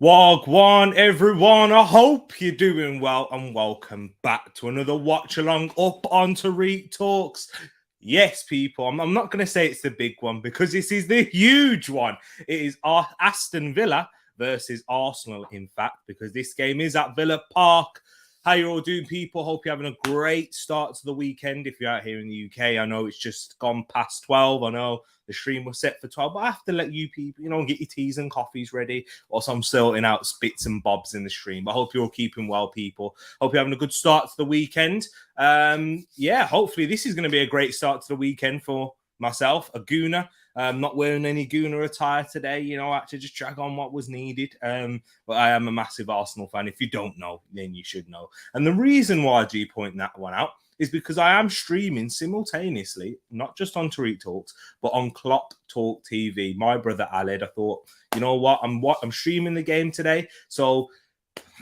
Wagwan, everyone. I hope you're doing well and welcome back to another watch along up on Tereak Talks. Yes, people, I'm not going to say it's the big one because this is the huge one. It is Aston Villa versus Arsenal, in fact, because this game is at Villa Park. How you all doing, people? Hope you're having a great start to the weekend. If you're out here in the UK, I know it's just gone past 12. I know the stream was set for 12, but I have to let you people, get your teas and coffees ready whilst I'm sorting out bits and bobs in the stream. But I hope you're all keeping well, people. Hope you're having a good start to the weekend. Hopefully this is going to be a great start to the weekend for myself, a Gooner. Not wearing any Gooner attire today, I had to just drag on what was needed. But I am a massive Arsenal fan. If you don't know, then you should know. And the reason why I do point that one out is because I am streaming simultaneously, not just on Tereak Talks, but on Klopp Talk TV. My brother Aled, I thought, you know what? I'm streaming the game today, so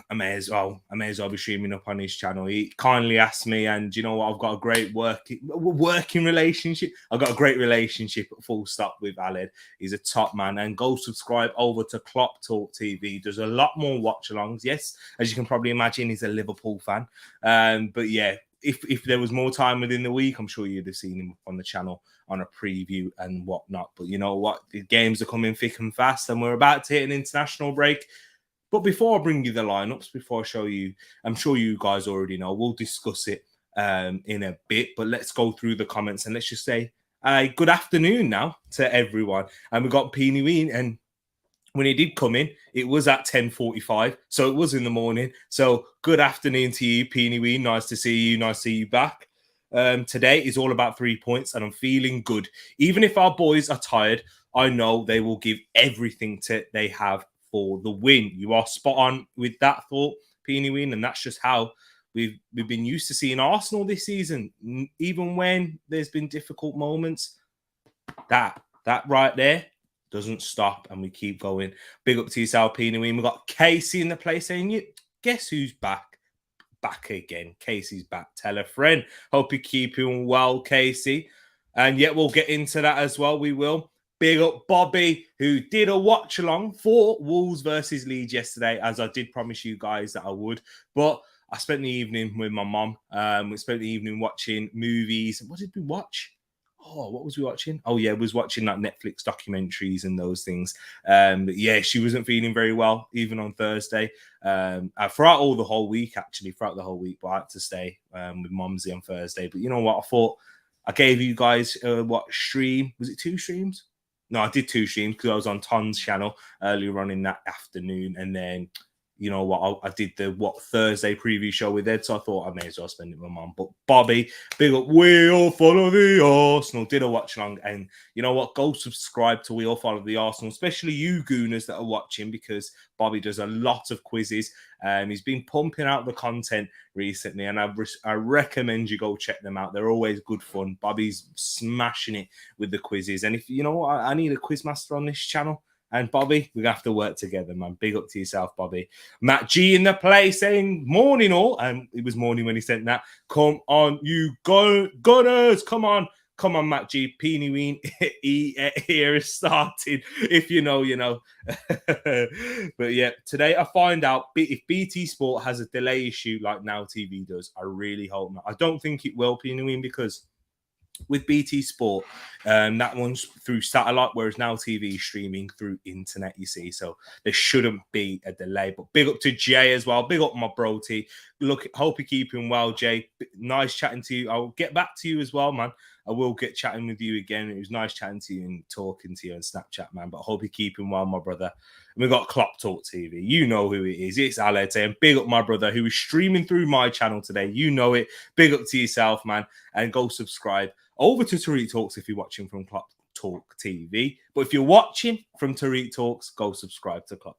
I may as well be streaming up on his channel. He kindly asked me, and you know what? I've got a great working relationship. I've got a great relationship, full stop, with Aled. He's a top man. And go subscribe over to Klopp Talk TV. There's a lot more watch-alongs. Yes, as you can probably imagine, he's a Liverpool fan. But yeah, if there was more time within the week, I'm sure you'd have seen him on the channel on a preview and whatnot. But you know what? The games are coming thick and fast, and we're about to hit an international break. But before I bring you the lineups, before I show you, I'm sure you guys already know, we'll discuss it in a bit, but let's go through the comments and let's just say good afternoon now to everyone. And we got Peeny Ween, and when he did come in, it was at 10:45, so it was in the morning. So good afternoon to you, Peeny Ween. Nice to see you. Nice to see you back. Today is all about 3 points, and I'm feeling good. Even if our boys are tired, I know they will give everything they have for the win. You are spot on with that thought, Peeny Ween, and that's just how we've been used to seeing Arsenal this season. Even when there's been difficult moments, that right there doesn't stop, and we keep going. Big up to yourself, Peeny Ween. We've got Casey in the place saying, guess who's back? Back again. Casey's back. Tell a friend. Hope you're keeping well, Casey. And yet we'll get into that as well. We will. Big up Bobby, who did a watch along for Wolves versus Leeds yesterday, as I did promise you guys that I would. But I spent the evening with my mom. We spent the evening watching movies. What did we watch? Oh, what was we watching? Oh, yeah, we was watching like Netflix documentaries and those things. But yeah, she wasn't feeling very well, even on Thursday. Throughout the whole week, but I had to stay with Mumsy on Thursday. But you know what? I thought I gave you guys stream? Was it 2 streams? No, I did 2 streams because I was on Ton's channel earlier on in that afternoon. And then, you know what, I did the Thursday preview show with Ed, so I thought I may as well spend it with my mum. But Bobby, big up, we all follow the Arsenal, did a watch along. And you know what, go subscribe to We All Follow the Arsenal, especially you Gooners that are watching, because Bobby does a lot of quizzes. He's been pumping out the content recently, and I recommend you go check them out. They're always good fun. Bobby's smashing it with the quizzes. And if you know what, I need a quiz master on this channel. And Bobby, we have to work together, man. Big up to yourself, Bobby. Matt G in the place saying, morning all. And it was morning when he sent that. Come on, you Gunners. Come on, Matt G. Peeny Ween here is starting. If you know, you know. But yeah, today I find out if BT Sport has a delay issue like Now TV does. I really hope not. I don't think it will, Peeny Ween, because with BT Sport, that one's through satellite, whereas Now TV is streaming through internet, you see. So there shouldn't be a delay. But big up to Jay as well. Big up my bro T. Look, hope you're keeping well, Jay. Nice chatting to you. I'll get back to you as well, man. I will get chatting with you again. It was nice chatting to you and talking to you on Snapchat, man. But I hope you're keeping well, my brother. And we've got Klopp Talk TV. You know who it is. It's Aled saying, big up my brother who is streaming through my channel today. You know it. Big up to yourself, man. And go subscribe over to Tereak Talks if you're watching from Klopp Talk TV. But if you're watching from Tereak Talks, go subscribe to Klopp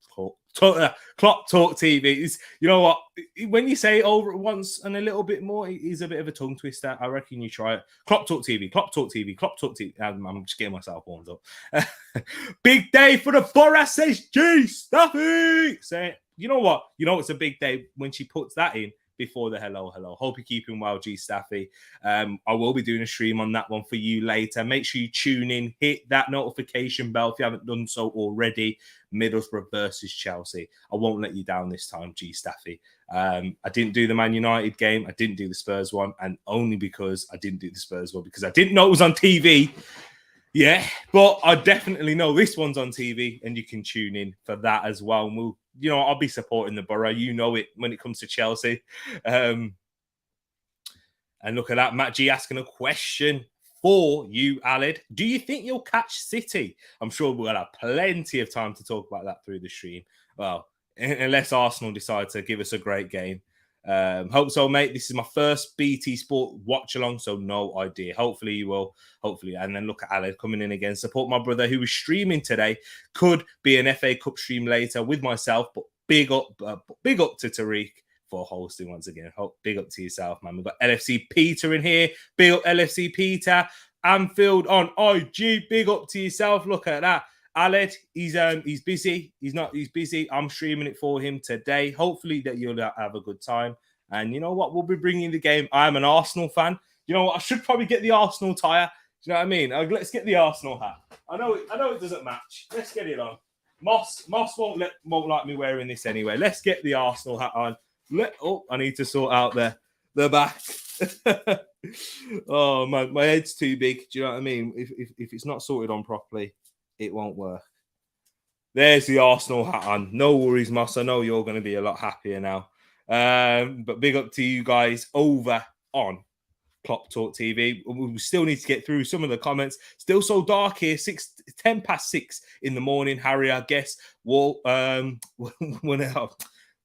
Talk TV. It's, you know what? When you say over at once and a little bit more, it is a bit of a tongue twister. I reckon you try it. Klopp Talk TV, Klopp Talk TV, Klopp Talk TV. I'm just getting myself warmed up. Big day for the Boras SG Stuffy. Say, you know what? You know it's a big day when she puts that in, before the hello. Hope you're keeping well, G Staffy. I will be doing a stream on that one for you later. Make sure you tune in, hit that notification bell if you haven't done so already. Middlesbrough versus Chelsea. I won't let you down this time, G Staffy. I didn't do the Man United game. I didn't do the Spurs one, and only because I didn't do the Spurs one because I didn't know it was on TV. Yeah, but I definitely know this one's on TV, and you can tune in for that as well. And we'll, I'll be supporting the Borough. You know it when it comes to Chelsea. And look at that, Matt G asking a question for you, Aled. Do you think you'll catch City? I'm sure we'll have plenty of time to talk about that through the stream. Well, unless Arsenal decide to give us a great game. Hope so, mate. This is my first BT Sport watch along, so no idea. Hopefully you will. Hopefully. And then look at Aled coming in again. Support my brother who was streaming today. Could be an FA Cup stream later with myself, but big up to Tereak for hosting once again. Big up to yourself, man. We've got LFC Peter in here. Big up LFC Peter. Anfield on IG. Big up to yourself. Look at that. Aled, he's busy. He's busy. I'm streaming it for him today. Hopefully that you'll have a good time. And you know what? We'll be bringing the game. I'm an Arsenal fan. You know what? I should probably get the Arsenal tire. Do you know what I mean? Let's get the Arsenal hat. I know it doesn't match. Let's get it on. Moss won't like me wearing this anyway. Let's get the Arsenal hat on. I need to sort out the back. Oh man, my head's too big. Do you know what I mean? If it's not sorted on properly, it won't work. There's the Arsenal hat on. No worries, Moss. I know you're going to be a lot happier now. But big up to you guys over on Klopp Talk TV. We still need to get through some of the comments. Still so dark here. 10 past 6 in the morning. Harry, I guess.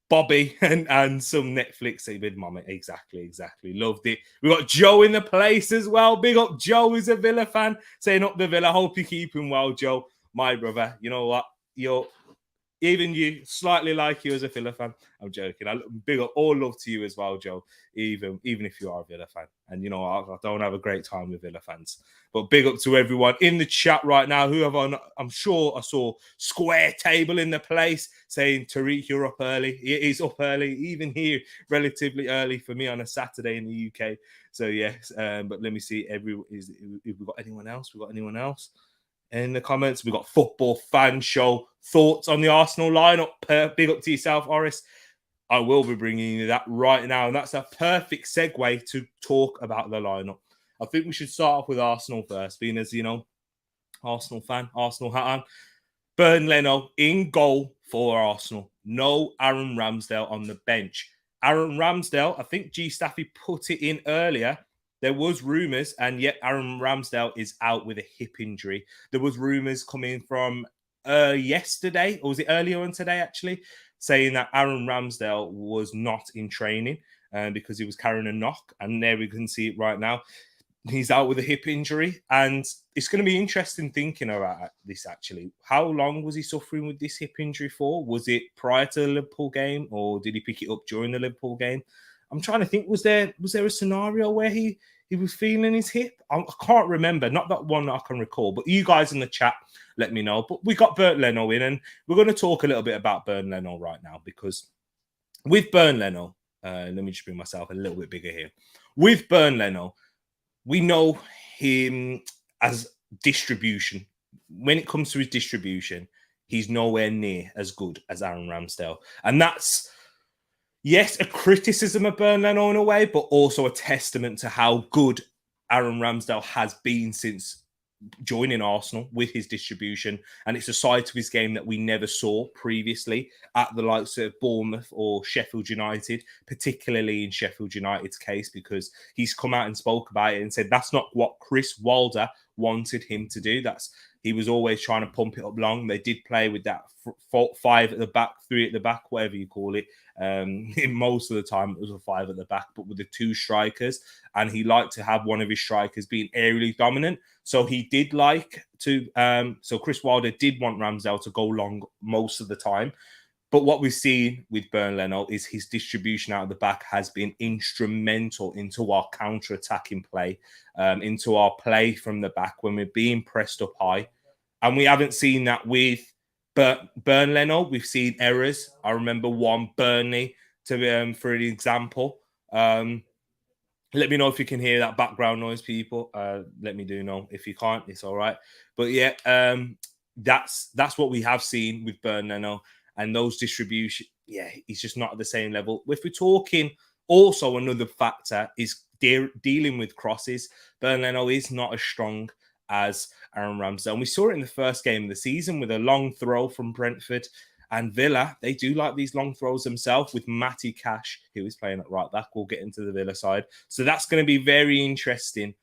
Bobby and some Netflix with Mama. Exactly. Loved it. We got Joe in the place as well. Big up Joe, who's a Villa fan. Saying up the Villa. Hope you're keeping well, Joe. My brother. You know what? Even you, slightly like you as a Villa fan. I'm joking. Big up all love to you as well, Joe. Even if you are a Villa fan. And you know, I don't have a great time with Villa fans. But big up to everyone in the chat right now. I'm sure I saw Square Table in the place saying, Tereak, you're up early. It is up early, even here, relatively early for me on a Saturday in the UK. So yes, but let me see. If we've got anyone else? In the comments, we've got Football Fan Show. Thoughts on the Arsenal lineup? Big up to yourself, Horace. I will be bringing you that right now. And that's a perfect segue to talk about the lineup. I think we should start off with Arsenal first, being as, Arsenal fan, Arsenal hat on. Bernd Leno in goal for Arsenal. No Aaron Ramsdale on the bench. Aaron Ramsdale, I think G Staffy put it in earlier. There was rumours, and yet Aaron Ramsdale is out with a hip injury. There was rumours coming from yesterday, or was it earlier on today, actually, saying that Aaron Ramsdale was not in training because he was carrying a knock. And there we can see it right now. He's out with a hip injury. And it's going to be interesting thinking about this, actually. How long was he suffering with this hip injury for? Was it prior to the Liverpool game, or did he pick it up during the Liverpool game? I'm trying to think, was there a scenario where he was feeling his hip? I can't remember, not that one I can recall, but you guys in the chat, let me know. But we got Bernd Leno in, and we're going to talk a little bit about Bernd Leno right now, because with Bernd Leno, let me just bring myself a little bit bigger here. With Bernd Leno, we know him as distribution. When it comes to his distribution, he's nowhere near as good as Aaron Ramsdale. And that's, yes, a criticism of Bernd Leno in a way, but also a testament to how good Aaron Ramsdale has been since joining Arsenal with his distribution. And it's a side to his game that we never saw previously at the likes of Bournemouth or Sheffield United, particularly in Sheffield United's case, because he's come out and spoke about it and said that's not what Chris Wilder wanted him to do. He was always trying to pump it up long. They did play with that 5 at the back, 3 at the back, whatever you call it. Most of the time it was a 5 at the back, but with the 2 strikers. And he liked to have one of his strikers being aerially dominant. So he did like to, so Chris Wilder did want Ramsdale to go long most of the time. But what we've seen with Bernd Leno is his distribution out of the back has been instrumental into our counter-attacking play, into our play from the back when we're being pressed up high. And we haven't seen that with Bernd Leno. We've seen errors. I remember one, Burnley, for an example. Let me know if you can hear that background noise, people. Let me know. If you can't, it's all right. But yeah, that's what we have seen with Bernardo, and those distribution. Yeah, he's just not at the same level. If we're talking, also another factor is dealing with crosses. Bernardo is not as strong as Aaron Ramsdale, and we saw it in the first game of the season with a long throw from Brentford. And Villa, they do like these long throws themselves with Matty Cash, who is playing at right back. We'll get into the Villa side. So that's going to be very interesting.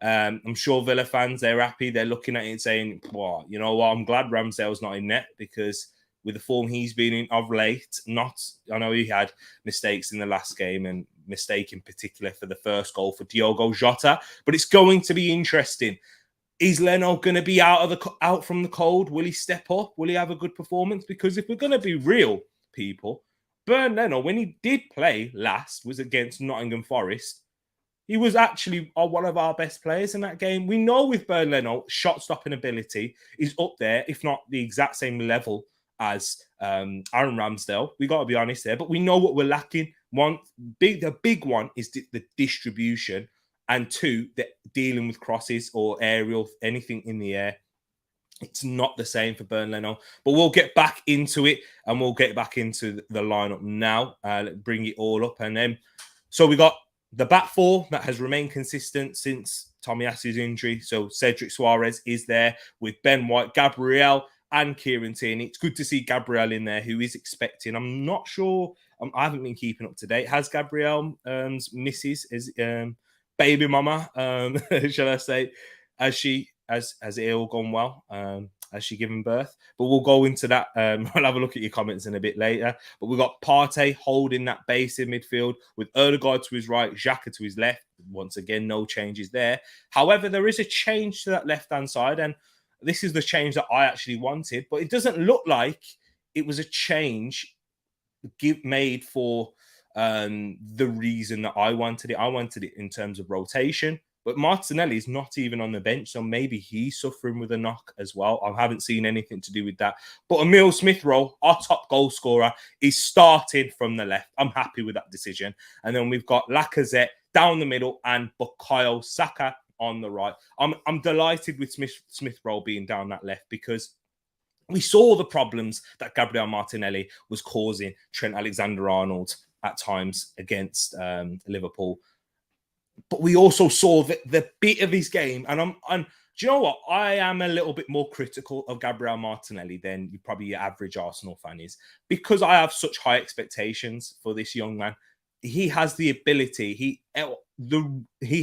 I'm sure Villa fans, they're happy. They're looking at it and saying, well, you know what? I'm glad Ramsdale's not in net, because with the form he's been in of late, I know he had mistakes in the last game, and mistake in particular for the first goal for Diogo Jota. But it's going to be interesting. Is Leno going to be out from the cold? Will he step up? Will he have a good performance? Because if we're going to be real, people, Bernd Leno, when he did play last, was against Nottingham Forest. He was actually one of our best players in that game. We know with Bernd Leno, shot-stopping ability is up there, if not the exact same level as Aaron Ramsdale. We got to be honest there. But we know what we're lacking. The big one is the distribution. And two, dealing with crosses or aerial, anything in the air. It's not the same for Bernd Leno. But we'll get back into it, and we'll get back into the lineup now. Bring it all up. And then, so we got the back four that has remained consistent since Tomiyasu's injury. So Cedric Suarez is there with Ben White, Gabriel, and Kieran Tierney. It's good to see Gabriel in there, who is expecting. I'm not sure. I haven't been keeping up to date. Has Gabriel misses baby mama, shall I say, has it all gone well? Has she given birth? But we'll go into that. I'll have a look at your comments in a bit later. But we've got Partey holding that base in midfield with Odegaard to his right, Xhaka to his left. Once again, no changes there. However, there is a change to that left-hand side, and this is the change that I actually wanted. But it doesn't look like it was a change made for the reason that I wanted it. I wanted it in terms of rotation, but Martinelli is not even on the bench, so maybe he's suffering with a knock as well. I haven't seen anything to do with that. But Emile Smith-Rowe, our top goal scorer, is starting from the left. I'm happy with that decision. And then we've got Lacazette down the middle and Bukayo Saka on the right. I'm delighted with Smith-Rowe being down that left, because we saw the problems that Gabriel Martinelli was causing Trent Alexander-Arnold at times against Liverpool. But we also saw the bit of his game. And do you know what? I am a little bit more critical of Gabriel Martinelli than probably your average Arsenal fan is, because I have such high expectations for this young man. He has the ability. He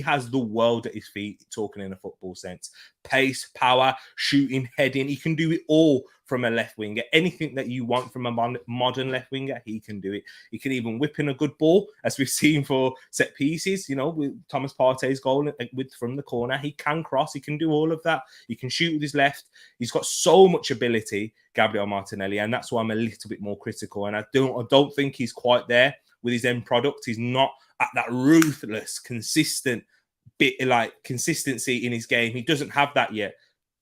has the world at his feet, talking in a football sense. Pace, power, shooting, heading. He can do it all from a left winger. Anything that you want from a modern left winger, he can do it. He can even whip in a good ball, as we've seen for set pieces, with Thomas Partey's goal from the corner. He can cross. He can do all of that. He can shoot with his left. He's got so much ability, Gabriel Martinelli, and that's why I'm a little bit more critical. And I don't think he's quite there with his end product. He's not at that ruthless, consistent consistency in his game. He doesn't have that yet.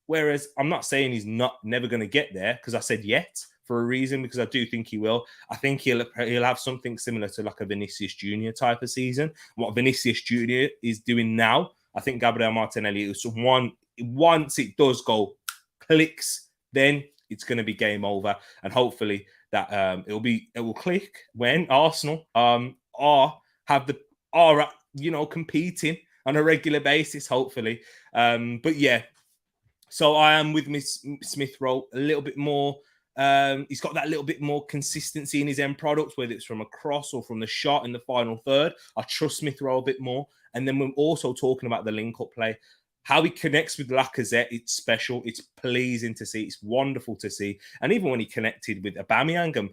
Whereas I'm not saying he's never going to get there, because I said yet for a reason, because I do think he will. I think he'll have something similar to like a Vinicius Junior type of season. What Vinicius Junior is doing now, I think Gabriel Martinelli is once it does go clicks, then it's going to be game over. And hopefully that it will click when Arsenal are competing on a regular basis, hopefully. But yeah. So I am with Smith-Rowe a little bit more. He's got that little bit more consistency in his end product, whether it's from a cross or from the shot in the final third. I trust Smith-Rowe a bit more. And then we're also talking about the link-up play. How he connects with Lacazette, it's special. It's pleasing to see. It's wonderful to see. And even when he connected with Aubameyang, and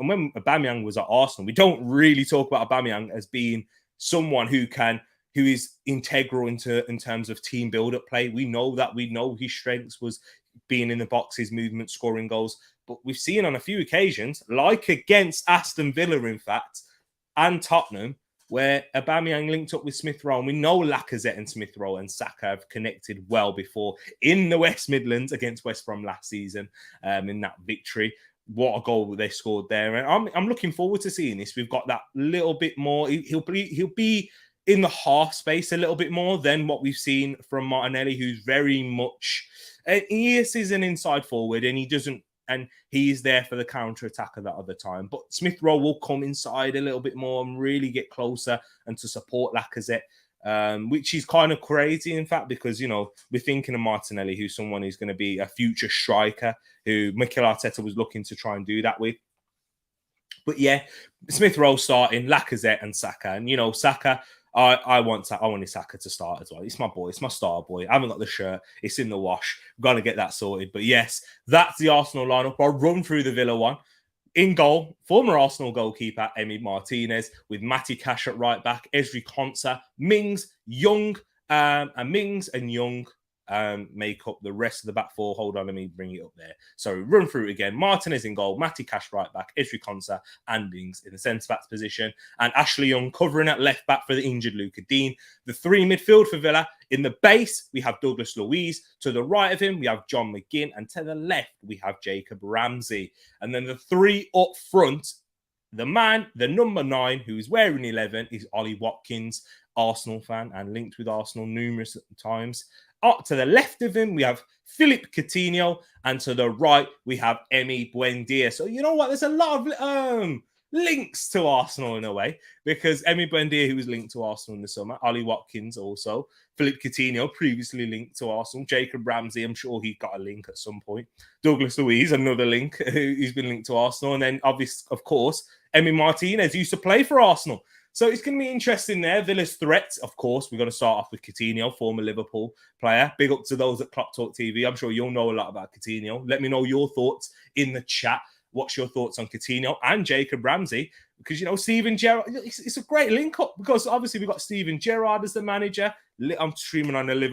when Aubameyang was at Arsenal, we don't really talk about Aubameyang as being someone who is integral in terms of team build-up play. We know that. We know his strengths was being in the boxes, movement, scoring goals. But we've seen on a few occasions, like against Aston Villa, in fact, and Tottenham, where Aubameyang linked up with Smith-Rowe. And we know Lacazette and Smith-Rowe and Saka have connected well before in the West Midlands against West Brom last season in that victory. what a goal they scored there. And I'm looking forward to seeing this. We've got that little bit more. He'll be in the half space a little bit more than what we've seen from Martinelli, who's very much, he is an inside forward, and he's there for the counter attack at that other time. But Smith Rowe will come inside a little bit more and really get closer and to support Lacazette. Which is kind of crazy, in fact, because, we're thinking of Martinelli, who's someone who's going to be a future striker, who Mikel Arteta was looking to try and do that with. But yeah, Smith Rowe starting, Lacazette and Saka. And, Saka, I wanted Saka to start as well. It's my boy. It's my star boy. I haven't got the shirt. It's in the wash. Got to get that sorted. But yes, that's the Arsenal lineup. I'll run through the Villa one. In goal, former Arsenal goalkeeper Emi Martinez, with Matty Cash at right back, Ezri Konsa, Mings, Young, and Young make up the rest of the back four. Hold on, let me bring it up there. So run through it again. Martinez in goal, Matty Cash right back, Ezri Konsa and Mings in the centre-back position, and Ashley Young covering at left back for the injured Luca Dean. The three midfield for Villa. In the base, we have Douglas Luiz. To the right of him, we have John McGinn. And to the left, we have Jacob Ramsey. And then the three up front, the number 9, who is wearing 11, is Ollie Watkins, Arsenal fan and linked with Arsenal numerous times. Up to the left of him, we have Philippe Coutinho. And to the right, we have Emi Buendia. So you know what? There's a lot of links to Arsenal in a way, because Emi Buendia, who was linked to Arsenal in the summer, Ollie Watkins also, Philippe Coutinho, previously linked to Arsenal, Jacob Ramsey, I'm sure he got a link at some point, Douglas Luiz, another link, who's been linked to Arsenal, and then of course, Emi Martinez used to play for Arsenal. So it's going to be interesting there. Villa's threats, of course, we're going to start off with Coutinho, former Liverpool player. Big up to those at Clock Talk TV. I'm sure you'll know a lot about Coutinho. Let me know your thoughts in the chat. What's your thoughts on Coutinho and Jacob Ramsey? Because, Steven Gerrard, it's a great link up, because obviously we've got Steven Gerrard as the manager. I'm streaming on a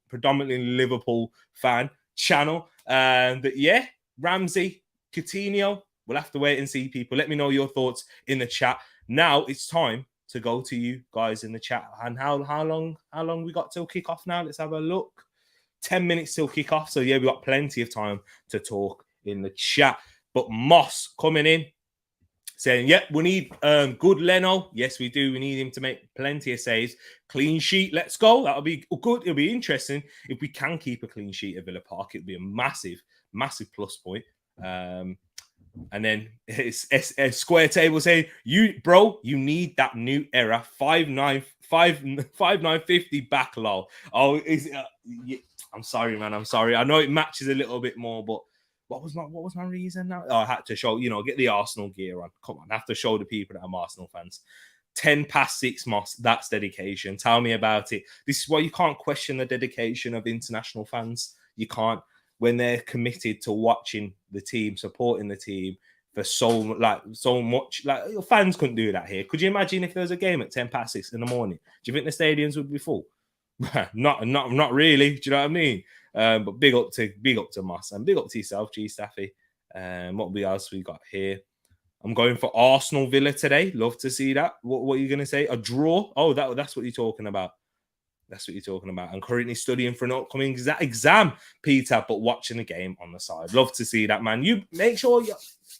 predominantly Liverpool fan channel. But yeah, Ramsey, Coutinho, we'll have to wait and see, people. Let me know your thoughts in the chat. Now it's time to go to you guys in the chat. And how long we got till kick off now? Let's have a look. 10 minutes till kick off. So yeah, we've got plenty of time to talk in the chat. But Moss coming in, saying, yep, we need good Leno. Yes, we do. We need him to make plenty of saves. Clean sheet, let's go. That'll be good. It'll be interesting if we can keep a clean sheet at Villa Park. It'll be a massive, massive plus point. And then it's a square table saying, you need that new era 5950 back low. Oh, I'm sorry, man. I'm sorry. I know it matches a little bit more, but what was my reason now? Oh, I had to show, get the Arsenal gear on. Come on, I have to show the people that I'm Arsenal fans. 10 past 6, Moss. That's dedication. Tell me about it. This is why you can't question the dedication of international fans. You can't, when they're committed to watching the team, supporting the team for so much. Like, your fans couldn't do that here. Could you imagine if there was a game at 10 past 6 in the morning? Do you think the stadiums would be full? not really. Do you know what I mean? But big up to Moss, and big up to yourself, G Staffy. What else we got here? I'm going for Arsenal Villa today. Love to see that. What are you going to say? A draw? Oh, that's what you're talking about. That's what you're talking about. I'm currently studying for an upcoming exam, Peter, but watching the game on the side. Love to see that, man. You make sure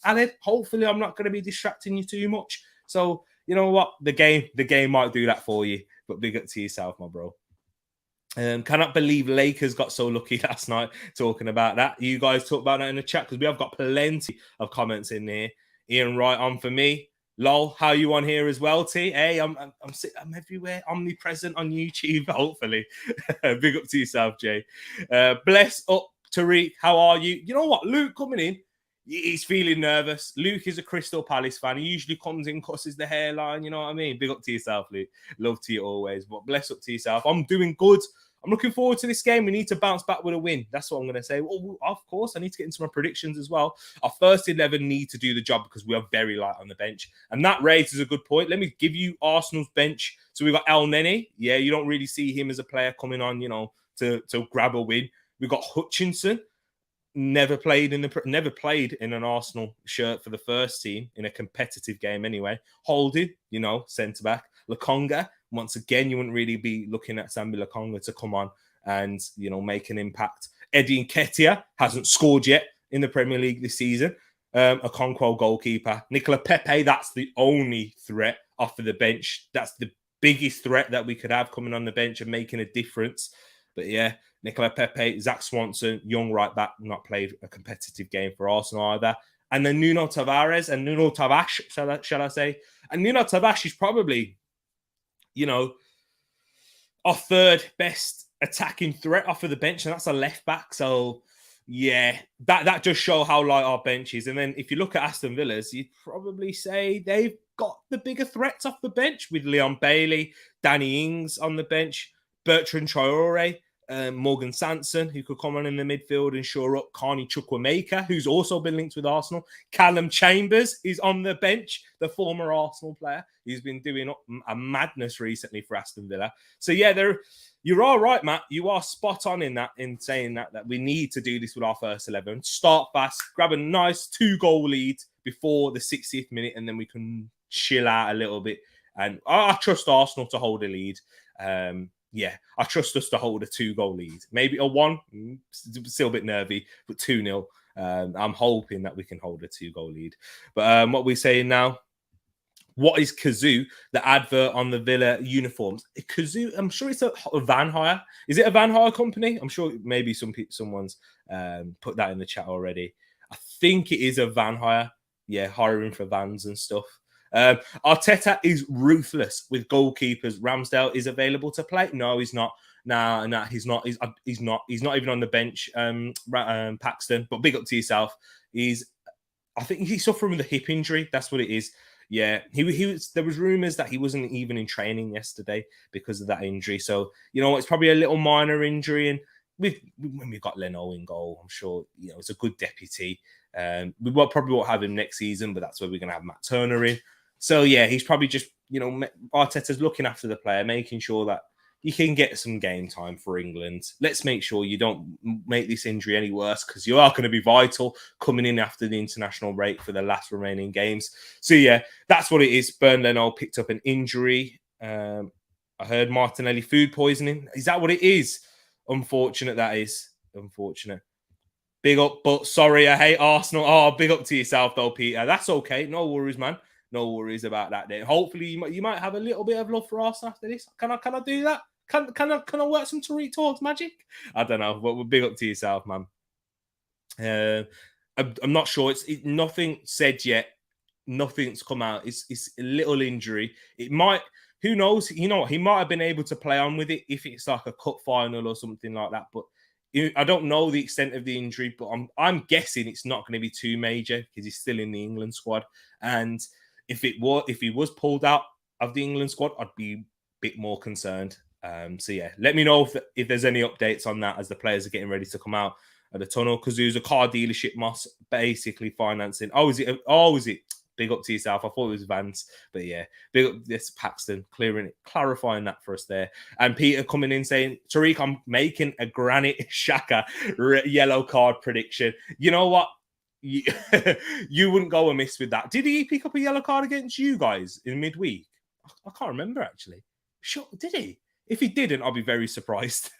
Aled, hopefully I'm not going to be distracting you too much. So, you know what? The game might do that for you. But big up to yourself, my bro. Cannot believe Lakers got so lucky last night talking about that. You guys talk about that in the chat, because we have got plenty of comments in there. Ian Wright on for me. Lol, how you on here as well, T? Hey, I'm everywhere, omnipresent on YouTube, hopefully. Big up to yourself, Jay. Bless up, Tereak. How are you? You know what? Luke coming in, he's feeling nervous. Luke is a Crystal Palace fan. He usually comes in, cusses the hairline. You know what I mean? Big up to yourself, Luke. Love to you always. But bless up to yourself. I'm doing good. I'm looking forward to this game. We need to bounce back with a win. That's what I'm going to say. Well, of course, I need to get into my predictions as well. Our first 11 need to do the job, because we are very light on the bench. And that raises a good point. Let me give you Arsenal's bench. So we've got El Nene. Yeah, you don't really see him as a player coming on, to grab a win. We've got Hutchinson. Never played in an Arsenal shirt for the first team in a competitive game anyway. Holding, centre-back. Lokonga. Once again, you wouldn't really be looking at Sambi Lokonga to come on and, make an impact. Eddie Nketiah hasn't scored yet in the Premier League this season. Okonkwo goalkeeper. Nicola Pepe, that's the only threat off of the bench. That's the biggest threat that we could have coming on the bench and making a difference. But yeah, Nicola Pepe, Zach Swanson, young right back, not played a competitive game for Arsenal either. And then Nuno Tavares and Nuno Tavares, shall I say. And Nuno Tavares is probably, our third best attacking threat off of the bench, and that's a left back. So yeah, that just show how light our bench is. And then if you look at Aston Villa's, you'd probably say they've got the bigger threats off the bench with Leon Bailey, Danny Ings on the bench, Bertrand Traore, Morgan Sanson, who could come on in the midfield and shore up Carney Chukwuemeka, who's also been linked with Arsenal. Callum Chambers is on the bench, the former Arsenal player. He's been doing a madness recently for Aston Villa. So yeah, you're all right, Matt. You are spot on in saying that we need to do this with our first 11. Start fast, grab a nice 2-goal lead before the 60th minute, and then we can chill out a little bit. And I trust Arsenal to hold a lead. Yeah, I trust us to hold a 2-goal lead. Maybe a 1, still a bit nervy, but 2-0. I'm hoping that we can hold a 2-goal lead. But what we're saying now, what is Kazoo, the advert on the Villa uniforms? Kazoo, I'm sure it's a van hire. Is it a van hire company? I'm sure maybe someone's put that in the chat already. I think it is a van hire. Yeah, hiring for vans and stuff. Arteta is ruthless with goalkeepers. Ramsdale is available to play. No, he's not. Nah, he's not. He's not even on the bench. Paxton, but big up to yourself. I think he's suffering with a hip injury. That's what it is. Yeah, he was. There was rumors that he wasn't even in training yesterday because of that injury. So it's probably a little minor injury. And when we've got Leno in goal, I'm sure it's a good deputy. We probably won't have him next season, but that's where we're going to have Matt Turner in. So yeah, he's probably just Arteta's looking after the player, making sure that he can get some game time for England. Let's make sure you don't make this injury any worse, because you are going to be vital coming in after the international break for the last remaining games. So yeah, that's what it is. Bernd Leno picked up an injury. I heard Martinelli food poisoning. Is that what it is? Unfortunate, that is. Unfortunate. Big up, but sorry, I hate Arsenal. Oh, big up to yourself though, Peter. That's okay. No worries, man. No worries about that. Then hopefully you might have a little bit of love for Arsenal after this. Can I do that? Can I work some Tereak Talks magic? I don't know, but we'll big up to yourself, man. I'm not sure. It's nothing said yet. Nothing's come out. It's a little injury. It might. Who knows? He might have been able to play on with it if it's like a cup final or something like that. But I don't know the extent of the injury. But I'm guessing it's not going to be too major because he's still in the England squad. And if he was pulled out of the England squad, I'd be a bit more concerned. So yeah, let me know if there's any updates on that as the players are getting ready to come out of the tunnel. Because there's a car dealership, Moss, basically financing. Is it? Big up to yourself. I thought it was Vance, but yeah, big up this Paxton clarifying that for us there. And Peter coming in saying, Tereak, I'm making a Granit Xhaka yellow card prediction. You know what? You wouldn't go amiss with that. Did he pick up a yellow card against you guys in midweek? I can't remember actually. Sure, did he? If he didn't, I'll be very surprised.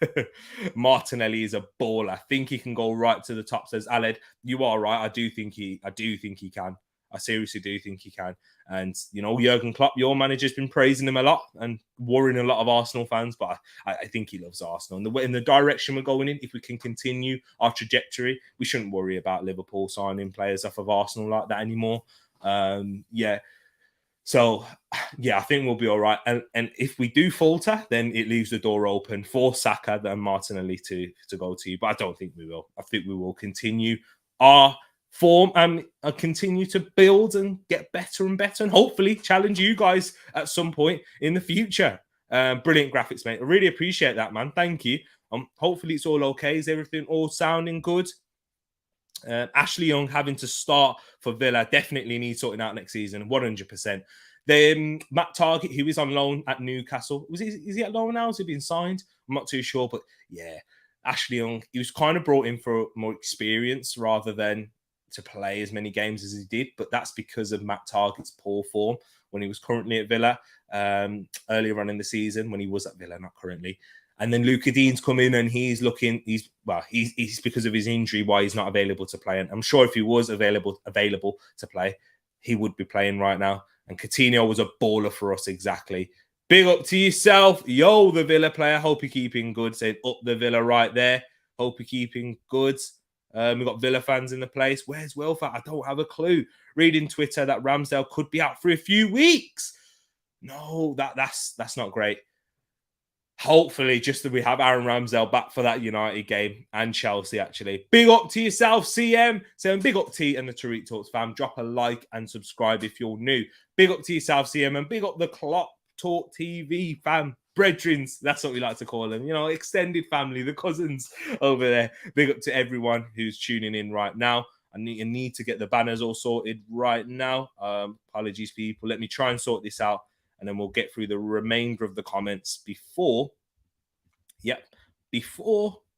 Martinelli is a baller. I think he can go right to the top, says Aled. You are right. I do think he can. I seriously do think he can. And, Jurgen Klopp, your manager's been praising him a lot and worrying a lot of Arsenal fans, but I think he loves Arsenal. And in the direction we're going in, if we can continue our trajectory, we shouldn't worry about Liverpool signing players off of Arsenal like that anymore. Yeah. So, yeah, I think we'll be all right. And if we do falter, then it leaves the door open for Saka and Martinelli to go to you. But I don't think we will. I think we will continue our form and continue to build and get better and better and hopefully challenge you guys at some point in the future. Brilliant graphics, mate. I really appreciate that, man. Thank you. Hopefully it's all okay. Is everything all sounding good? Ashley Young having to start for Villa definitely needs sorting out next season, 100%. Then Matt Target, who is on loan at Newcastle, is he at loan now? Has he been signed? I'm not too sure, but yeah, Ashley Young, he was kind of brought in for more experience rather than to play as many games as he did, but that's because of Matt Target's poor form when he was currently at Villa earlier on in the season when he was at Villa, not currently. And then Luca Dean's come in and he's because of his injury why he's not available to play. And I'm sure if he was available to play, he would be playing right now. And Coutinho was a baller for us, exactly. Big up to yourself. Yo, the Villa player. Hope you're keeping good. Saying up the Villa right there. Hope you're keeping good. We've got Villa fans in the place. Where's Wilford? I don't have a clue. Reading Twitter that Ramsdale could be out for a few weeks. No, that's not great. Hopefully, just that we have Aaron Ramsdale back for that United game and Chelsea, actually. Big up to yourself, CM. Saying big up to you and the Tereak Talks fam. Drop a like and subscribe if you're new. Big up to yourself, CM. And big up the Clock Talk TV fam. Brethrens, that's what we like to call them. You know, extended family, the cousins over there. Big up to everyone who's tuning in right now. I need to get the banners all sorted right now. Apologies, people. Let me try and sort this out. And then we'll get through the remainder of the comments before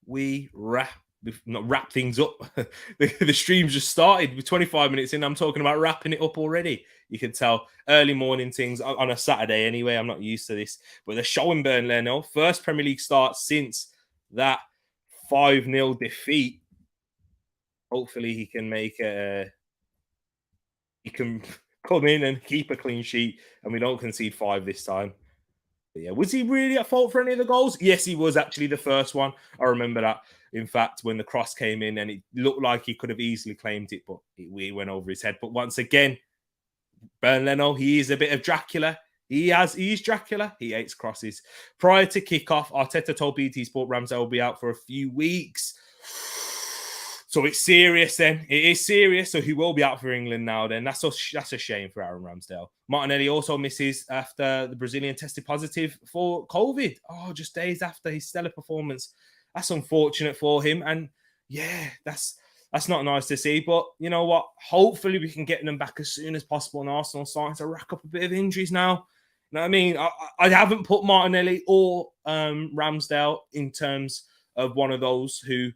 we wrap things up. the stream just started with 25 minutes in. I'm talking about wrapping it up already. You can tell early morning things on a Saturday anyway. I'm not used to this. But they're showing Burnley now. First Premier League start since that 5-0 defeat. Hopefully he can come in and keep a clean sheet and we don't concede 5 this time. But yeah, was he really at fault for any of the goals? Yes, he was actually the first one. I remember that. In fact, when the cross came in and it looked like he could have easily claimed it, but it went over his head. But once again, Burnley, he is a bit of Dracula. He's Dracula. He hates crosses. Prior to kickoff, Arteta told BT Sport Ramsdale will be out for a few weeks. So it's serious then. It is serious. So he will be out for England now then. That's a shame for Aaron Ramsdale. Martinelli also misses after the Brazilian tested positive for COVID. Oh, just days after his stellar performance. That's unfortunate for him. And yeah, that's not nice to see. But you know what? Hopefully we can get them back as soon as possible. And Arsenal starting to rack up a bit of injuries now. You know what I mean? I haven't put Martinelli or Ramsdale in terms of one of those who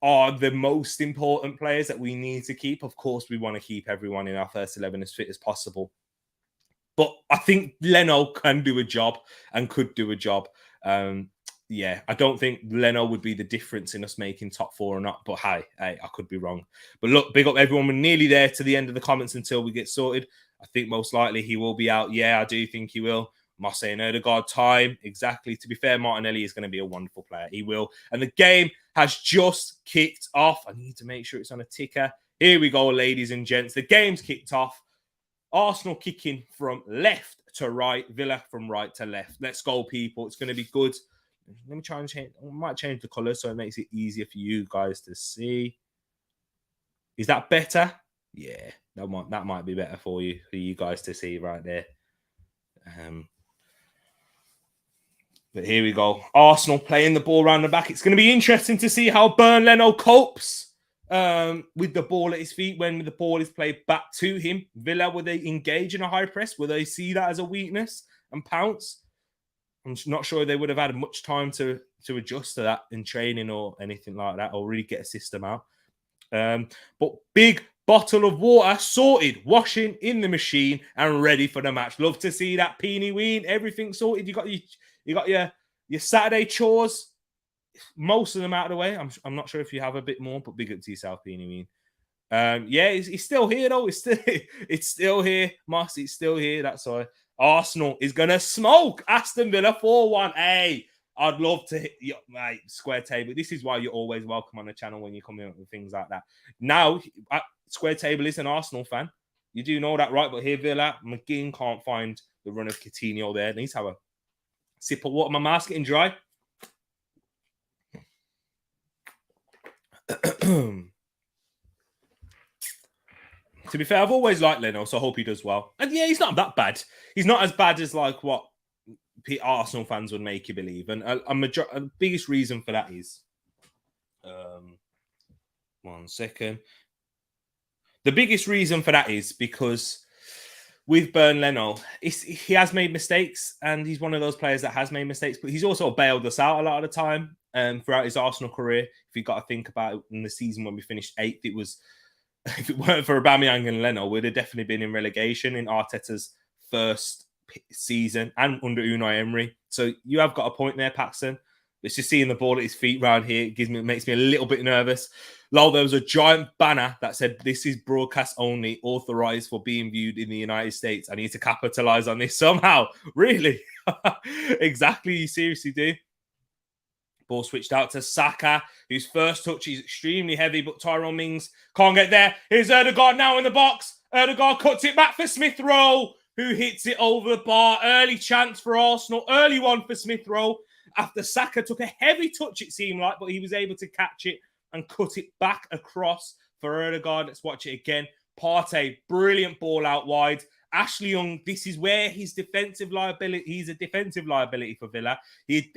are the most important players that we need to keep. Of course, we want to keep everyone in our first 11 as fit as possible. But I think Leno can do a job and could do a job. Yeah, I don't think Leno would be the difference in us making top 4 or not. But hey, I could be wrong. But look, big up everyone. We're nearly there to the end of the comments until we get sorted. I think most likely he will be out. Yeah, I do think he will. Mosse and Odegaard time. Exactly. To be fair, Martinelli is going to be a wonderful player. He will. And the game has just kicked off. I need to make sure it's on a ticker. Here we go, ladies and gents. The game's kicked off. Arsenal kicking from left to right. Villa from right to left. Let's go, people. It's going to be good. Let me try and change. I might change the color so it makes it easier for you guys to see. Is that better? Yeah, that might be better for you guys to see right there. But here we go. Arsenal playing the ball around the back. It's going to be interesting to see how Leno copes with the ball at his feet when the ball is played back to him. Villa, will they engage in a high press? Will they see that as a weakness and pounce? I'm not sure they would have had much time to adjust to that in training or anything like that, or really get a system out. But big bottle of water sorted, washing in the machine and ready for the match. Love to see that, Peeny Ween. Everything sorted. You got your Saturday chores, most of them out of the way. I'm not sure if you have a bit more, but big up to yourself, Peeny Ween. Yeah, he's still here though. It's still here, Moss. It's still here. That's why Arsenal is gonna smoke Aston Villa 4-1. Hey, I'd love to hit mate, square table. This is why you're always welcome on the channel when you come in with things like that. Now, square table is an Arsenal fan. You do know that, right? But here, Villa, McGinn can't find the run of Coutinho there. Needs to have a sip of water. My mouth's getting dry. To be fair, I've always liked Leno, so I hope he does well. And yeah, he's not that bad. He's not as bad as like what Arsenal fans would make you believe. And the biggest reason for that is, 1 second. The biggest reason for that is because with Leno, he has made mistakes, and he's one of those players that has made mistakes, but he's also bailed us out a lot of the time throughout his Arsenal career. If you got to think about it, in the season when we finished 8th, it was, if it weren't for Aubameyang and Leno, we'd have definitely been in relegation in Arteta's first season and under Unai Emery. So you have got a point there, Paxton. It's just seeing the ball at his feet round here. It makes me a little bit nervous. Lol, there was a giant banner that said, "This is broadcast only, authorized for being viewed in the United States." I need to capitalize on this somehow. Really? Exactly. You seriously do. Ball switched out to Saka, whose first touch is extremely heavy, but Tyrone Mings can't get there. Here's Ødegaard now in the box. Ødegaard cuts it back for Smith Rowe, who hits it over the bar. Early chance for Arsenal. Early one for Smith Rowe. After Saka took a heavy touch, it seemed like, but he was able to catch it and cut it back across for Ødegaard. Let's watch it again. Partey, brilliant ball out wide. Ashley Young, this is where his defensive liability, he's a defensive liability for Villa. He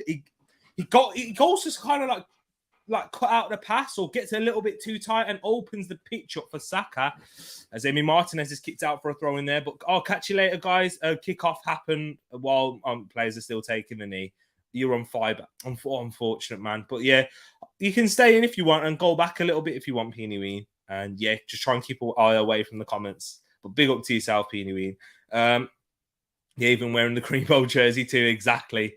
goes just kind of like cut out the pass or gets a little bit too tight and opens the pitch up for Saka as Emi Martinez is kicked out for a throw in there. But I'll catch you later, guys. Kickoff happened while players are still taking the knee. You're on fibre. Unfortunate, man. But yeah, you can stay in if you want and go back a little bit if you want, Peony Ween. And yeah, just try and keep an eye away from the comments. But big up to yourself, Peony Ween. Yeah, even wearing the Creambowl jersey too, exactly.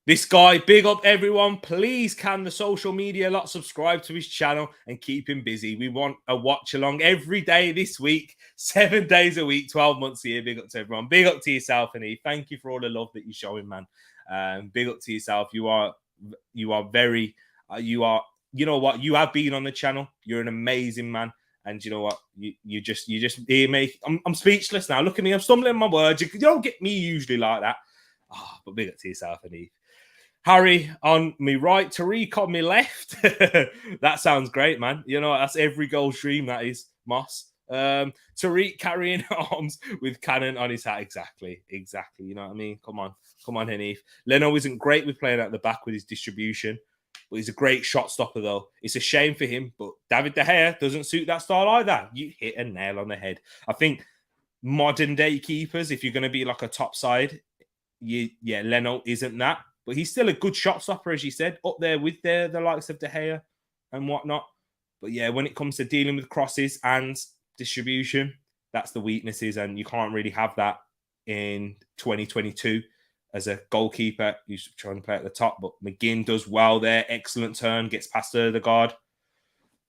This guy, big up everyone. Please can the social media lot subscribe to his channel and keep him busy. We want a watch along every day this week, 7 days a week, 12 months a year. Big up to everyone. Big up to yourself, and thank you for all the love that you're showing, man. Big up to yourself. You are very, you know what? You have been on the channel. You're an amazing man. And you know what? You just hear me. I'm speechless now. Look at me. I'm stumbling my words. You don't get me usually like that. Oh, but big up to yourself, and Harry on me right, Tereak on me left. That sounds great, man. You know, that's every goal stream, that is, Moss. Tereak carrying arms with cannon on his hat. Exactly. You know what I mean? Come on, Hanif. Leno isn't great with playing at the back with his distribution, but he's a great shot stopper, though. It's a shame for him, but David De Gea doesn't suit that style either. You hit a nail on the head. I think modern day keepers, if you're going to be like a top side, Leno isn't that. But he's still a good shot stopper, as you said, up there with the likes of De Gea and whatnot. But yeah, when it comes to dealing with crosses and distribution, that's the weaknesses. And you can't really have that in 2022 as a goalkeeper who's trying to play at the top. But McGinn does well there. Excellent turn, gets past Ødegaard.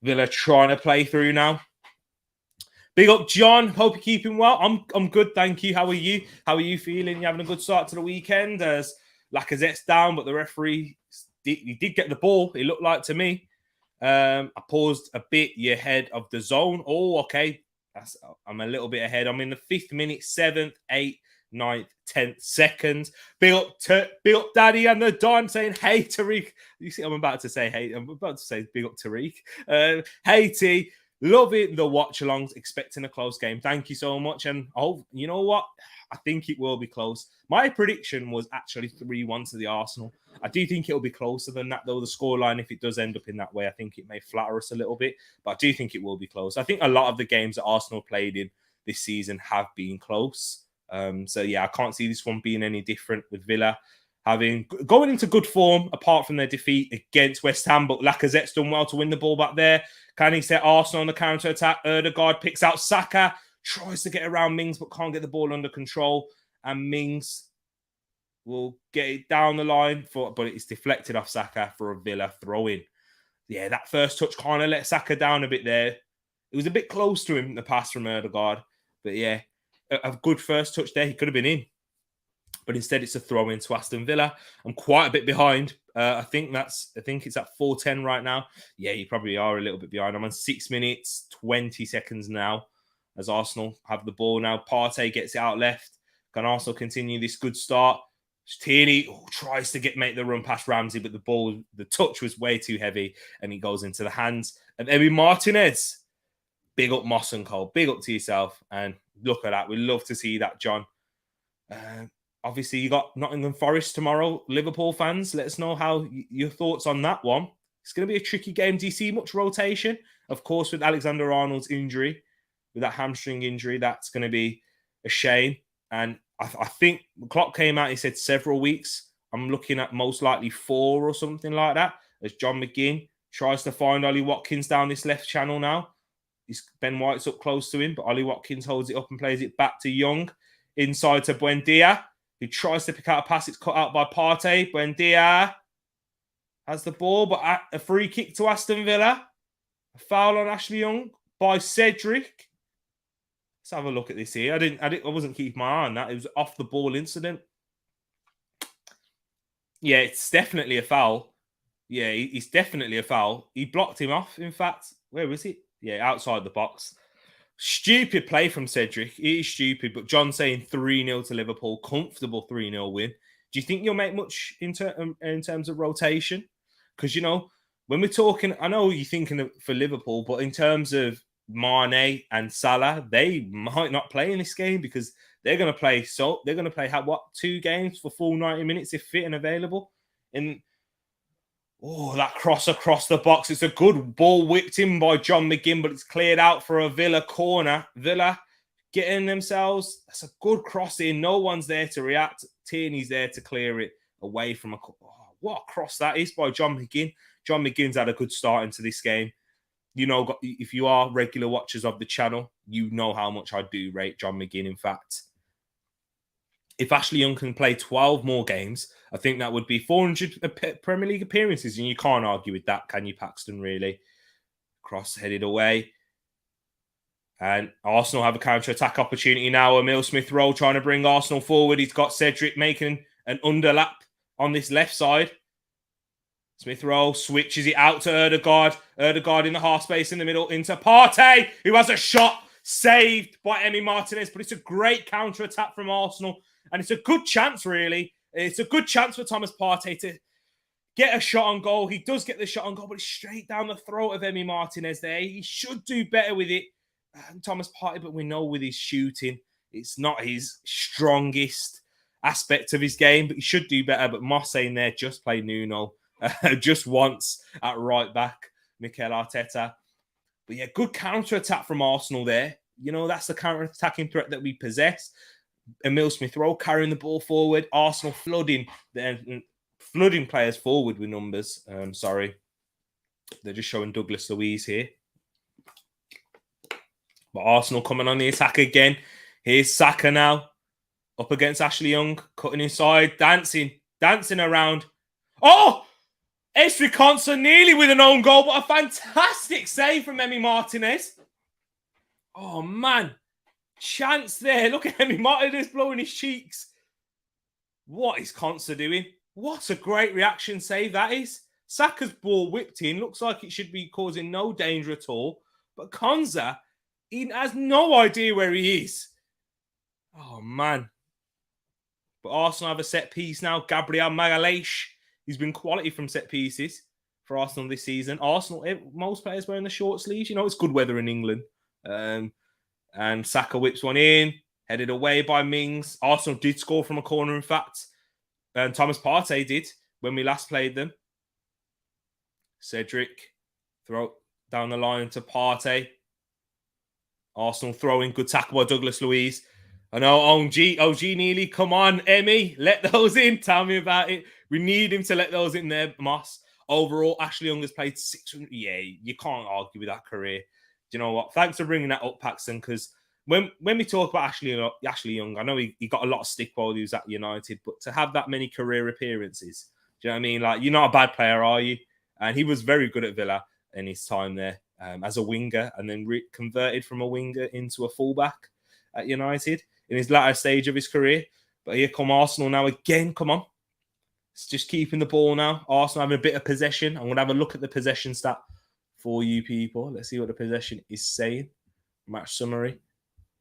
Villa trying to play through now. Big up, John. Hope you're keeping well. I'm good, thank you. How are you? How are you feeling? You having a good start to the weekend? As Lacazette's down, but the referee did get the ball, it looked like to me. I paused a bit. You're ahead of the zone. Oh, okay. I'm a little bit ahead. I'm in the 5th minute, 7th, 8th, 9th, 10th seconds. Big up Daddy and the Don saying, hey, Tereak. You see, I'm about to say, hey, I'm about to say big up Tereak. Hey, T. Loving the watch-alongs, expecting a close game. Thank you so much. And you know what? I think it will be close. My prediction was actually 3-1 to the Arsenal. I do think it'll be closer than that, though. The scoreline, if it does end up in that way, I think it may flatter us a little bit. But I do think it will be close. I think a lot of the games that Arsenal played in this season have been close. So, yeah, I can't see this one being any different with Villa going into good form, apart from their defeat against West Ham. But Lacazette's done well to win the ball back there. Can he set Arsenal on the counter-attack? Ødegaard picks out Saka, tries to get around Mings, but can't get the ball under control. And Mings will get it down the line, but it's deflected off Saka for a Villa throw-in. Yeah, that first touch kind of let Saka down a bit there. It was a bit close to him, the pass from Ødegaard. But yeah, a good first touch there. He could have been in. But instead, it's a throw in to Aston Villa. I'm quite a bit behind. I think it's at 4:10 right now. Yeah, you probably are a little bit behind. I'm on 6 minutes, 20 seconds now as Arsenal have the ball now. Partey gets it out left. Can Arsenal continue this good start? Tierney tries to make the run past Ramsey, but the touch was way too heavy and he goes into the hands of Emi Martinez. Big up Moss and Cole. Big up to yourself. And look at that. We love to see that, John. Obviously, you got Nottingham Forest tomorrow. Liverpool fans, let us know how your thoughts on that one. It's going to be a tricky game. Do you see much rotation? Of course, with Alexander-Arnold's injury, with that hamstring injury, that's going to be a shame. And I think the clock came out, he said several weeks. I'm looking at most likely 4 or something like that, as John McGinn tries to find Ollie Watkins down this left channel now. Ben White's up close to him, but Ollie Watkins holds it up and plays it back to Young. Inside to Buendia, who tries to pick out a pass. It's cut out by Partey. Buendia. has the ball, but a free kick to Aston Villa. A foul on Ashley Young by Cedric. Let's have a look at this here. I wasn't keeping my eye on that. It was off the ball incident. Yeah, it's definitely a foul. Yeah, he's definitely a foul. He blocked him off, in fact. Where was it? Yeah, outside the box. Stupid play from Cedric. It is stupid, but John saying 3-0 to Liverpool. Comfortable 3-0 win. Do you think you'll make much in terms of rotation? Because, you know, when we're talking, I know you're thinking for Liverpool, but in terms of Mane and Salah, they might not play in this game because they're going to play. So they're going to play 2 games for full 90 minutes if fit and available. And that cross across the box. It's a good ball whipped in by John McGinn, but it's cleared out for a Villa corner. Villa getting themselves. That's a good cross in. No one's there to react. Tierney's there to clear it away from a. What a cross that is by John McGinn. John McGinn's had a good start into this game. You know, if you are regular watchers of the channel, you know how much I do rate John McGinn. In fact, if Ashley Young can play 12 more games, I think that would be 400 Premier League appearances, and you can't argue with that, can you, Paxton, really? Cross headed away. And Arsenal have a counter-attack opportunity now. Emile Smith-Rowe trying to bring Arsenal forward. He's got Cedric making an underlap on this left side. Smith-Rowe switches it out to Ødegaard. Ødegaard in the half space in the middle into Partey, who has a shot saved by Emi Martinez. But it's a great counter-attack from Arsenal. And it's a good chance, really. It's a good chance for Thomas Partey to get a shot on goal. He does get the shot on goal, but it's straight down the throat of Emi Martinez there. He should do better with it. Thomas Partey, but we know with his shooting, it's not his strongest aspect of his game, but he should do better. But Moss saying there, just play Nuno just once at right back, Mikel Arteta. But yeah, good counter-attack from Arsenal there. You know, that's the counter-attacking threat that we possess. Emile Smith-Rowe carrying the ball forward. Arsenal flooding players forward with numbers. Sorry. They're just showing Douglas Luiz here. But Arsenal coming on the attack again. Here's Saka now. Up against Ashley Young. Cutting inside. Dancing around. Oh! Esri Konsa nearly with an own goal, but a fantastic save from Emi Martinez. Oh, man. Chance there. Look at Emi Martinez blowing his cheeks. What is Konsa doing? What a great reaction save that is. Saka's ball whipped in. Looks like it should be causing no danger at all. But Konsa, he has no idea where he is. Oh, man. But Arsenal have a set piece now. Gabriel Magalhaes. He's been quality from set pieces for Arsenal this season. Arsenal, most players wearing the short sleeves. You know, it's good weather in England. And Saka whips one in, headed away by Mings. Arsenal did score from a corner, in fact. And Thomas Partey did when we last played them. Cedric throw down the line to Partey. Arsenal throwing, good tackle by Douglas Luiz. I know, OG Neely, come on, Emi, let those in. Tell me about it. We need him to let those in there, Moss. Overall, Ashley Young has played 600. Yeah, you can't argue with that career. Do you know what? Thanks for bringing that up, Paxton, because when we talk about Ashley Young, I know he got a lot of stick while he was at United, but to have that many career appearances, do you know what I mean? Like, you're not a bad player, are you? And he was very good at Villa in his time there as a winger, and then converted from a winger into a fullback at United in his latter stage of his career. But here come Arsenal now again. Come on. It's just keeping the ball now. Arsenal having a bit of possession. I'm going to have a look at the possession stat for you people. Let's see what the possession is saying. Match summary.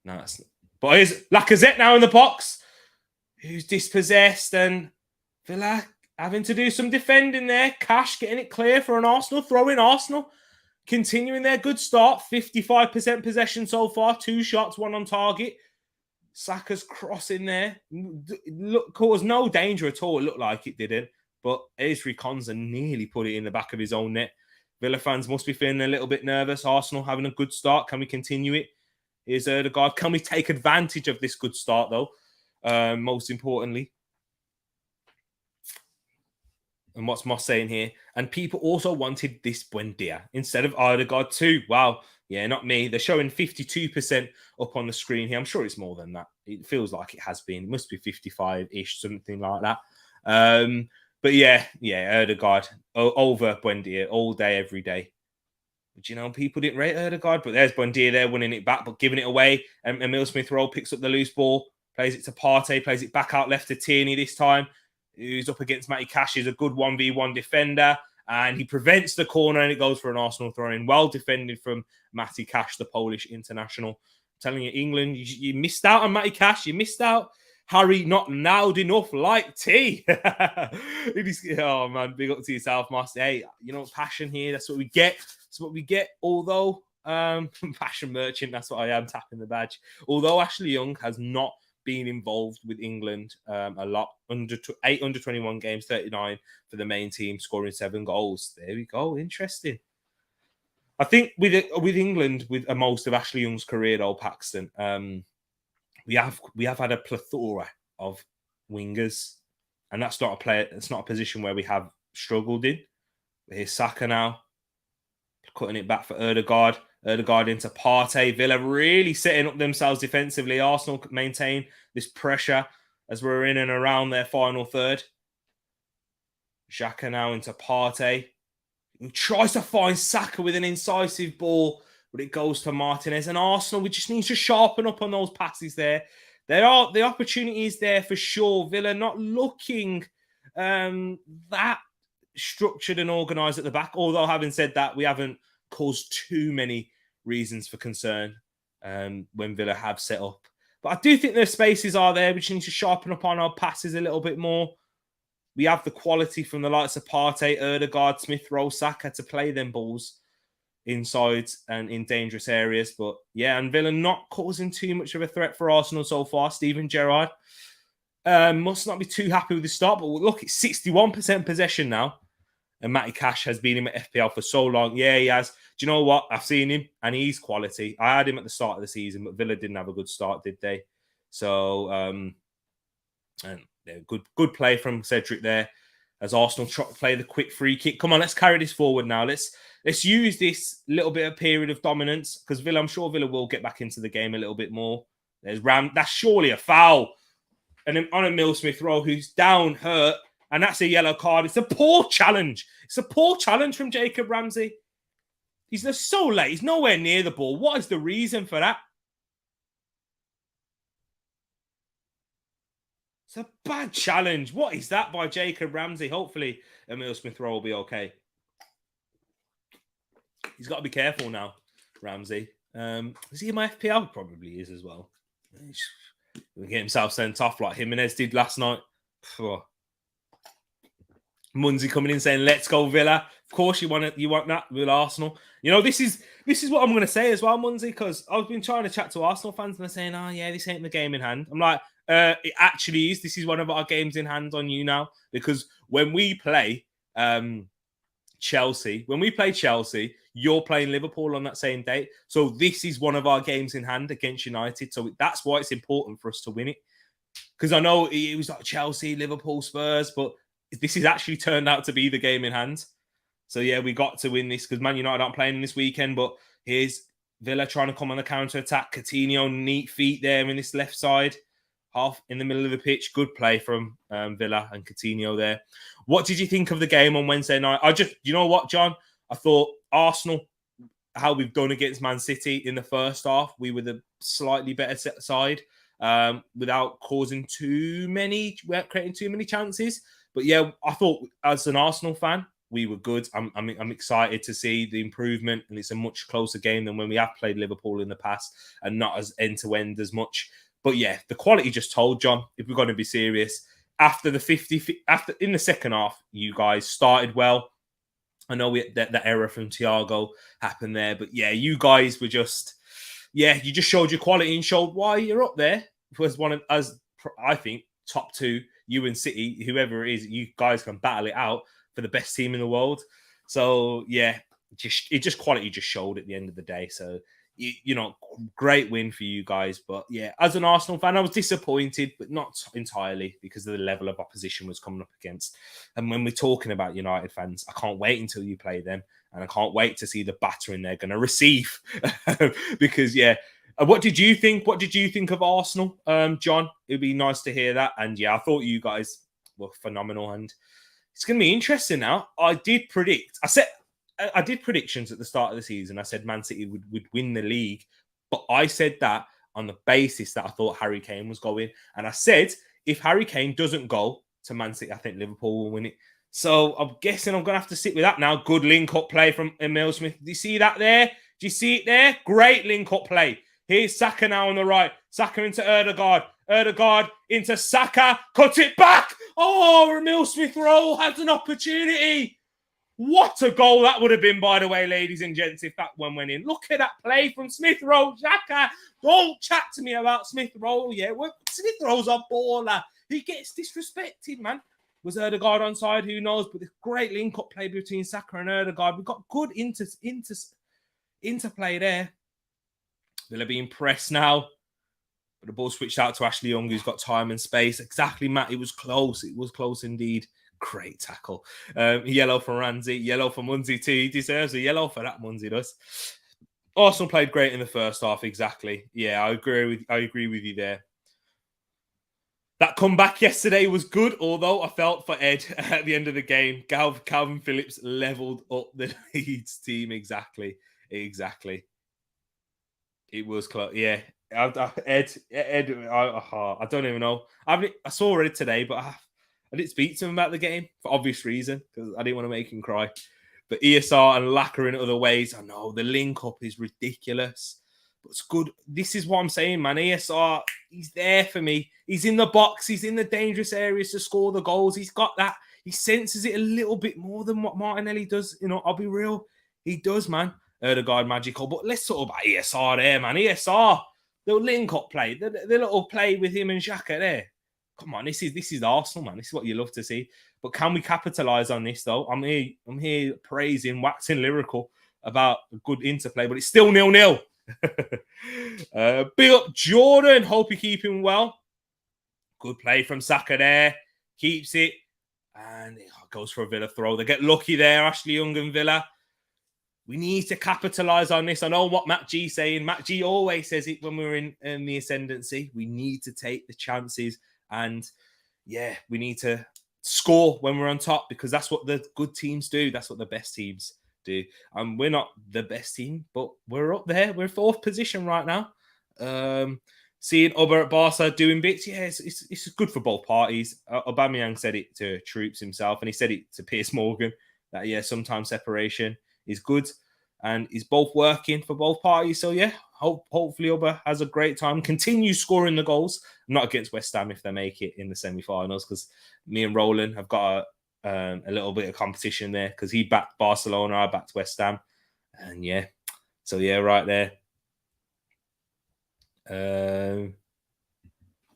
No, that's not. But here's Lacazette now in the box, who's dispossessed, and Villa having to do some defending there. Cash getting it clear for an Arsenal throw in. Arsenal continuing their good start. 55% possession so far. 2 shots, 1 on target. Saka's cross in there. Caused no danger at all. It looked like it didn't. But Esri Konsa nearly put it in the back of his own net. Villa fans must be feeling a little bit nervous. Arsenal having a good start. Can we continue it? Here's Ødegaard. Can we take advantage of this good start, though? Most importantly. And what's Moss saying here? And people also wanted this Buendia instead of Ødegaard too. Wow. Yeah, not me. They're showing 52% up on the screen here. I'm sure it's more than that. It feels like it has been. It must be 55-ish, something like that. But yeah, Odegaard over Buendia all day, every day. But you know, people didn't rate Odegaard, but there's Buendia there winning it back, but giving it away. And Emil Smith-Rowe picks up the loose ball, plays it to Partey, plays it back out left to Tierney this time, who's up against Matty Cash. He's a good 1v1 defender, and he prevents the corner, and it goes for an Arsenal throw-in. Well defended from Matty Cash, the Polish international. I'm telling you, England, you missed out on Matty Cash. You missed out. Harry not loud enough like T. Oh man, big up to yourself, Master. Hey, you know, passion here. That's what we get. That's what we get. Although passion merchant, that's what I am, tapping the badge. Although Ashley Young has not been involved with England a lot, under 21 games, 39 for the main team, scoring 7 goals. There we go. Interesting. I think with England, with most of Ashley Young's career, though, Paxton, we have had a plethora of wingers, and that's not a position where we have struggled in. Here's Saka now, cutting it back for Odegaard. Odegaard into Partey. Villa really setting up themselves defensively. Arsenal maintain this pressure as we're in and around their final third. Xhaka now into Partey. He tries to find Saka with an incisive ball, but it goes to Martinez. And Arsenal, we just need to sharpen up on those passes there. The opportunity is there for sure. Villa not looking that structured and organised at the back. Although, having said that, we haven't caused too many reasons for concern when Villa have set up. But I do think their spaces are there. We just need to sharpen up on our passes a little bit more. We have the quality from the likes of Partey, Odegaard, Smith-Rowe, Saka to play them balls inside and in dangerous areas. But yeah, and Villa not causing too much of a threat for Arsenal so far. Steven Gerrard must not be too happy with the start. But look, it's 61% possession now. And Matty Cash has been in at FPL for so long. Yeah, he has. Do you know what? I've seen him and he's quality. I had him at the start of the season, but Villa didn't have a good start, did they? So, and yeah, good play from Cedric there as Arsenal try to play the quick free kick. Come on, let's carry this forward now. Let's use this little bit of period of dominance because Villa, I'm sure Villa will get back into the game a little bit more. There's that's surely a foul. And then on Emil Smith-Rowe, who's down, hurt, and that's a yellow card. It's a poor challenge. It's a poor challenge from Jacob Ramsey. He's just so late. He's nowhere near the ball. What is the reason for that? It's a bad challenge. What is that by Jacob Ramsey? Hopefully, Emil Smith-Rowe will be okay. He's got to be careful now, Ramsey. Is he in my FPL? Probably is as well. He'll get himself sent off like Jimenez did last night. Munzi coming in saying, "Let's go Villa." Of course, you want that with Arsenal. You know, this is what I'm going to say as well, Munzi, because I've been trying to chat to Arsenal fans and they're saying, "Oh yeah, this ain't the game in hand." I'm like, it actually is. This is one of our games in hand on you now, because when we play Chelsea, you're playing Liverpool on that same date. So this is one of our games in hand against United. So that's why it's important for us to win it. Because I know it was like Chelsea, Liverpool, Spurs, but this has actually turned out to be the game in hand. So yeah, we got to win this because Man United aren't playing this weekend. But here's Villa trying to come on the counter-attack. Coutinho, neat feet there in this left side. Half in the middle of the pitch. Good play from Villa and Coutinho there. What did you think of the game on Wednesday night? You know what, John? I thought Arsenal, how we've done against Man City in the first half, we were the slightly better side without creating too many chances. But yeah, I thought as an Arsenal fan, we were good. I'm excited to see the improvement, and it's a much closer game than when we have played Liverpool in the past, and not as end-to-end as much. But yeah, the quality just told, John, if we're going to be serious. After in the second half, you guys started well. I know that error from Thiago happened there, but yeah, you guys were you just showed your quality and showed why you're up there. It was one of, as I think, top two, you and City, whoever it is, you guys can battle it out for the best team in the world. So yeah, quality just showed at the end of the day. So great win for you guys. But yeah, as an Arsenal fan, I was disappointed, but not entirely, because of the level of opposition was coming up against. And when we're talking about United fans, I can't wait until you play them, and I can't wait to see the battering they're going to receive. Because yeah, what did you think? What did you think of Arsenal, John? It'd be nice to hear that. And yeah, I thought you guys were phenomenal. And it's going to be interesting now. I did predictions at the start of the season. I said Man City would win the league, but I said that on the basis that I thought Harry Kane was going. And I said, if Harry Kane doesn't go to Man City, I think Liverpool will win it. So I'm guessing I'm going to have to sit with that now. Good link-up play from Emile Smith. Do you see that there? Do you see it there? Great link-up play. Here's Saka now on the right. Saka into Ødegaard. Ødegaard into Saka. Cut it back. Oh, Emile Smith Rowe has an opportunity. What a goal that would have been, by the way, ladies and gents, if that one went in. Look at that play from Smith Rowe. Saka. Don't chat to me about Smith Rowe. Yeah, Smith Rowe's a baller. He gets disrespected, man. Was Ødegaard onside? Who knows? But this great link-up play between Saka and Ødegaard. We've got good interplay there. Villa being pressed now. But the ball switched out to Ashley Young, who's got time and space. Exactly, Matt. It was close. It was close indeed. Great tackle. Yellow for Ramsey. Yellow for Munzi too. He deserves a yellow for that, Munzi does. Arsenal played great in the first half. Exactly. Yeah, I agree with you there. That comeback yesterday was good, although I felt for Ed at the end of the game. Calvin Phillips leveled up the Leeds team. Exactly. It was close. Yeah. Ed, I don't even know. I saw Ed today, but I didn't speak to him about the game for obvious reason, because I didn't want to make him cry. But ESR and Lacquer in other ways, I know the link-up is ridiculous. But it's good. This is what I'm saying, man. ESR, he's there for me. He's in the box. He's in the dangerous areas to score the goals. He's got that. He senses it a little bit more than what Martinelli does. You know, I'll be real. He does, man. Ødegaard magical. But let's talk about ESR there, man. ESR, the link-up play, the little play with him and Xhaka there. Come on, this is Arsenal, man. This is what you love to see. But can we capitalise on this, though? I'm here praising, waxing lyrical about a good interplay, but it's still 0-0. Big up Jordan. Hope you're keeping well. Good play from Saka there. Keeps it. And it goes for a Villa throw. They get lucky there, Ashley Young and Villa. We need to capitalise on this. I know what Matt G's saying. Matt G always says it when we're in the ascendancy. We need to take the chances. And yeah, we need to score when we're on top, because that's what the good teams do. That's what the best teams do. And we're not the best team, but we're up there. We're fourth position right now. Seeing Ober at Barca doing bits, yeah, it's good for both parties. Aubameyang said it to Troops himself, and he said it to Piers Morgan, that, yeah, sometimes separation is good. And it's both working for both parties. So, yeah, hopefully Ober has a great time. Continue scoring the goals. Not against West Ham if they make it in the semi-finals, because me and Roland have got a little bit of competition there, because he backed Barcelona, I backed West Ham. And, yeah. So, yeah, right there.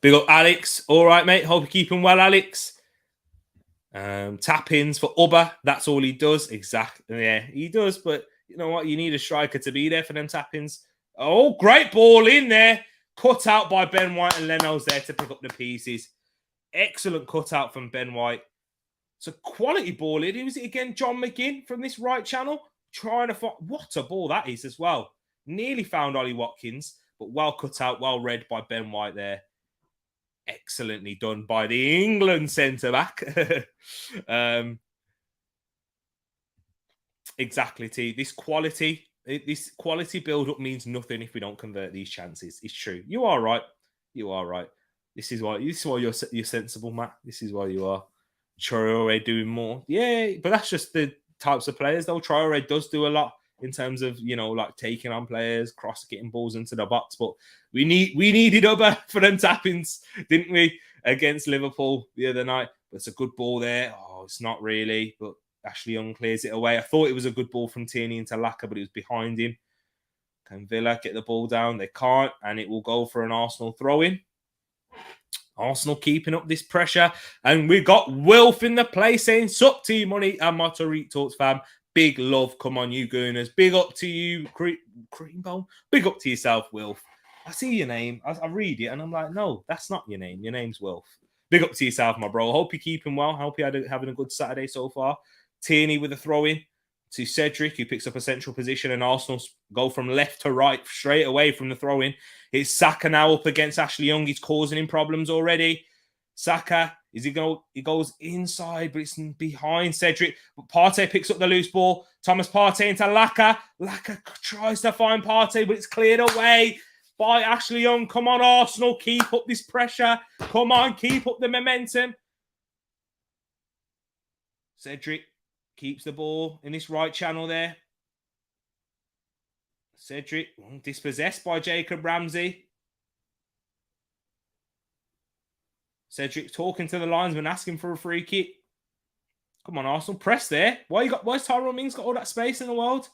Big up Alex. All right, mate. Hope you're keeping well, Alex. Tap-ins for Ober. That's all he does. Exactly. Yeah, he does. But you know what? You need a striker to be there for them tap-ins. Oh, great ball in there. Cut out by Ben White, and Leno's there to pick up the pieces. Excellent cutout from Ben White. It's a quality ball in. Who was it again? John McGinn from this right channel. Trying to find... What a ball that is as well. Nearly found Ollie Watkins, but well cut out, well read by Ben White there. Excellently done by the England centre-back. Exactly, T. This quality build-up means nothing if we don't convert these chances. It's true. You are right. This is why you're sensible, Matt. This is why you are. Traore doing more. Yeah, but that's just the types of players, though. Traore does do a lot in terms of, you know, like taking on players, getting balls into the box. But we needed Ober for them tap-ins, didn't we, against Liverpool the other night? But it's a good ball there. Oh, it's not really, but Ashley Young clears it away. I thought it was a good ball from Tierney into Lacquer, but it was behind him. Can Villa get the ball down? They can't, and it will go for an Arsenal throw-in. Arsenal keeping up this pressure. And we got Wilf in the place saying, sup, T-Money and my Tereak Talks fam. Big love. Come on, you gooners. Big up to you, Creambone. Big up to yourself, Wilf. I see your name. I read it, and I'm like, no, that's not your name. Your name's Wilf. Big up to yourself, my bro. Hope you're keeping well. Hope you're having a good Saturday so far. Tierney with a throw-in to Cedric, who picks up a central position, and Arsenal go from left to right straight away from the throw-in. It's Saka now up against Ashley Young. He's causing him problems already. Saka Is he going? He goes inside, but it's behind Cedric. But Partey picks up the loose ball. Thomas Partey into Laka. Laka tries to find Partey, but it's cleared away by Ashley Young. Come on, Arsenal, keep up this pressure. Come on, keep up the momentum. Cedric keeps the ball in this right channel there. Cedric dispossessed by Jacob Ramsey. Cedric talking to the linesman, asking for a free kick. Come on, Arsenal, press there. Why's Tyrone Mings got all that space in the world?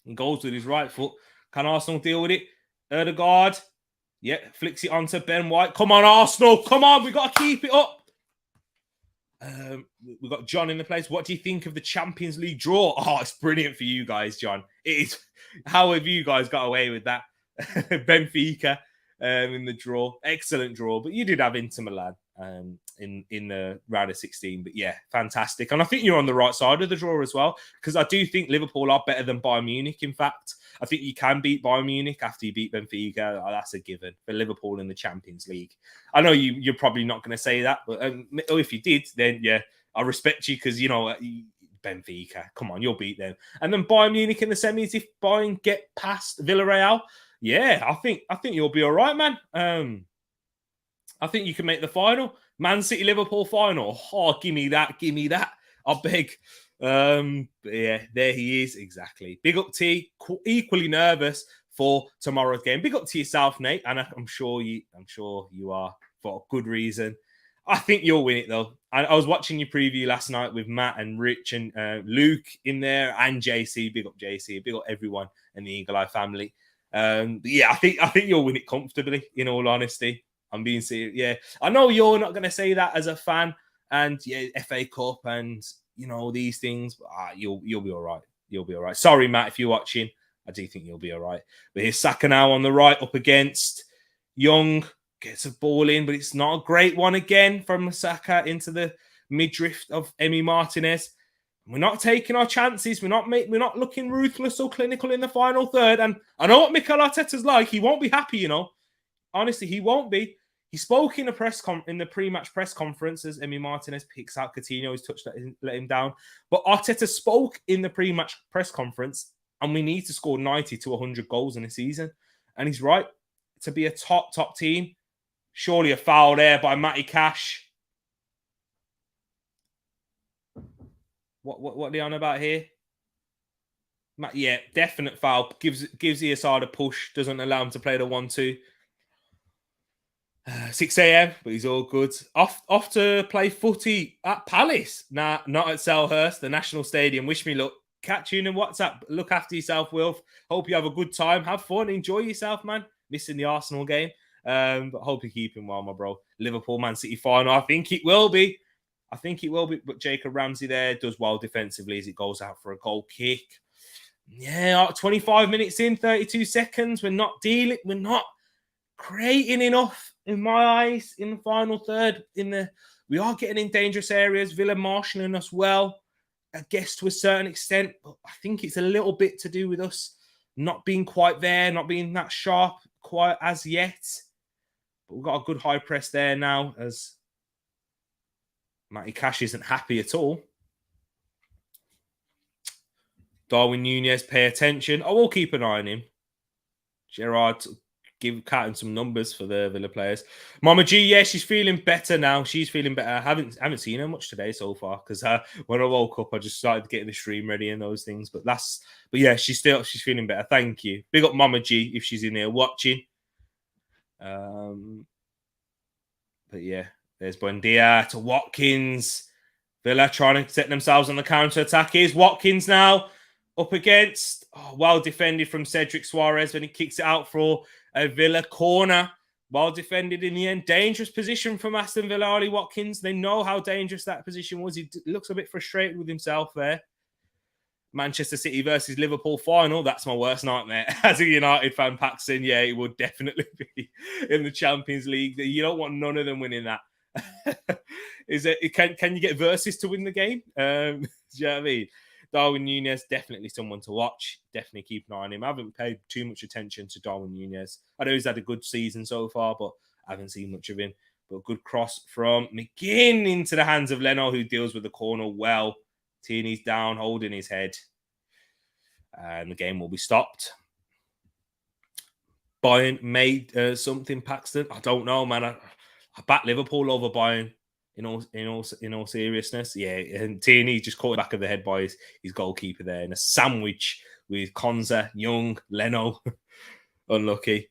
He goes with his right foot. Can Arsenal deal with it? Erdegaard. Yep, flicks it onto Ben White. Come on, Arsenal. Come on, we got to keep it up. We've got John in the place. What do you think of the Champions League draw? Oh, it's brilliant for you guys, John. It is. How have you guys got away with that? Benfica in the draw. Excellent draw. But you did have Inter Milan in the round of 16. But yeah, fantastic. And I think you're on the right side of the draw as well, because I do think Liverpool are better than Bayern Munich. In fact, I think you can beat Bayern Munich after you beat Benfica. Oh, that's a given for Liverpool in the Champions League. I know you're probably not going to say that, but if you did, then yeah, I respect you, because, you know, Benfica, come on, you'll beat them. And then Bayern Munich in the semis, if Bayern get past Villarreal, yeah, I think you'll be all right, man. I think you can make the final. Man City Liverpool final. Oh, give me that. I beg. But yeah, there he is. Exactly. Big up T. Equally nervous for tomorrow's game. Big up to yourself, Nate. And I'm sure you are, for a good reason. I think you'll win it, though. I was watching your preview last night with Matt and Rich and Luke in there, and JC. Big up JC. Big up everyone in the Eagle Eye family. But yeah, I think you'll win it comfortably, in all honesty. I'm being serious. Yeah, I know you're not going to say that as a fan, and yeah, FA Cup and, you know, these things. But you'll be all right. You'll be all right. Sorry, Matt, if you're watching. I do think you'll be all right. But here's Saka now on the right, up against Young. Gets a ball in, but it's not a great one again from Saka into the midriff of Emi Martinez. We're not taking our chances. We're not looking ruthless or clinical in the final third. And I know what Mikel Arteta's like. He won't be happy, you know. Honestly, he won't be. He spoke in the pre-match press conference as Emi Martinez picks out Coutinho. His touch let him down. But Arteta spoke in the pre-match press conference, and we need to score 90 to 100 goals in a season. And he's right. To be a top team, surely a foul there by Matty Cash. What are they on about here? Yeah, definite foul. Gives ESR a push. Doesn't allow him to play the 1-2. 6 a.m, but he's all good. Off to play footy at Palace. Nah, not at Selhurst, the National Stadium. Wish me luck. Catch you in WhatsApp. Look after yourself, Wilf. Hope you have a good time. Have fun. Enjoy yourself, man. Missing the Arsenal game. But hope you're keeping well, my bro. Liverpool, Man City final. I think it will be. But Jacob Ramsey there does well defensively as it goes out for a goal kick. Yeah, 25 minutes in, 32 seconds. We're not creating enough in my eyes in the final third. We are getting in dangerous areas. Villa marshalling us well, I guess, to a certain extent. But I think it's a little bit to do with us not being quite there, not being that sharp quite as yet. But we've got a good high press there now, as Matty Cash isn't happy at all. Darwin Núñez, pay attention. I will keep an eye on him. Gerrard, give Catton some numbers for the Villa players. Mama G, yeah, she's feeling better now. She's feeling better. I haven't seen her much today so far, because when I woke up, I just started getting the stream ready and those things. But yeah, she's feeling better. Thank you. Big up Mama G if she's in here watching. But yeah, there's Buendia to Watkins. Villa trying to set themselves on the counter attack. Here's Watkins now up against. Well defended from Cedric Suarez when he kicks it out for a Villa corner. Well defended in the end. Dangerous position from Aston Villa, Ollie Watkins. They know how dangerous that position was. He looks a bit frustrated with himself there. Manchester City versus Liverpool final. That's my worst nightmare. As a United fan, Paxton, yeah, it would definitely be in the Champions League. You don't want none of them winning that. Can you get versus to win the game? Do you know what I mean? Darwin Núñez, definitely someone to watch. Definitely keep an eye on him. I haven't paid too much attention to Darwin Núñez. I know he's had a good season so far, but I haven't seen much of him. But good cross from McGinn into the hands of Leno, who deals with the corner well. Tierney's down, holding his head. And the game will be stopped. Bayern made something, Paxton. I don't know, man. I back Liverpool over Bayern. In all seriousness, yeah. And Tierney just caught the back of the head by his goalkeeper there, and a sandwich with Konza, Young, Leno. Unlucky,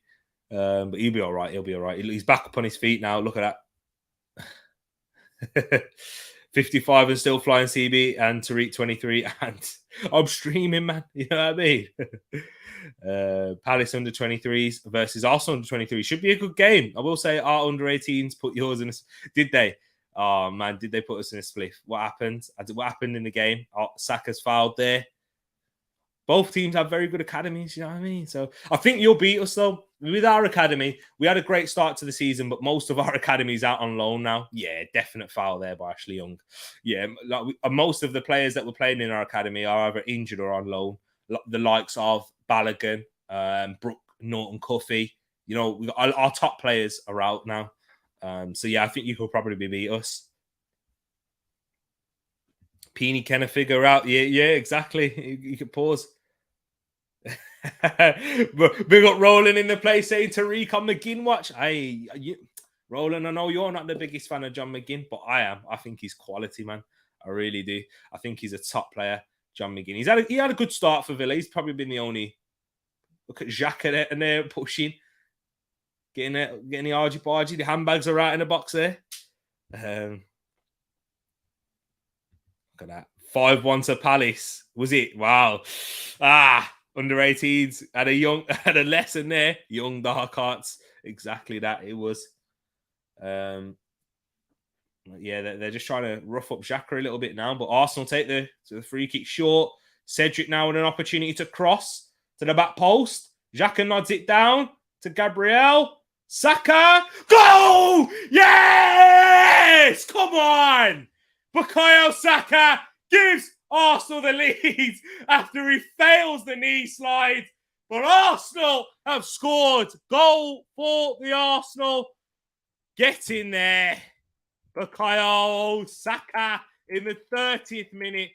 but he'll be all right. He'll be all right. He's back up on his feet now. Look at that. 55 and still flying CB, and Tereak 23, and I'm streaming, man. You know what I mean? Palace under 23s versus Arsenal under 23s should be a good game. I will say our under 18s put yours in. Did they? Oh man, did they put us in a spliff? What happened? What happened in the game? Oh, Saka's fouled there. Both teams have very good academies, you know what I mean? So I think you'll beat us, though. With our academy, we had a great start to the season, but most of our academy's out on loan now. Yeah, definite foul there by Ashley Young. Yeah, most of the players that were playing in our academy are either injured or on loan. The likes of Balogun, Brooke, Norton, Cuffy. You know, our top players are out now. So yeah, I think you could probably beat us. Peeny kind of figure out. Yeah, exactly. You could pause. Big up Roland in the place saying Tereak on McGinn watch. Roland, I know you're not the biggest fan of John McGinn, but I am. I think he's quality, man. I really do. I think he's a top player, John McGinn. He had a good start for Villa. He's probably been the only. Look at Xhaka and they're pushing, getting the argy-bargy. The handbags are right in the box there. Look at that. 5-1 to Palace. Was it? Wow. Under 18s had a lesson there. Young dark arts. Exactly that it was. Yeah, they're just trying to rough up Xhaka a little bit now, but Arsenal take the free kick short. Cedric now with an opportunity to cross to the back post. Xhaka nods it down to Gabriel. Saka. Go! Yes! Come on! Bukayo Saka gives Arsenal the lead after he fails the knee slide. But Arsenal have scored. Goal for the Arsenal. Get in there. Bukayo Saka in the 30th minute.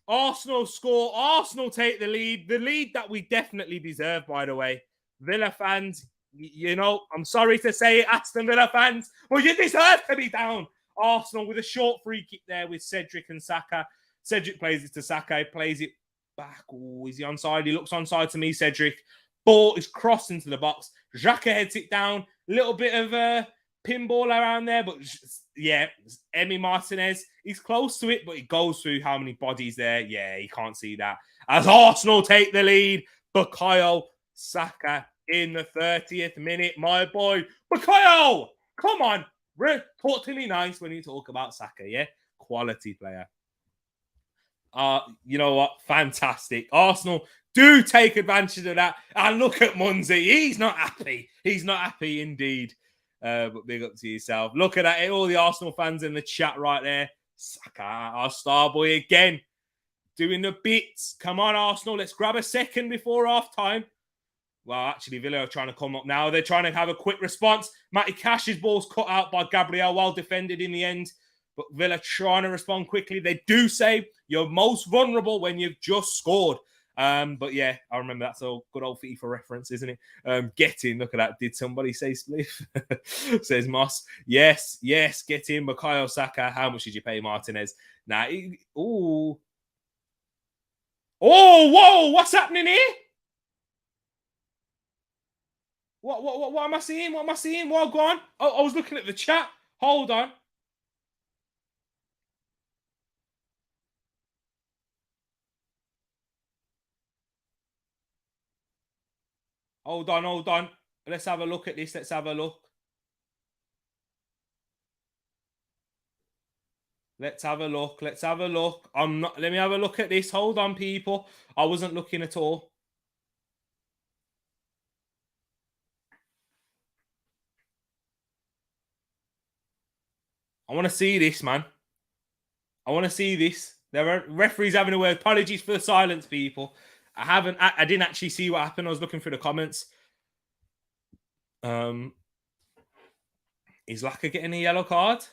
Arsenal score. Arsenal take the lead. The lead that we definitely deserve, by the way. Villa fans, you know, I'm sorry to say it, Aston Villa fans, but you deserve to be down. Arsenal with a short free kick there with Cedric and Saka. Cedric plays it to Saka, plays it back. Oh, is he onside? He looks onside to me, Cedric. Ball is crossed into the box. Xhaka heads it down. Little bit of a pinball around there, but yeah, Emi Martinez, he's close to it, but it goes through how many bodies there. Yeah, he can't see that. As Arsenal take the lead, Bukayo Saka in the 30th minute. My boy, Bukayo, come on. Talk to me nice when you talk about Saka, yeah? Quality player. You know what? Fantastic. Arsenal do take advantage of that. And look at Munzi. He's not happy. He's not happy indeed. But big up to yourself. Look at that. All the Arsenal fans in the chat right there. Saka, our star boy again. Doing the bits. Come on, Arsenal. Let's grab a second before half time. Well, actually, Villa are trying to come up now. They're trying to have a quick response. Matty Cash's ball's cut out by Gabriel, well defended in the end. But Villa trying to respond quickly. They do say you're most vulnerable when you've just scored. But yeah, I remember that's a good old FIFA reference, isn't it? Get in. Look at that. Did somebody say spliff? Says Moss. Yes, get in. Bukayo Saka. How much did you pay Martinez? Now, whoa, what's happening here? What am I seeing? What am I seeing? Well, go on. Oh, I was looking at the chat. Hold on. Hold on. Let's have a look at this. Let's have a look. Let's have a look. Let me have a look at this. Hold on, people. I wasn't looking at all. I want to see this, man. I want to see this. There are referees having a word. Apologies for the silence, people. I didn't actually see what happened. I was looking through the comments. Is Laka getting a yellow card?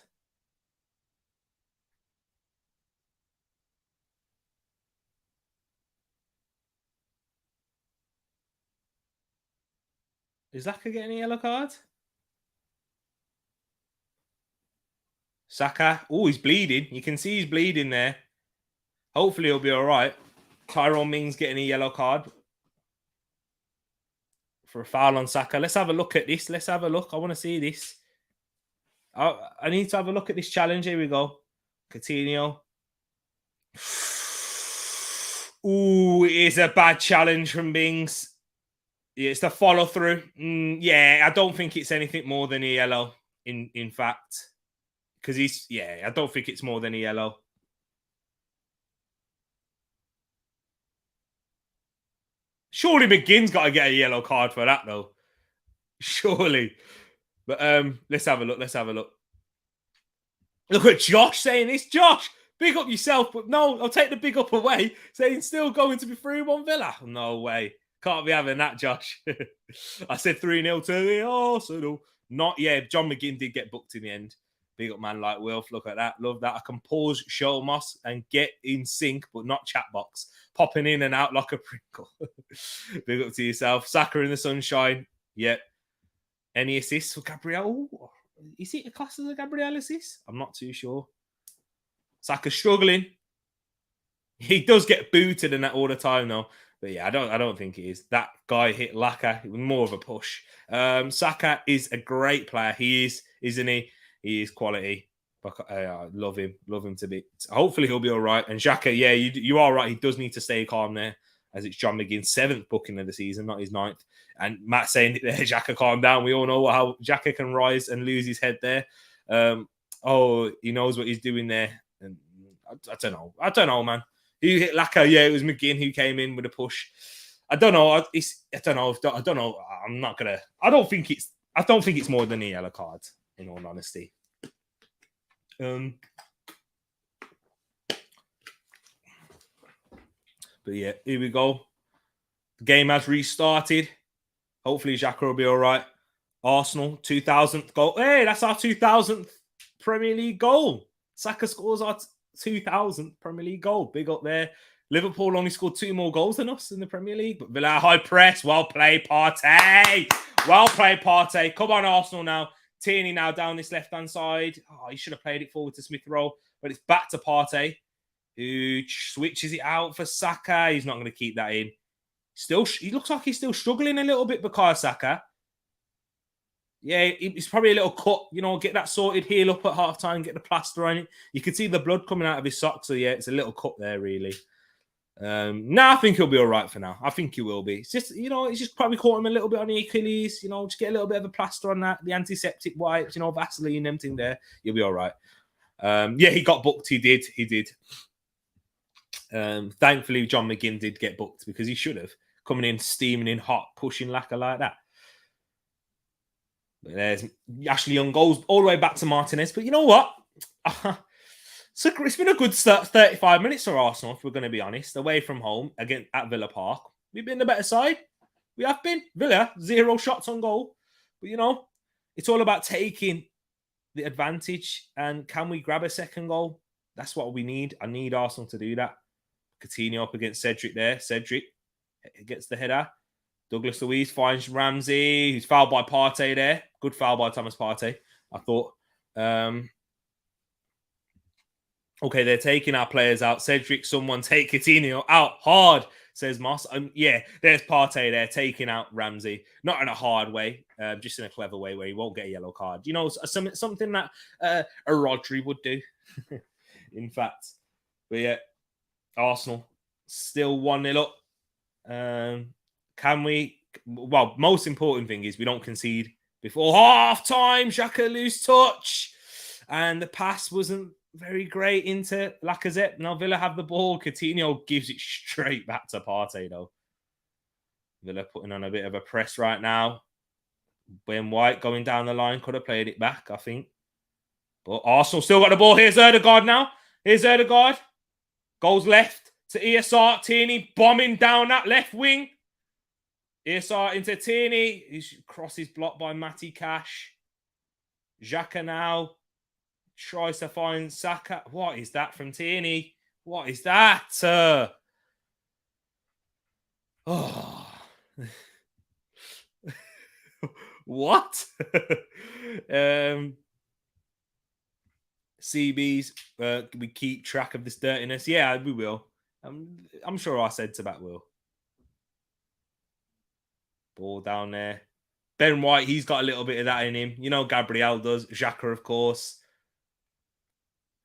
Is Laka getting a yellow card? Saka. Oh, he's bleeding. You can see he's bleeding there. Hopefully he'll be all right. Tyrone Mings getting a yellow card for a foul on Saka. Let's have a look at this. Let's have a look. I want to see this. I need to have a look at this challenge. Here we go. Coutinho. Ooh, it is a bad challenge from Mings. Yeah, it's the follow through. Yeah, I don't think it's anything more than a yellow. In fact, because I don't think it's more than a yellow. Surely McGinn's got to get a yellow card for that, though. Surely. But let's have a look. Let's have a look. Look at Josh saying this. Josh, big up yourself. But no, I'll take the big up away. Saying still going to be 3-1 Villa. No way. Can't be having that, Josh. I said 3-0 to the Arsenal. Not, John McGinn did get booked in the end. Big up man like Wilf. Look at that. Love that. I can pause show Moss and get in sync, but not chat box. Popping in and out like a prickle. Big up to yourself. Saka in the sunshine. Yep. Any assists for Gabriel? Is it a class as a Gabriel assist? I'm not too sure. Saka's struggling. He does get booted and that all the time, though. But yeah, I don't think it is. That guy hit Laka. It was more of a push. Saka is a great player. He is, isn't he? He is quality. I love him. Love him to bits. Hopefully he'll be all right. And Xhaka, yeah, you are right. He does need to stay calm there, as it's John McGinn's 7th booking of the season, not his 9th. And Matt saying, Xhaka, calm down. We all know how Xhaka can rise and lose his head there. He knows what he's doing there. And I don't know, man. Who hit Laka? Yeah, it was McGinn who came in with a push. I don't know. I don't know. I'm not gonna. I don't think it's more than a yellow card. In all honesty. But yeah, here we go. The game has restarted. Hopefully, Xhaka will be all right. Arsenal 2000th goal. Hey, that's our 2000th Premier League goal. Saka scores our 2000th Premier League goal. Big up there. Liverpool only scored 2 more goals than us in the Premier League. But Villa high press. Well played, Partey. Well played, Partey. Come on, Arsenal now. Tierney now down this left-hand side. Oh, he should have played it forward to Smith Rowe. But it's back to Partey, who switches it out for Saka. He's not going to keep that in. He looks like he's still struggling a little bit, Bukayo Saka. Yeah, it's probably a little cut. Get that sorted, heal up at half-time, get the plaster on it. You can see the blood coming out of his socks. So, yeah, it's a little cut there, really. I think he'll be all right for now. I think he will be. It's just, it's just probably caught him a little bit on the Achilles. Just get a little bit of a plaster on that. The antiseptic wipes, Vaseline, everything there. You'll be all right. He got booked. He did. Thankfully, John McGinn did get booked because he should have. Coming in, steaming in hot, pushing Laka like that. But there's Ashley Young goes all the way back to Martinez. But you know what? So it's been a good 35 minutes for Arsenal, if we're going to be honest. Away from home, again at Villa Park. We've been the better side. We have been. Villa, 0 shots on goal. But, it's all about taking the advantage. And can we grab a second goal? That's what we need. I need Arsenal to do that. Coutinho up against Cedric there. Cedric gets the header. Douglas Luiz finds Ramsey, who's fouled by Partey there. Good foul by Thomas Partey, I thought. Okay, they're taking our players out. Cedric, someone take Coutinho out hard, says Moss. There's Partey there taking out Ramsey. Not in a hard way, just in a clever way where he won't get a yellow card. Something that a Rodri would do, in fact. But yeah, Arsenal still 1-0 up. Can we? Well, most important thing is we don't concede before half time. Xhaka loose touch, and the pass wasn't very great into Lacazette. Now Villa have the ball. Coutinho gives it straight back to Partey, though. Villa putting on a bit of a press right now. Ben White going down the line. Could have played it back, I think. But Arsenal still got the ball. Here's Ødegaard now. Here's Ødegaard. Goes left to ESR. Tierney bombing down that left wing. ESR into Tierney. His cross is blocked by Matty Cash. Xhaka now tries to find Saka. What is that from Tierney? What is that? Oh. What? CBs, we keep track of this dirtiness. Yeah, we will. I'm sure our centre back will. Ball down there. Ben White, he's got a little bit of that in him. You know, Gabriel does. Xhaka, of course.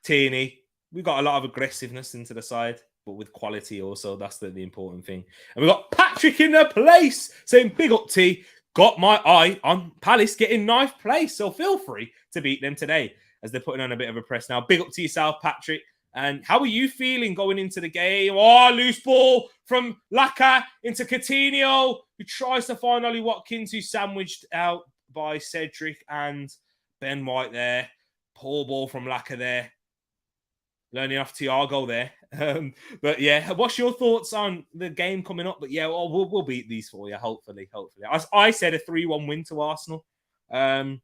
Tierney. We got a lot of aggressiveness into the side, but with quality also. That's the important thing. And we got Patrick in the place saying, big up T. Got my eye on Palace getting ninth place. So feel free to beat them today as they're putting on a bit of a press now. Big up to yourself, Patrick. And how are you feeling going into the game? Oh, loose ball from Laka into Coutinho, who tries to find Ollie Watkins, who's sandwiched out by Cedric and Ben White there. Poor ball from Laka there. Learning off Thiago there. But yeah, what's your thoughts on the game coming up? But yeah, we'll beat these for you, hopefully. I said a 3-1 win to Arsenal. I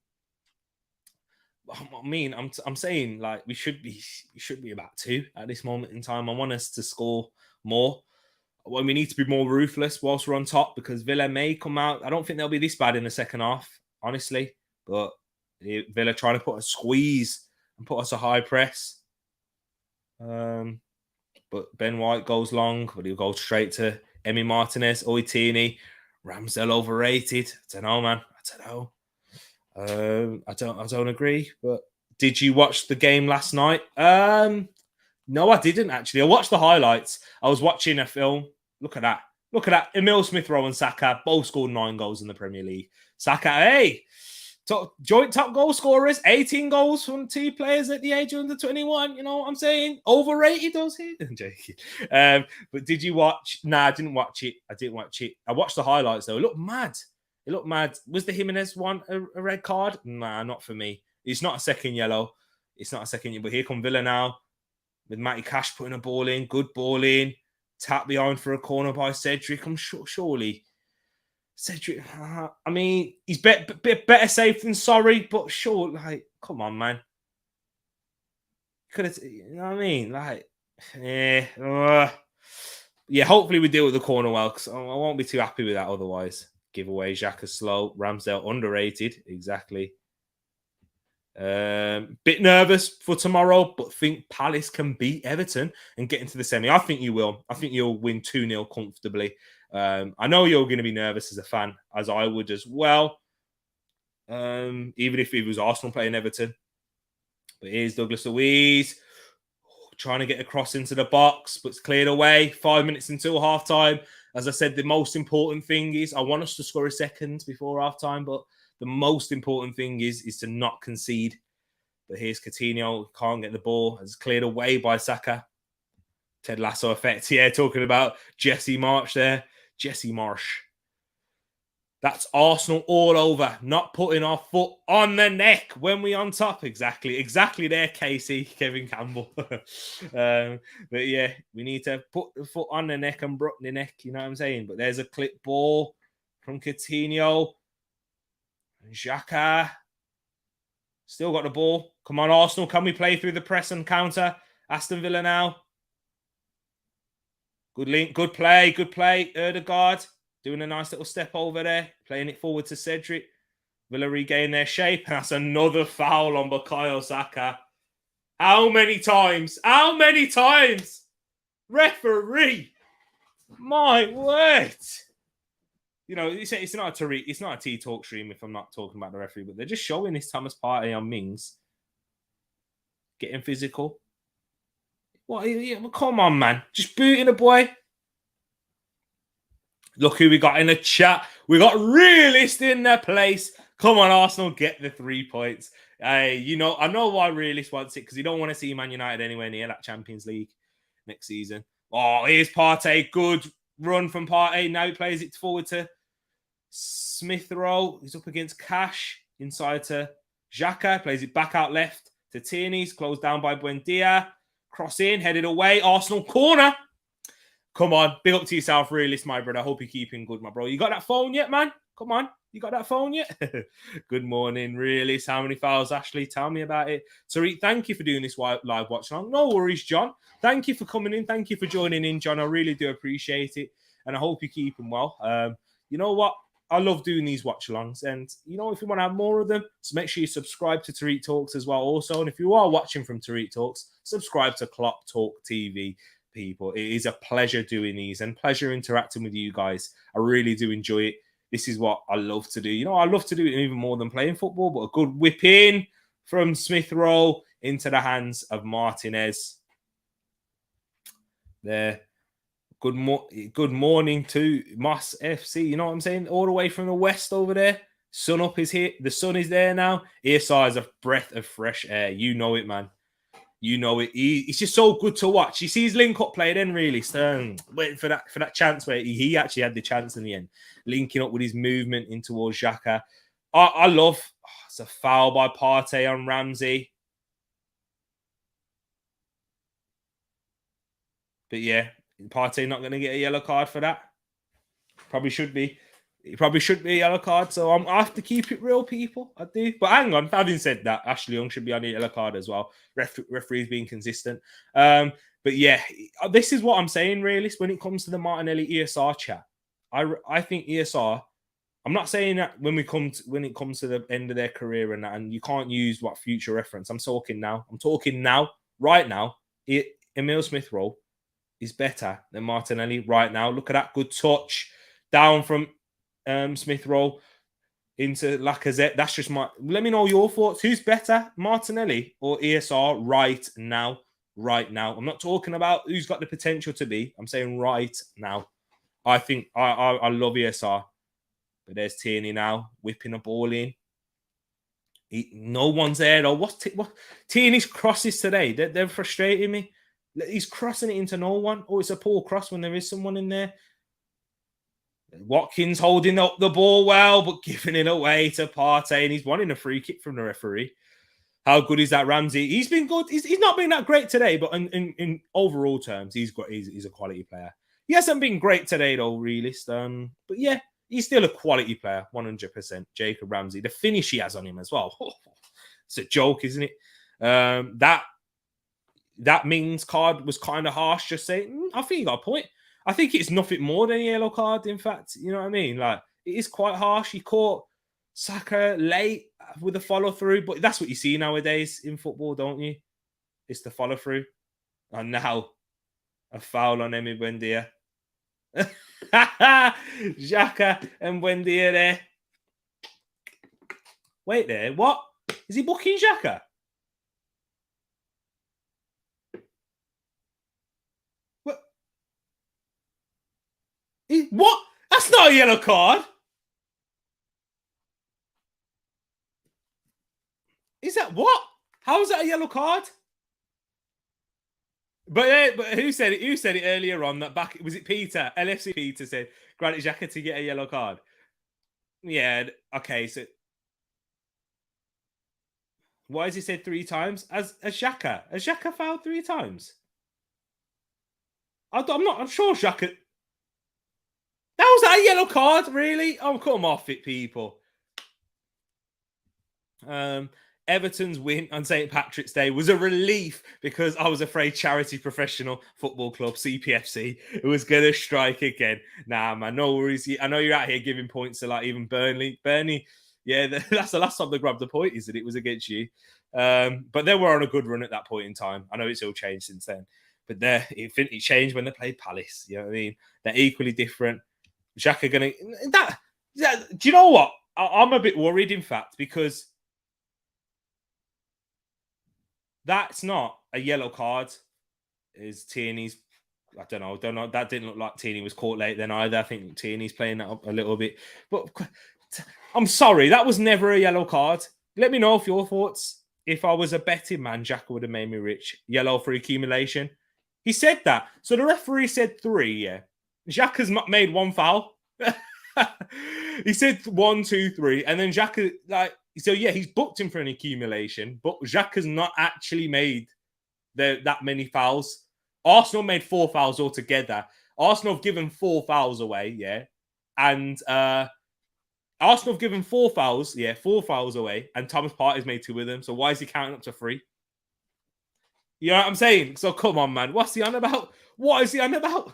mean, I'm saying like we should be about 2 at this moment in time. I want us to score more. Well, we need to be more ruthless whilst we're on top because Villa may come out. I don't think they'll be this bad in the second half, honestly. But Villa trying to put a squeeze and put us a high press. But Ben White goes long, but he'll go straight to Emi Martinez, Tierney, Ramsdale overrated. I don't know, man. I don't agree. But did you watch the game last night? No, I didn't actually. I watched the highlights. I was watching a film. Look at that. Emil Smith-Rowe and Saka both scored 9 goals in the Premier League. Saka, hey, joint top goal scorers, 18 goals from 2 players at the age of under 21. You know what I'm saying? Overrated those here. I'm joking. But did you watch? Nah, I didn't watch it. I watched the highlights though. It looked mad. Was the Jimenez one a red card? Nah, not for me. It's not a second yellow. But here come Villa now with Matty Cash putting a ball in. Good ball in. Tap behind for a corner by Cedric. I'm surely. Cedric, I mean, he's better safe than sorry, but sure, like, come on, man. Could have, you know what I mean? Like, yeah, hopefully we deal with the corner well, because I won't be too happy with that otherwise. Giveaway, Xhaka slow, Ramsdale underrated, exactly. Bit nervous for tomorrow, but think Palace can beat Everton and get into the semi. I think you will. I think you'll win 2-0 comfortably. I know you're going to be nervous as a fan, as I would as well. Even if it was Arsenal playing Everton. But here's Douglas Luiz trying to get across into the box, but it's cleared away. 5 minutes until half-time. As I said, the most important thing is I want us to score a second before half-time, but the most important thing is to not concede. But here's Coutinho, can't get the ball. It's cleared away by Saka. Ted Lasso effect. Yeah, talking about Jesse Marsh there. Jesse Marsh. That's Arsenal all over. Not putting our foot on the neck when we on top. Exactly there, Casey, Kevin Campbell. But yeah, we need to put the foot on the neck and brook the neck. You know what I'm saying? But there's a clip ball from Coutinho. Xhaka. Still got the ball. Come on, Arsenal. Can we play through the press and counter? Aston Villa now. Good link. Good play. Ødegaard doing a nice little step over there. Playing it forward to Cedric. Villa regain their shape. That's another foul on Bukayo Saka. How many times? Referee. My word. You know, it's not a Tereak, it's not a Tereak Talk stream if I'm not talking about the referee, but they're just showing this Thomas Partey on Mings getting physical. What? Come on, man. Just booting a boy. Look who we got in the chat. We got Realist in the place. Come on, Arsenal, get the 3 points. You know, I know why Realist wants it, because you don't want to see Man United anywhere near that Champions League next season. Oh, here's Partey. Good run from Partey. Now he plays it forward to Smith-Rowe. He's up against Cash. Inside to Xhaka. Plays it back out left to Tierney. Closed down by Buendia. Cross in, headed away. Arsenal corner. Come on. Big up to yourself, Realist, my brother. I hope you're keeping good, my bro. You got that phone yet, man? Come on. You got that phone yet? Good morning, really. How many fouls, Ashley? Tell me about it. Tereak, thank you for doing this live watch along. No worries, John. Thank you for coming in. Thank you for joining in, John. I really do appreciate it. And I hope you're keeping well. You know what? I love doing these watch alongs. And you know, if you want to have more of them, so make sure you subscribe to Tereak Talks as well. Also, and if you are watching from Tereak Talks, subscribe to Clock Talk TV. People, it is a pleasure doing these and pleasure interacting with you guys. I really do enjoy it. This is what I love to do. You know, I love to do it even more than playing football, but a good whip in from Smith Rowe into the hands of Martinez. There. Good morning to Moss FC. You know what I'm saying? All the way from the west over there. Sun up is here. The sun is there now. ESR is a breath of fresh air. You know it, man. You know it. It's just so good to watch. You see his link up play then, really. Waiting for that chance where he actually had the chance in the end, linking up with his movement in towards Xhaka. I love. It's a foul by Partey on Ramsey. But yeah, Partey not going to get a yellow card for that. Probably should be. It probably should be a yellow card. So I have to keep it real, people. I do. But hang on. Having said that, Ashley Young should be on a yellow card as well. Referees being consistent. But yeah, this is what I'm saying, really. When it comes to the Martinelli ESR chat, I think ESR, I'm not saying that when it comes to the end of their career and that, and you can't use what future reference. I'm talking now. Right now. Emile Smith Rowe is better than Martinelli right now. Look at that good touch down from Smith Rowe into Lacazette. That's just let me know your thoughts. Who's better, Martinelli or ESR right now? Right now. I'm not talking about who's got the potential to be. I'm saying right now. I think I love ESR. But there's Tierney now whipping a ball in. No one's there though. What Tierney's crosses today? They're frustrating me. He's crossing it into no one. Oh, it's a poor cross when there is someone in there. Watkins holding up the ball well, but giving it away to Partey, and he's wanting a free kick from the referee. How good is that, Ramsey? He's been good. He's not been that great today, but in overall terms, he's a quality player. He hasn't been great today, though, really. But yeah, he's still a quality player, 100%. Jacob Ramsey. The finish he has on him as well. It's a joke, isn't it? That Mings card was kind of harsh, just saying, I think you got a point. I think it's nothing more than a yellow card, in fact. You know what I mean? Like, it is quite harsh. He caught Saka late with a follow-through, but that's what you see nowadays in football, don't you? It's the follow-through. And now, a foul on Emi Buendia. Xhaka and Buendia there. Wait there, what? Is he booking Xhaka? What? That's not a yellow card. Is that what? How is that a yellow card? But who said it? Who said it earlier on? That back was it Peter? LFC Peter said Granit Xhaka to get a yellow card. Yeah. Okay. So why has he said 3 times? As Xhaka? Has Xhaka fouled 3 times? I'm sure Xhaka. That was a yellow card, really? Oh, come off it, people. Everton's win on St. Patrick's Day was a relief because I was afraid Charity Professional Football Club, CPFC, was going to strike again. Nah, man, no worries. I know you're out here giving points to like even Burnley. Yeah, that's the last time they grabbed the point, isn't it? It was against you. But they were on a good run at that point in time. I know it's all changed since then. But it changed when they played Palace. You know what I mean? They're equally different. Xhaka going to... Do you know what? I'm a bit worried, in fact, because... That's not a yellow card. Is Tierney's? I don't know. That didn't look like Tierney was caught late then either. I think Tierney's playing that up a little bit. But I'm sorry, that was never a yellow card. Let me know if your thoughts. If I was a betting man, Xhaka would have made me rich. Yellow for accumulation. He said that. So the referee said 3. Yeah, Xhaka's not made 1 foul. He said 1, 2, 3, and then Xhaka So, yeah, he's booked him for an accumulation, but Xhaka's not actually made that many fouls. Arsenal made 4 fouls altogether. Arsenal have given 4 fouls away, yeah. And Arsenal have given 4 fouls. Yeah, 4 fouls away. And Thomas Partey's made 2 with them. So why is he counting up to 3? You know what I'm saying? So come on, man. What's he on about? What is he on about?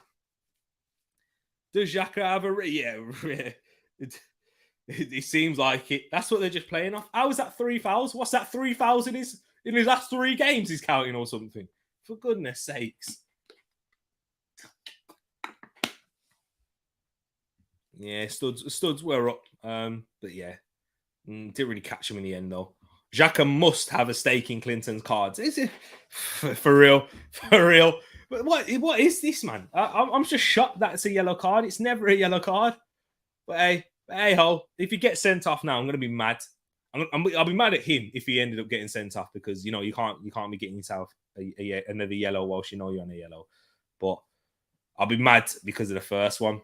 Does Xhaka have a... Yeah. It seems like it. That's what they're just playing off. How is that 3 fouls? What's that 3 fouls in his last 3 games he's counting or something? For goodness sakes. Yeah, studs were up. But yeah, didn't really catch him in the end though. Xhaka must have a stake in Clinton's cards. Is it for real? For real? But what is this, man? I'm just shocked that it's a yellow card. It's never a yellow card. But hey ho, if he gets sent off now, I'm gonna be mad. I'll be mad at him if he ended up getting sent off because you can't be getting yourself another yellow whilst you're on a yellow. But I'll be mad because of the first one.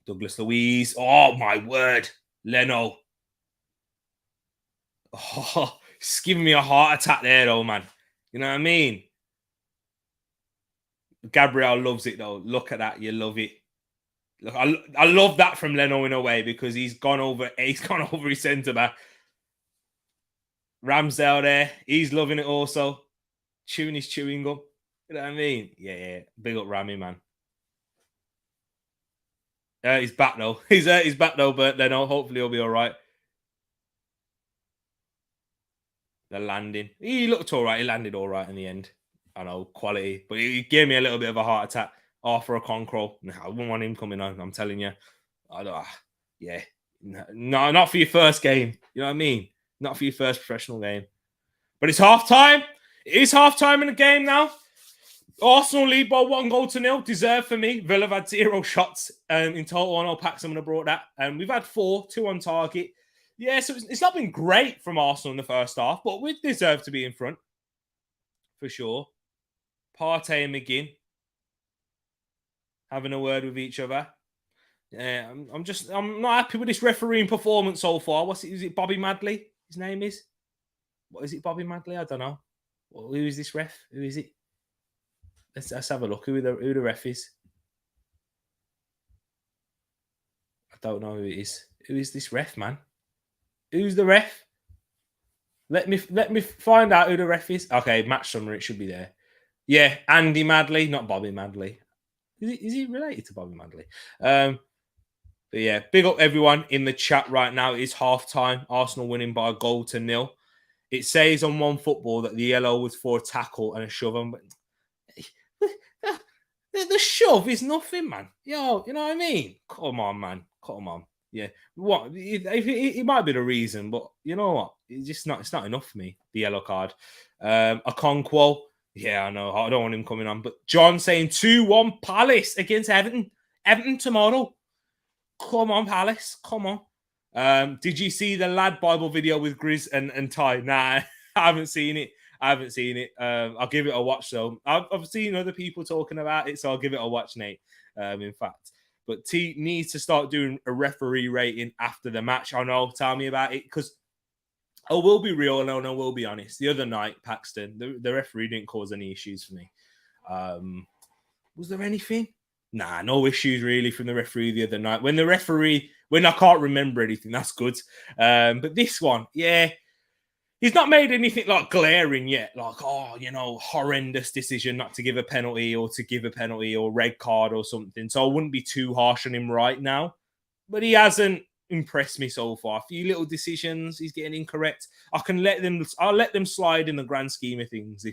Douglas Luiz. Oh my word, Leno. Oh, it's giving me a heart attack there, though, man. You know what I mean? Gabriel loves it though. Look at that, you love it. Look, I love that from Leno in a way because he's gone over his centre back. Ramsdale there, he's loving it also. Chewing his chewing gum. You know what I mean? Yeah. Big up Rami, man. He's back though. He's back though, but Leno, hopefully he'll be all right. The landing. He looked all right. He landed all right in the end. I know, quality. But he gave me a little bit of a heart attack for a Concro. No, I wouldn't want him coming on. I'm telling you. Yeah. No, not for your first game. You know what I mean? Not for your first professional game. But it's half-time. It is half-time in the game now. Arsenal lead by 1-0. Deserved for me. Villa have had 0 shots in total. I know Paxman have brought that. And we've had 4, 2 on target. Yeah, so it's not been great from Arsenal in the first half, but we deserve to be in front. For sure. Partey and McGinn having a word with each other. Yeah, I'm not happy with this refereeing performance so far. Is it Bobby Madley? His name is? What is it, Bobby Madley? I don't know. Well, who is this ref? Who is it? Let's have a look. Who the ref is? I don't know who it is. Who is this ref, man? Who's the ref? Let me find out who the ref is. Okay, match summary. It should be there. Yeah, Andy Madley, not Bobby Madley. Is he related to Bobby Madley? But yeah, big up everyone in the chat right now. It is half time. Arsenal winning by 1-0. It says on One Football that the yellow was for a tackle and a shove. The shove is nothing, man. Yo, you know what I mean? Come on, man. Come on. Yeah. What? It might be the reason, but you know what? It's not enough for me. The yellow card. Okonkwo. Yeah, I know. I don't want him coming on. But John saying 2-1 Palace against Everton. Everton tomorrow. Come on, Palace. Come on. Did you see the Lad Bible video with Grizz and Ty? Nah, I haven't seen it. I'll give it a watch, though. I've seen other people talking about it, so I'll give it a watch, Nate, in fact. But T needs to start doing a referee rating after the match. I know. Tell me about it, because I will be real and I will be honest. The other night, Paxton, the referee didn't cause any issues for me. Was there anything? Nah, no issues really from the referee the other night. When I can't remember anything, that's good. But this one, yeah, he's not made anything like glaring yet. Like, horrendous decision not to give a penalty or to give a penalty or red card or something. So I wouldn't be too harsh on him right now. But he hasn't impressed me so far. A few little decisions he's getting incorrect. I'll let them slide in the grand scheme of things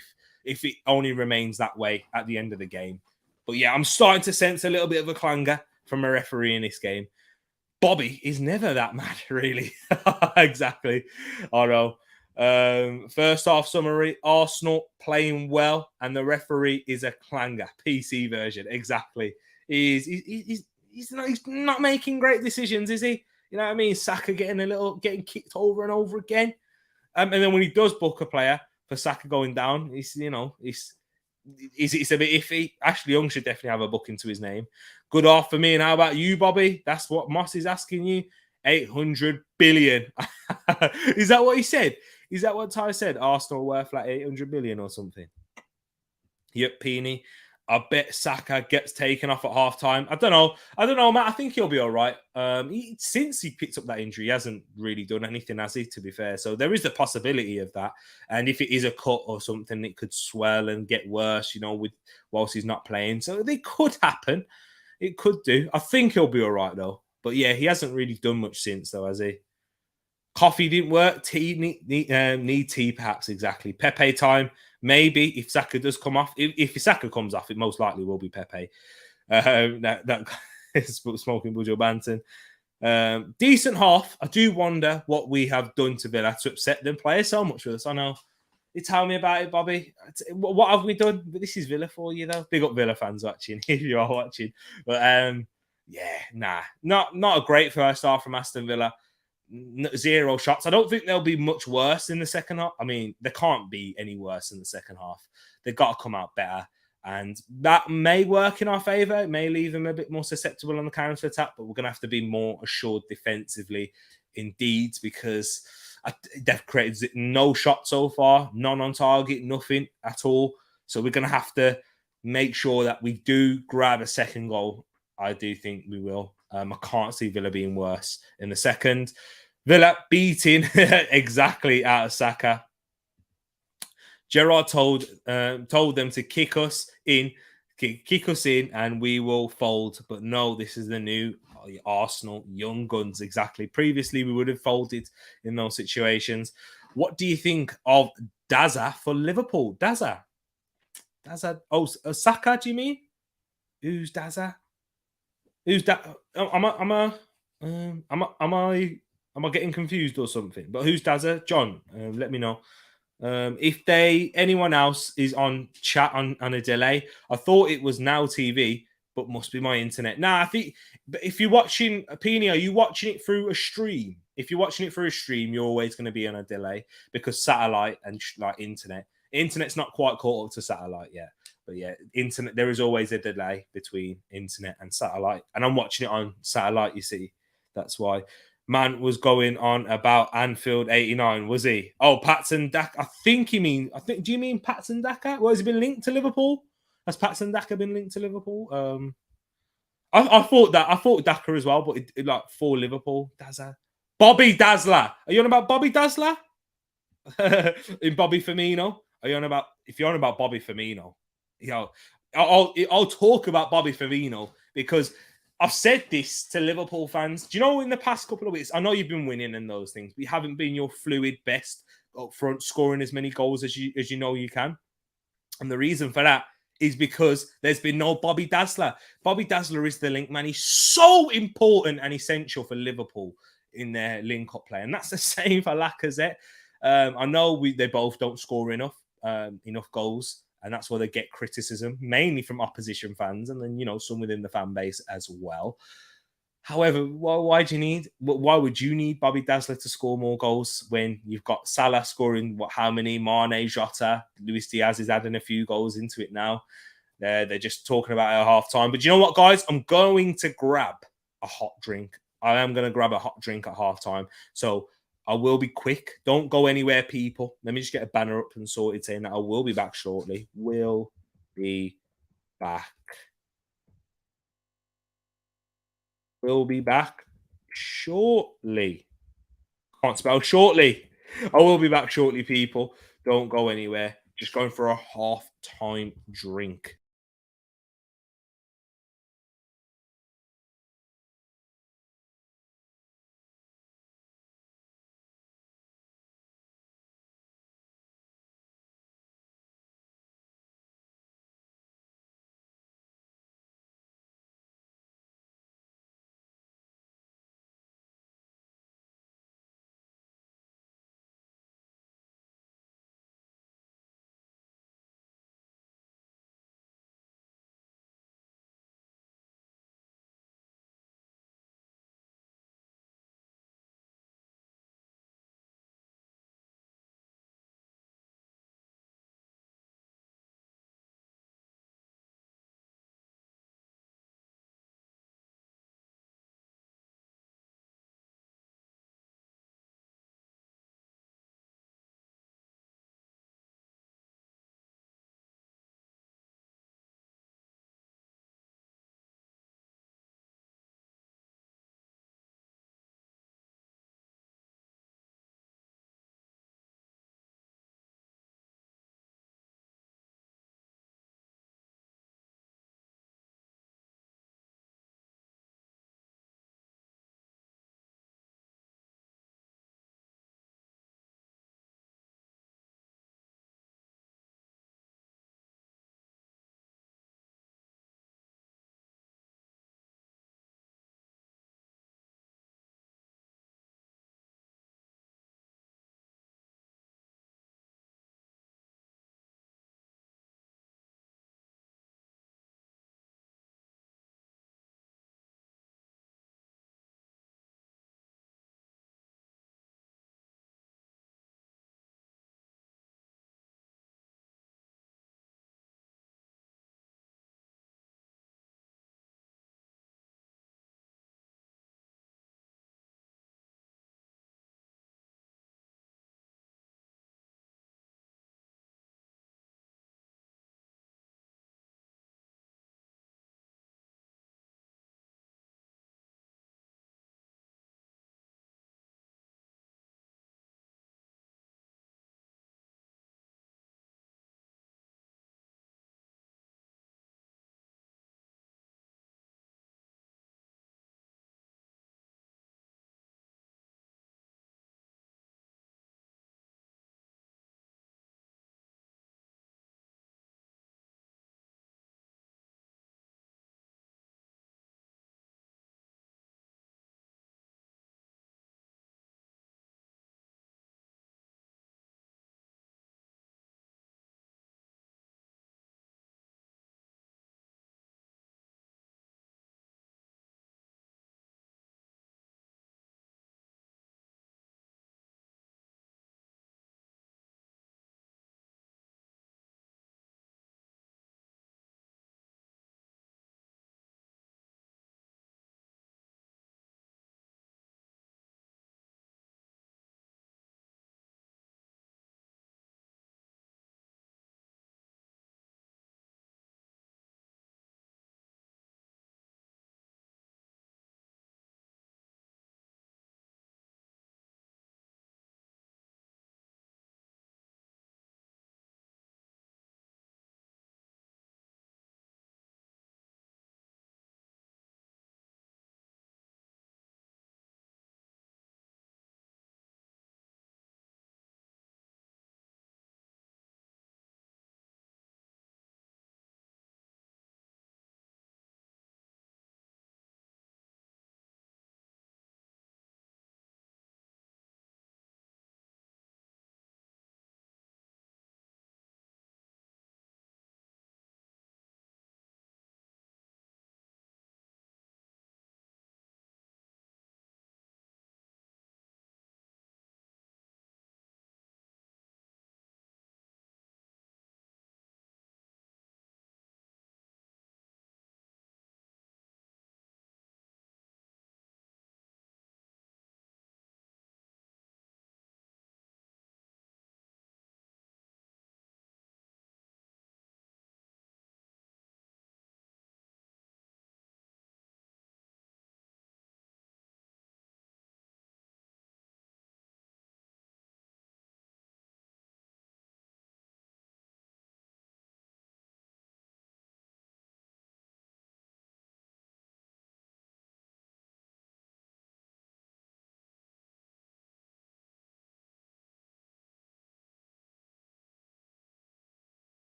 if it only remains that way at the end of the game. But yeah, I'm starting to sense a little bit of a clanger from a referee in this game. Bobby is never that mad, really. Exactly. I know. First half summary: Arsenal playing well, and the referee is a clanger. PC version, exactly. He's not making great decisions, is he? You know what I mean? Saka getting kicked over and over again, and then when he does book a player for Saka going down, it's a bit iffy. Ashley Young should definitely have a book into his name. Good off for me. And how about you, Bobby? That's what Moss is asking you. 800 billion. Is that what he said? Is that what Ty said? Arsenal worth like 800 billion or something? Yep, Peony. I bet Saka gets taken off at half time. I don't know. I don't know, Matt. I think he'll be all right. Since he picked up that injury, he hasn't really done anything, has he? To be fair, so there is the possibility of that. And if it is a cut or something, it could swell and get worse. With whilst he's not playing, so it could happen. It could do. I think he'll be all right though. But yeah, he hasn't really done much since though, has he? Coffee didn't work. Tea need tea perhaps exactly. Pepe time maybe if Saka does come off. If Saka comes off, it most likely will be Pepe. That is smoking Bujo Banton. Decent half. I do wonder what we have done to Villa to upset them. Play so much with us. I know. You tell me about it, Bobby. What have we done? But this is Villa for you, though. Big up Villa fans watching if you are watching. But yeah, not a great first half from Aston Villa. 0 shots. I don't think they'll be much worse in the second half. I mean, they can't be any worse in the second half. They've got to come out better. And that may work in our favour. It may leave them a bit more susceptible on the counter attack, but we're going to have to be more assured defensively indeed because they've created no shot so far, none on target, nothing at all. So we're going to have to make sure that we do grab a second goal. I do think we will. I can't see Villa being worse in the second. Villa beating exactly out of Saka. Gerrard told them to kick us in, and we will fold. But no, this is the new Arsenal young guns. Exactly. Previously, we would have folded in those situations. What do you think of Daza for Liverpool? Daza. Oh, Saka. Do you mean? Who's Daza? Who's that? Am I getting confused or something? But who's Daza? John, let me know. If anyone else is on chat on a delay, I thought it was Now TV, but must be my internet. Nah, I think. But if you're watching Pini, are you watching it through a stream? If you're watching it through a stream, you're always going to be on a delay because satellite and like internet's not quite caught up to satellite yet. But yeah, internet, there is always a delay between internet and satellite. And I'm watching it on satellite, you see. That's why. Man was going on about Anfield 89, was he? Oh, Patson Daka. Do you mean Patson Daka? Well, has he been linked to Liverpool? Has Patson Daka been linked to Liverpool? I thought Daka as well, but like for Liverpool. Bobby Dazzler. Are you on about Bobby Dazzler? In Bobby Firmino? Are you on about, if you're on about Bobby Firmino? I'll talk about Bobby Firmino because I've said this to Liverpool fans. Do you know in the past couple of weeks, I know you've been winning and those things, but you haven't been your fluid best up front, scoring as many goals as you know you can. And the reason for that is because there's been no Bobby Dazzler. Bobby Dazzler is the link man. He's so important and essential for Liverpool in their link-up play. And that's the same for Lacazette. I know they both don't score enough goals. And that's why they get criticism, mainly from opposition fans and then, some within the fan base as well. However, why would you need Bobby Dazzler to score more goals when you've got Salah scoring, how many? Mane, Jota, Luis Diaz is adding a few goals into it now. They're just talking about it at half time. But you know what, guys? I'm going to grab a hot drink. I am going to grab a hot drink at half time. So I will be quick. Don't go anywhere, people. Let me just get a banner up and sorted saying that I will be back shortly. Will be back. Will be back shortly. Can't spell shortly. I will be back shortly, people. Don't go anywhere. Just going for a half-time drink.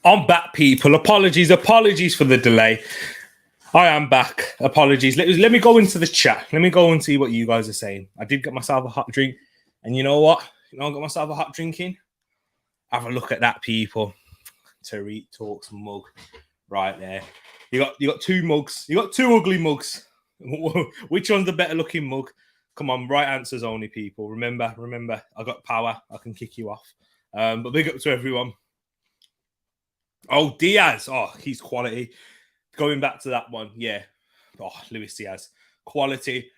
I'm back, people. Apologies for the delay. I am back. Apologies. Let me go into the chat. Let me go and see what you guys are saying. I did get myself a hot drink, and you know what? I got myself a hot drink in. Have a look at that, people. Tereak Talks mug right there. You got two mugs. You got two ugly mugs. Which one's the better looking mug? Come on, right answers only, people. Remember, I got power. I can kick you off. But big up to everyone. Oh, Diaz. Oh, he's quality. Going back to that one, yeah. Oh, Luis Diaz. Quality.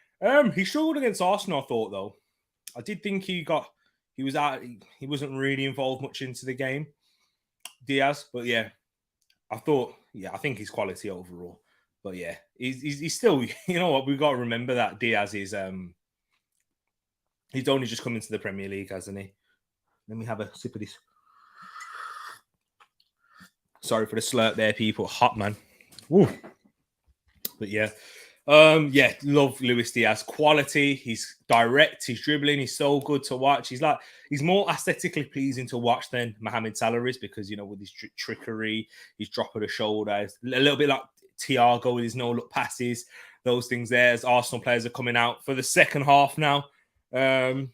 He struggled against Arsenal, I thought, though. I did think he wasn't really involved much into the game, Diaz. But yeah, I think he's quality overall. But yeah, he's still, you know what, we've got to remember that Diaz is he's only just come into the Premier League, hasn't he? Let me have a sip of this. Sorry for the slurp there, people. Hot, man. Woo. But yeah. Love Luis Diaz. Quality. He's direct. He's dribbling. He's so good to watch. He's more aesthetically pleasing to watch than Mohamed Salah is because, with his trickery, his drop of the shoulders, a little bit like Thiago with his no-look passes, those things there as Arsenal players are coming out for the second half now. The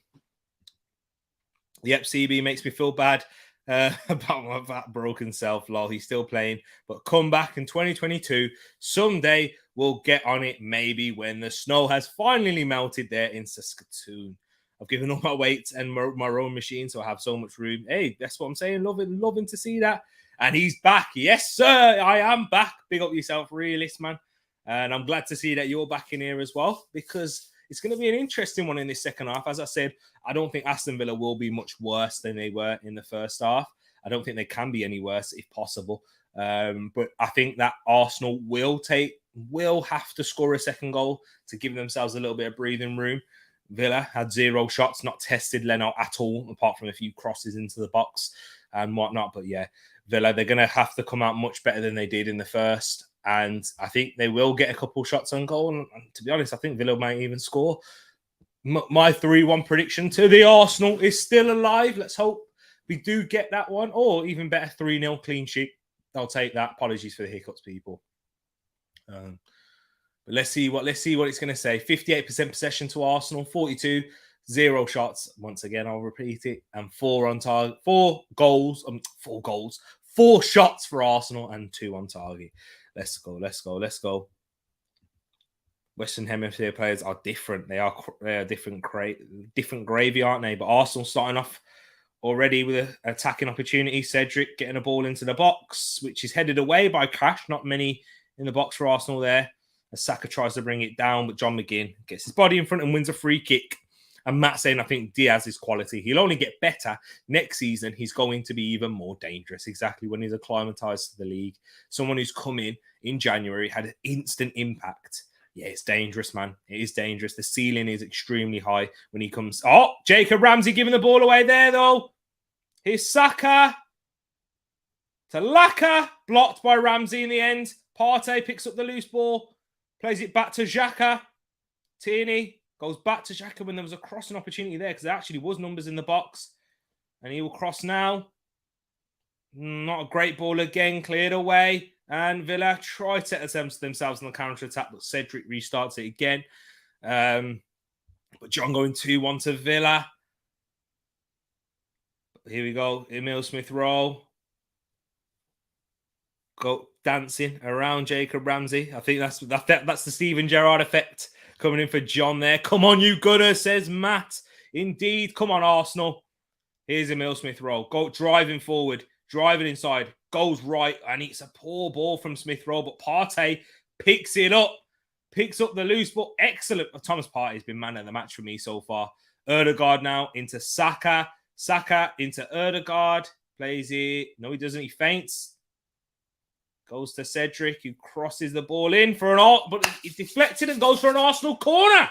CB makes me feel bad about that broken self. Lol, he's still playing, but come back in 2022. Someday we'll get on it, maybe when the snow has finally melted there in Saskatoon. I've given all my weights and my rowing machine, so I have so much room. Hey, that's what I'm saying. Loving to see that. And he's back. Yes, sir. I am back. Big up yourself, realist, man. And I'm glad to see that you're back in here as well, because it's going to be an interesting one in this second half. As I said, I don't think Aston Villa will be much worse than they were in the first half. I don't think they can be any worse if possible. But I think that Arsenal will have to score a second goal to give themselves a little bit of breathing room. Villa had 0 shots, not tested Leno at all, apart from a few crosses into the box and whatnot. But yeah, Villa, they're going to have to come out much better than they did in the first. And I think they will get a couple shots on goal. And to be honest, I think Villa might even score. My 3-1 prediction to the Arsenal is still alive. Let's hope we do get that one. Or even better, 3-0 clean sheet. I'll take that. Apologies for the hiccups, people. But let's see what it's going to say. 58% possession to Arsenal, 42, 0 shots. Once again, I'll repeat it. And 4 on target, 4 goals, 4 shots for Arsenal and 2 on target. Let's go. Western Hemisphere players are different. They are different gravy, aren't they? But Arsenal starting off already with an attacking opportunity. Cedric getting a ball into the box, which is headed away by Cash. Not many in the box for Arsenal there. As Saka tries to bring it down, but John McGinn gets his body in front and wins a free kick. And Matt saying, I think Diaz is quality. He'll only get better next season. He's going to be even more dangerous. Exactly when he's acclimatized to the league. Someone who's come in January, had an instant impact. Yeah, it's dangerous, man. It is dangerous. The ceiling is extremely high when he comes. Oh, Jacob Ramsey giving the ball away there, though. Here's Saka. To Laka. Blocked by Ramsey in the end. Partey picks up the loose ball. Plays it back to Xhaka. Tierney goes back to Xhaka when there was a crossing opportunity there because there actually was numbers in the box. And he will cross now. Not a great ball again. Cleared away. And Villa try to attempt themselves on the counter-attack, but Cedric restarts it again. But John going 2-1 to Villa. Here we go. Emile Smith-Rowe. Go dancing around Jacob Ramsey. I think that's the Steven Gerrard effect coming in for John there. Come on, you Gunner, says Matt. Indeed. Come on, Arsenal. Here's Emile Smith-Rowe. Go driving forward, driving inside. Goes right, and it's a poor ball from Smith-Rowe, but Partey picks it up. Picks up the loose ball. Excellent. Thomas Partey has been man of the match for me so far. Ødegaard now into Saka. Saka into Ødegaard. Plays it. No, he doesn't. He feints. Goes to Cedric, who crosses the ball in for but it's deflected and goes for an Arsenal corner.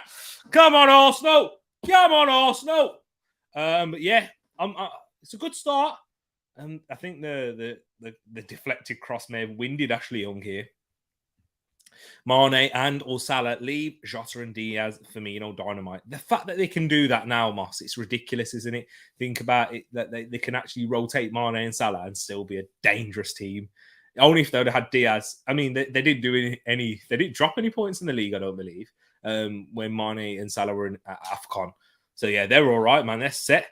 Come on, Arsenal. Come on, Arsenal. But yeah, it's a good start. I think the deflected cross may have winded Ashley Young here. Mane and or Salah leave Jota and Diaz, Firmino, Dynamite. The fact that they can do that now, Moss, it's ridiculous, isn't it? Think about it, that they can actually rotate Mane and Salah and still be a dangerous team. Only if they'd have had Diaz. I mean, they didn't do any, they didn't drop any points in the league, I don't believe, when Mane and Salah were in AFCON. So yeah, they're all right, man. They're set.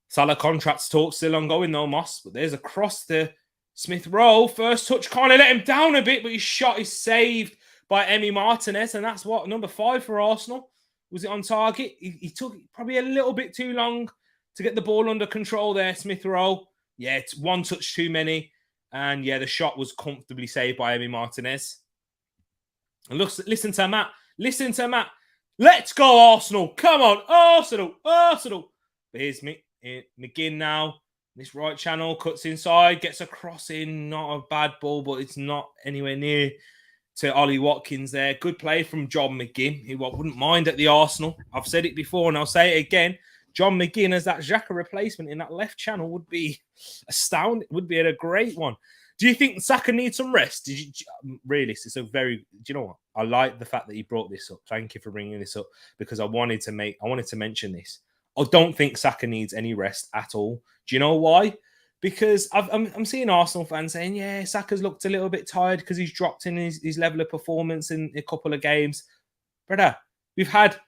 Salah contracts talk still ongoing though, Moss. But there's a cross to Smith Rowe. First touch, kind of let him down a bit, but his shot is saved by Emi Martinez. And that's what, number 5 for Arsenal. Was it on target? He took probably a little bit too long to get the ball under control there, Smith Rowe. Yeah, it's one touch too many. And yeah, the shot was comfortably saved by Emi Martinez. And listen to Matt. Listen to Matt. Let's go, Arsenal. Come on, Arsenal. Arsenal. But here's McGinn now. This right channel cuts inside, gets a cross in. Not a bad ball, but it's not anywhere near to Ollie Watkins there. Good play from John McGinn, who I wouldn't mind at the Arsenal. I've said it before and I'll say it again. John McGinn as that Xhaka replacement in that left channel would be astounding. Would be a great one. Do you think Saka needs some rest? Really, it's a very. Do you know what? I like the fact that you brought this up. Thank you for bringing this up because I wanted to mention this. I don't think Saka needs any rest at all. Do you know why? Because I'm seeing Arsenal fans saying, yeah, Saka's looked a little bit tired because he's dropped in his level of performance in a couple of games. Brother, we've had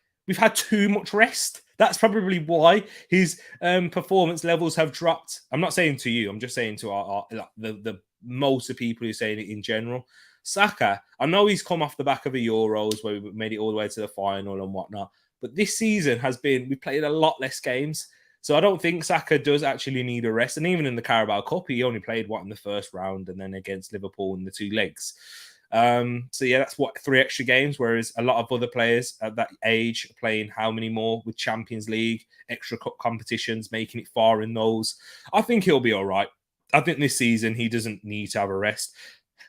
too much rest. That's probably why his performance levels have dropped. I'm not saying to you. I'm just saying to the most of people who are saying it in general. Saka, I know he's come off the back of the Euros where we made it all the way to the final and whatnot. But this season we played a lot less games. So I don't think Saka does actually need a rest. And even in the Carabao Cup, he only played in the first round and then against Liverpool in the 2 legs. So yeah, that's 3 extra games, whereas a lot of other players at that age are playing how many more with Champions League, extra cup competitions, making it far in those. I think he'll be all right. I think this season he doesn't need to have a rest.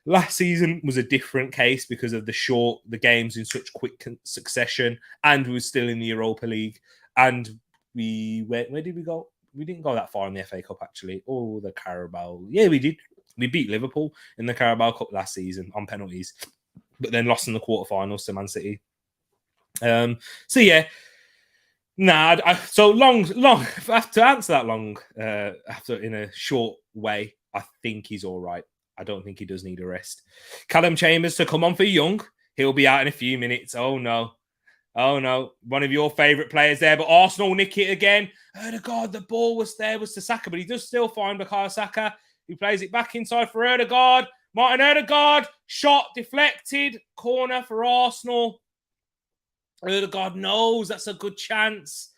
Last season was a different case because of the games in such quick succession, and we were still in the Europa League. And where did we go? We didn't go that far in the FA Cup, actually. Oh, the Carabao. Yeah, we did. We beat Liverpool in the Carabao Cup last season on penalties, but then lost in the quarterfinals to Man City. So yeah. So long. To answer that long, after in a short way, I think he's all right. I don't think he does need a rest. Callum Chambers to come on for Young. He'll be out in a few minutes. Oh, no. One of your favourite players there, but Arsenal nick it again. Odegaard, the ball was to Saka, but he does still find Bukayo Saka. He plays it back inside for Odegaard. Martin Odegaard, shot deflected. Corner for Arsenal. Odegaard knows that's a good chance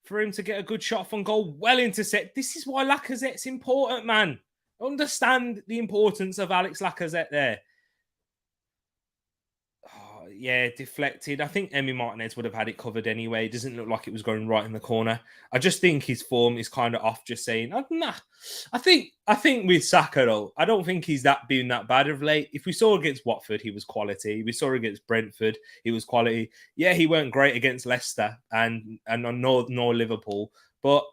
for him to get a good shot from goal. Well intercept. This is why Lacazette's important, man. Understand the importance of Alex Lacazette there. Oh, yeah, deflected. I think Emi Martinez would have had it covered anyway. It doesn't look like it was going right in the corner. I just think his form is kind of off, just saying, nah. I think with Saka, though, I don't think he's been that bad of late. If we saw against Watford, he was quality. We saw against Brentford, he was quality. Yeah, he weren't great against Leicester and nor Liverpool. But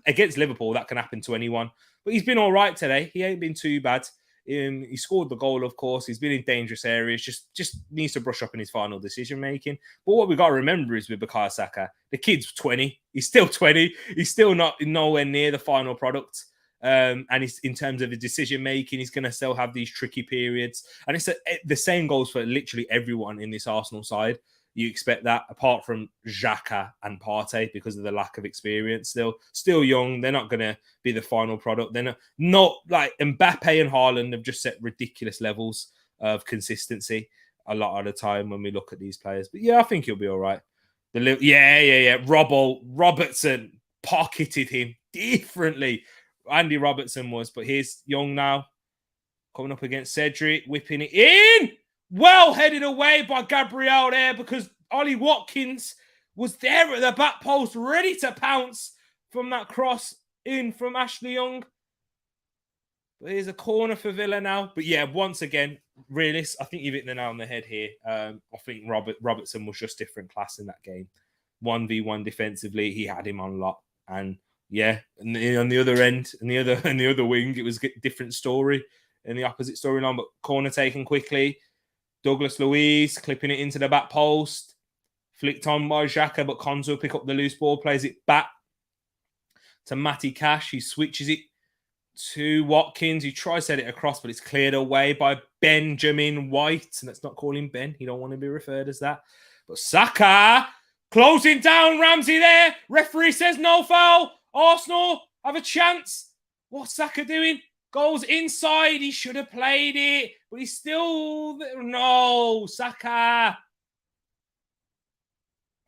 against Liverpool, that can happen to anyone. But he's been all right today. He ain't been too bad. He scored the goal, of course. He's been in dangerous areas. Just needs to brush up in his final decision making. But what we got to remember is with Bukayo Saka, the kid's 20. He's still 20. He's still nowhere near the final product. And he's, in terms of his decision making, he's going to still have these tricky periods. And it's the same goes for literally everyone in this Arsenal side. You expect that, apart from Xhaka and Partey, because of the lack of experience. Still young. They're not going to be the final product. They're not like Mbappe and Haaland have just set ridiculous levels of consistency a lot of the time when we look at these players. But yeah, I think he'll be all right. Robertson pocketed him differently. Andy Robertson was, but here's Young now coming up against Cedric, whipping it in. Well headed away by Gabriel there because Ollie Watkins was there at the back post, ready to pounce from that cross in from Ashley Young. But here's a corner for Villa now. But yeah, once again, realist, I think you've hit the nail on the head here. I think Robertson was just different class in that game. 1v1 defensively, he had him on lot. And yeah, and on the other end, and the other wing, it was a different story. in the opposite storyline, but corner taken quickly. Douglas Luiz clipping it into the back post. Flicked on by Xhaka, but Konza will pick up the loose ball, plays it back to Matty Cash. He switches it to Watkins. He tries to set it across, but it's cleared away by Benjamin White. And let's not call him Ben. He don't want to be referred as that. But Saka closing down Ramsey there. Referee says no foul. Arsenal have a chance. What's Saka doing? Goes inside. He should have played it, but he's still... No, Saka.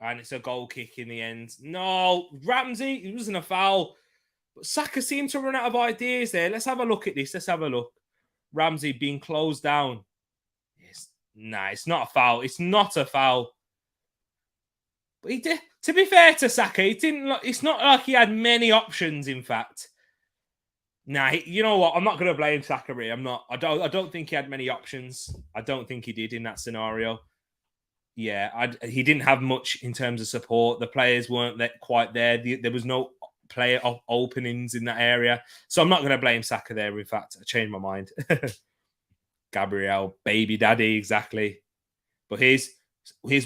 And it's a goal kick in the end. No, Ramsey, it wasn't a foul. But Saka seemed to run out of ideas there. Let's have a look at this. Let's have a look. Ramsey being closed down. Nah, it's not a foul. It's not a foul. But he did. To be fair to Saka, he didn't. It's not like he had many options. In fact, nah. You know what? I'm not going to blame Saka here. I'm not. I don't think he had many options. I don't think he did in that scenario. Yeah, he didn't have much in terms of support. The players weren't quite there. There was no player openings in that area. So I'm not going to blame Saka there. In fact, I changed my mind. Gabriel, baby daddy, exactly. But here's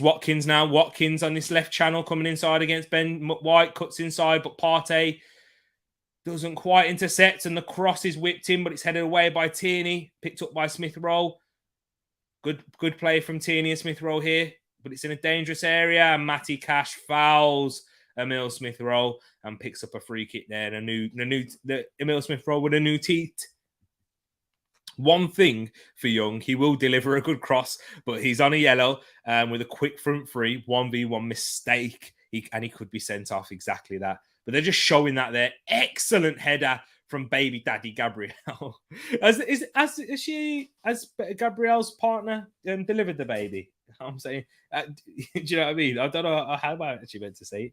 Watkins now. Watkins on this left channel coming inside against Ben White. Cuts inside, but Partey doesn't quite intercept. And the cross is whipped in, but it's headed away by Tierney. Picked up by Smith Rowe. Good play from Tierney and Smith Rowe here, but it's in a dangerous area. And Matty Cash fouls Emil Smith Rowe and picks up a free kick there. And Emil Smith Rowe with a new teeth. One thing for Young, he will deliver a good cross, but he's on a yellow with a quick front three, 1v1 mistake. He could be sent off, exactly that. But they're just showing that there. Excellent header from baby daddy Gabriel. Has Gabriel's partner delivered the baby? I'm saying, do you know what I mean? I don't know how I actually meant to say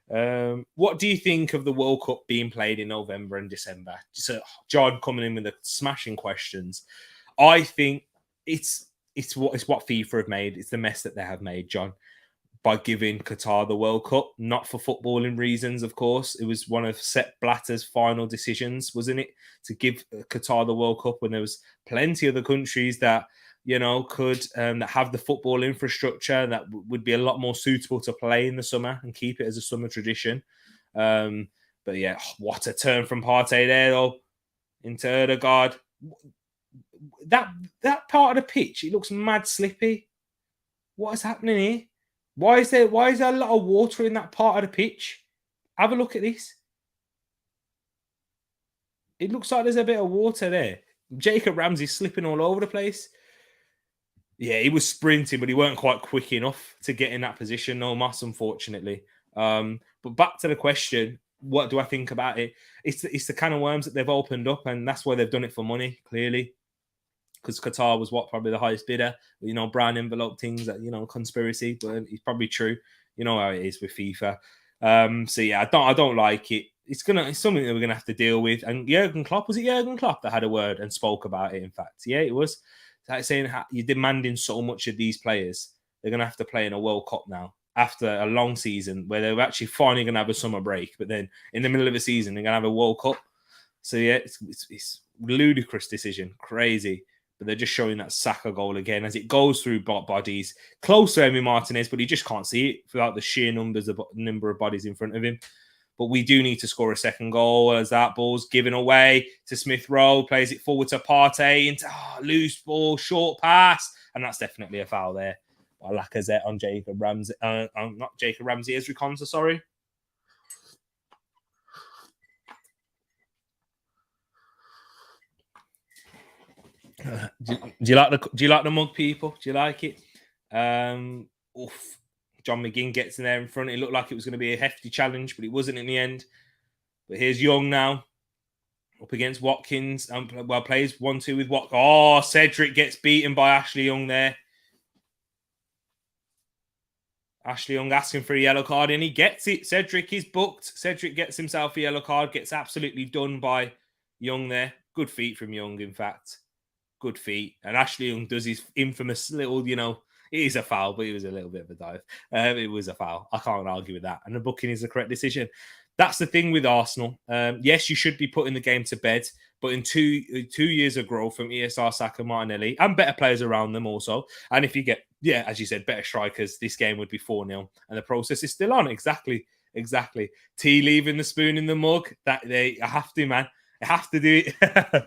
it. What do you think of the World Cup being played in November and December? So John coming in with the smashing questions. I think it's what FIFA have made. It's the mess that they have made, John, by giving Qatar the World Cup, not for footballing reasons, of course. It was one of Sepp Blatter's final decisions, wasn't it, to give Qatar the World Cup when there was plenty of the countries that, you know, could that have the football infrastructure that would be a lot more suitable to play in the summer and keep it as a summer tradition. But yeah, what a turn from Partey there, though, into Ødegaard. That part of the pitch, it looks mad slippy. What is happening here? Why is there a lot of water in that part of the pitch? Have a look at this. It looks like there's a bit of water there. Jacob Ramsey slipping all over the place. Yeah, he was sprinting, but he weren't quite quick enough to get in that position, no Moss, unfortunately. But back to the question, what do I think about it? It's the kind of worms that they've opened up, and that's why they've done it for money, clearly. Because Qatar was probably the highest bidder, you know, brown envelope things that, you know, conspiracy, but it's probably true. You know how it is with FIFA. So yeah, I don't like it. It's something that we're gonna have to deal with. And Jurgen Klopp, was it Jurgen Klopp that had a word and spoke about it? In fact, yeah, it was. Like saying you're demanding so much of these players, they're gonna have to play in a World Cup now after a long season where they're actually finally gonna have a summer break, but then in the middle of the season they're gonna have a World Cup. So yeah, it's ludicrous decision, crazy. But they're just showing that Saka goal again as it goes through bodies close to Emi Martinez, but he just can't see it without the sheer number of bodies in front of him. But we do need to score a second goal as that ball's given away to Smith Rowe, plays it forward to Partey into loose ball, short pass, and that's definitely a foul there by Lacazette on Jacob Ramsey. Not Jacob Ramsey, Ezri Konsa, sorry. Do you like the mug, people? Do you like it? John McGinn gets in there in front. It looked like it was going to be a hefty challenge, but it wasn't in the end. But here's Young now up against Watkins. Plays 1-2 with Watkins. Oh, Cedric gets beaten by Ashley Young there. Ashley Young asking for a yellow card, and he gets it. Cedric is booked. Cedric gets himself a yellow card, gets absolutely done by Young there. Good feet from Young, in fact. Good feet. And Ashley Young does his infamous little, you know, it is a foul, but it was a little bit of a dive. It was a foul. I can't argue with that. And the booking is the correct decision. that's the thing with Arsenal. Yes, you should be putting the game to bed, but in 2 years of growth from ESR, Saka, Martinelli, and better players around them also, and if you get, as you said, better strikers, this game would be 4-0, and the process is still on. Exactly. T leaving the spoon in the mug. I have to, man. I have to do it.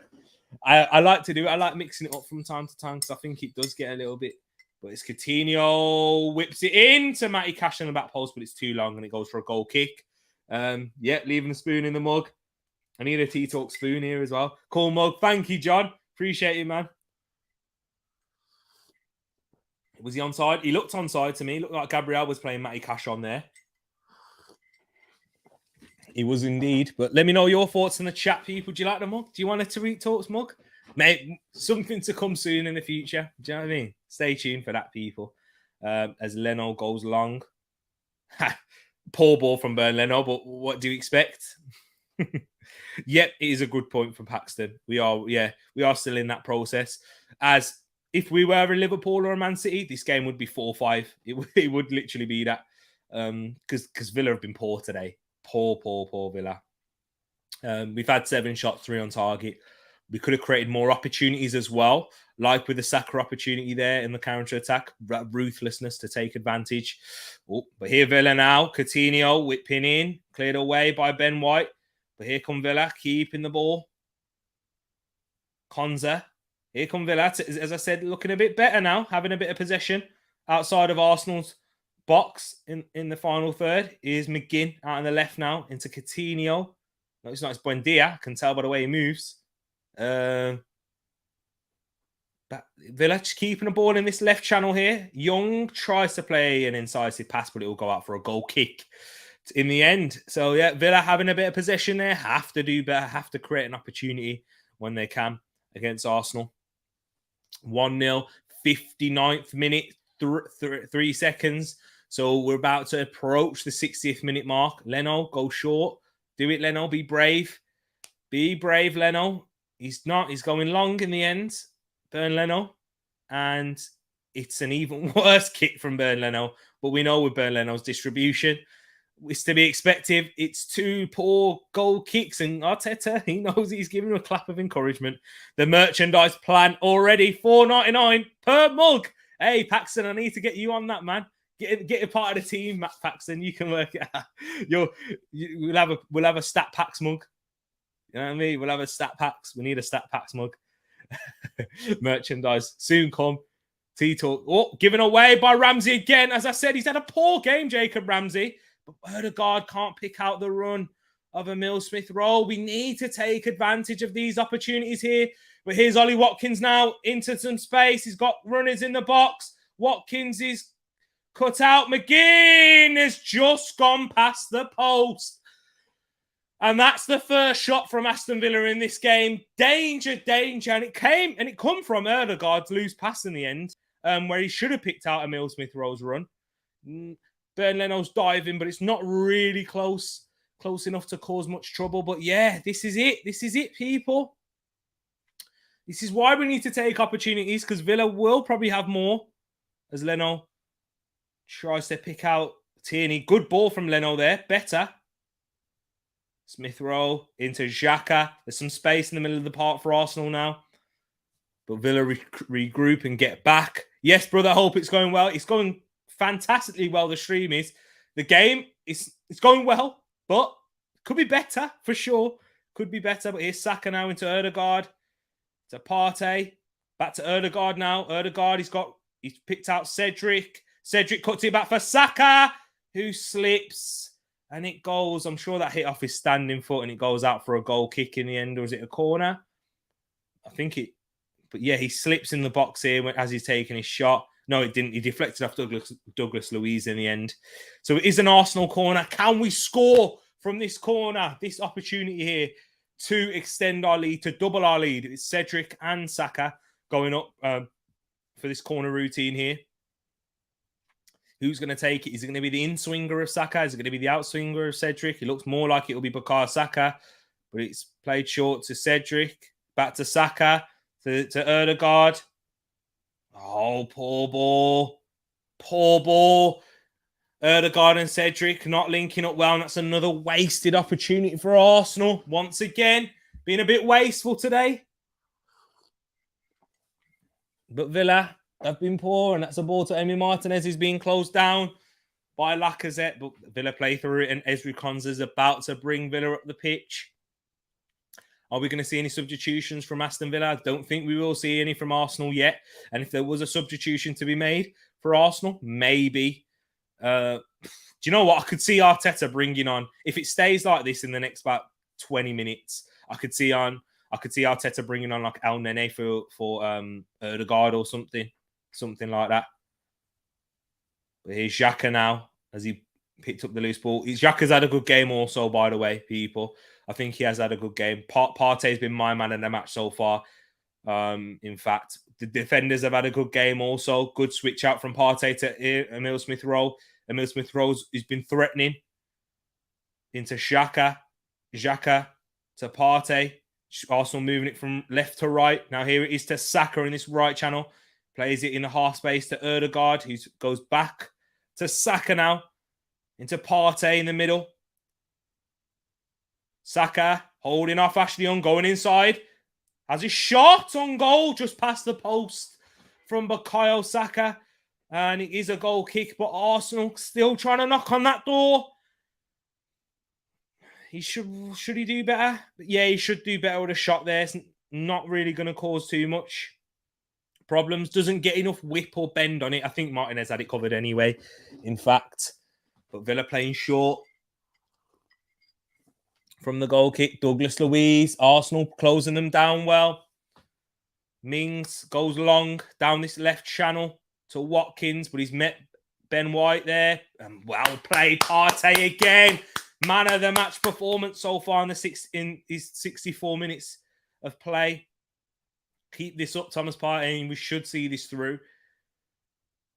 I like to do it. I like mixing it up from time to time because I think it does get a little bit. But it's Coutinho whips it in to Matty Cash on the back post, but it's too long and it goes for a goal kick. Leaving the spoon in the mug. I need a Tereak Talks spoon here as well. Cool mug. Thank you, John. Appreciate it, man. Was he onside? He looked onside to me. Looked like Gabriel was playing Matty Cash on there. He was indeed. But let me know your thoughts in the chat, people. Do you like the mug? Do you want a Tereak Talks mug? Mate, something to come soon in the future. Do you know what I mean? Stay tuned for that, people. As Leno goes long. Poor ball from Burn Leno, but what do you expect? Yep, it is a good point from Paxton. We are still in that process. As if we were a Liverpool or a Man City, this game would be 4-5. It would literally be that. Because Villa have been poor today. Poor Villa. We've had 7 shots, 3 on target. We could have created more opportunities as well, like with the Saka opportunity there in the counter-attack. Ruthlessness to take advantage. But here Villa now. Coutinho whipping in. Cleared away by Ben White. But here come Villa, keeping the ball. Konza. Here come Villa, as I said, looking a bit better now, having a bit of possession outside of Arsenal's box in the final third. Here's McGinn out on the left now into Coutinho. No, it's not. It's Buendia. I can tell by the way he moves. But Villa just keeping the ball in this left channel here. Young tries to play an incisive pass, but it will go out for a goal kick in the end. So, Villa having a bit of possession there. Have to do better. Have to create an opportunity when they can against Arsenal. 1-0, 59th minute, 3 seconds. So we're about to approach the 60th minute mark. Leno, go short. Do it, Leno. Be brave. Be brave, Leno. He's not. He's going long in the end. Burn Leno. And it's an even worse kick from Burn Leno. But we know with Burn Leno's distribution, it's to be expected. It's 2 poor goal kicks. And Arteta, he knows he's giving him a clap of encouragement. The merchandise plan already, $4.99 per mug. Hey, Paxton, I need to get you on that, man. Get a part of the team, Matt Paxton. You can work it out. We'll have a Stat Packs mug. You know what I mean? We'll have a Stat Packs. We need a Stat Packs mug. Merchandise soon come. Tereak Talk. Oh, given away by Ramsey again. As I said, he's had a poor game, Jacob Ramsey. But Odegaard can't pick out the run of Emile Smith-Rowe. We need to take advantage of these opportunities here. But here's Ollie Watkins now into some space. He's got runners in the box. Watkins is cut out. McGinn has just gone past the post. And that's the first shot from Aston Villa in this game. Danger. And it come from Odegaard's loose pass in the end, where he should have picked out Emile Smith-Rowe's run. Burn Leno's diving, but it's not really close enough to cause much trouble. But this is it. This is it, people. This is why we need to take opportunities, because Villa will probably have more as Leno tries to pick out Tierney. Good ball from Leno there. Better. Smith-Rowe into Xhaka. There's some space in the middle of the park for Arsenal now. But Villa regroup and get back. Yes, brother, I hope it's going well. It's going fantastically well, the stream is. The game, it's going well, but could be better for sure. Could be better, but here's Saka now into Odegaard. To Partey. Back to Odegaard now. Odegaard, he's picked out Cedric. Cedric cuts it back for Saka, who slips. And it goes, I'm sure that hit off his standing foot and it goes out for a goal kick in the end. Or is it a corner? I think it. But he slips in the box here as he's taking his shot. No, it didn't. He deflected off Douglas Luiz in the end. So it is an Arsenal corner. Can we score from this corner? This opportunity here to extend our lead, to double our lead. It's Cedric and Saka going up for this corner routine here. Who's going to take it? Is it going to be the in-swinger of Saka? Is it going to be the out-swinger of Cedric? It looks more like it will be Bukayo Saka, but it's played short to Cedric. Back to Saka, to Odegaard. Oh, poor ball. Poor ball. Erdegaard and Cedric not linking up well, and that's another wasted opportunity for Arsenal. Once again, being a bit wasteful today. But Villa have been poor, and that's a ball to Emi Martinez, who's being closed down by Lacazette. But Villa play through it, and Ezri Konsa is about to bring Villa up the pitch. Are we going to see any substitutions from Aston Villa? I don't think we will see any from Arsenal yet. And if there was a substitution to be made for Arsenal, maybe. Do you know what? I could see Arteta bringing on, if it stays like this in the next about 20 minutes, I could see Arteta bringing on like El Nene for Erdegaard or something like that. But here's Xhaka now as he picked up the loose ball. Xhaka's had a good game also, by the way, people. I think he has had a good game. Partey's been my man in the match so far. In fact, the defenders have had a good game also. Good switch out from Partey to Emile Smith-Rowe. Emile Smith-Rowe has been threatening into Xhaka to Partey. Arsenal moving it from left to right. Now here it is to Saka in this right channel. Plays it in the half space to Erdegaard, who goes back to Saka now. Into Partey in the middle. Saka holding off Ashley Young, going inside. Has his shot on goal just past the post from Bukayo Saka. And it is a goal kick, but Arsenal still trying to knock on that door. Should he do better? Yeah, he should do better with a shot there. It's not really going to cause too much problems. Doesn't get enough whip or bend on it. I think Martinez had it covered anyway, in fact. But Villa playing short from the goal kick. Douglas Luiz, Arsenal closing them down well. Mings goes long down this left channel to Watkins, but he's met Ben White there. And well played, Partey again. Man of the match performance so far in his 64 minutes of play. Keep this up, Thomas Partey, and we should see this through.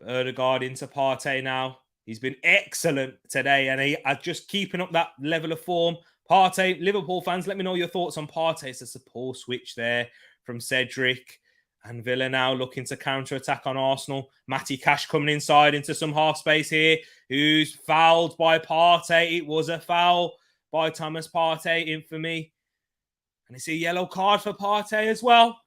Erdegaard into Partey now. He's been excellent today, and he just keeping up that level of form. Partey, Liverpool fans, let me know your thoughts on Partey. It's a poor switch there from Cedric. And Villa now looking to counter-attack on Arsenal. Matty Cash coming inside into some half space here. Who's fouled by Partey. It was a foul by Thomas Partey, infamy. And it's a yellow card for Partey as well.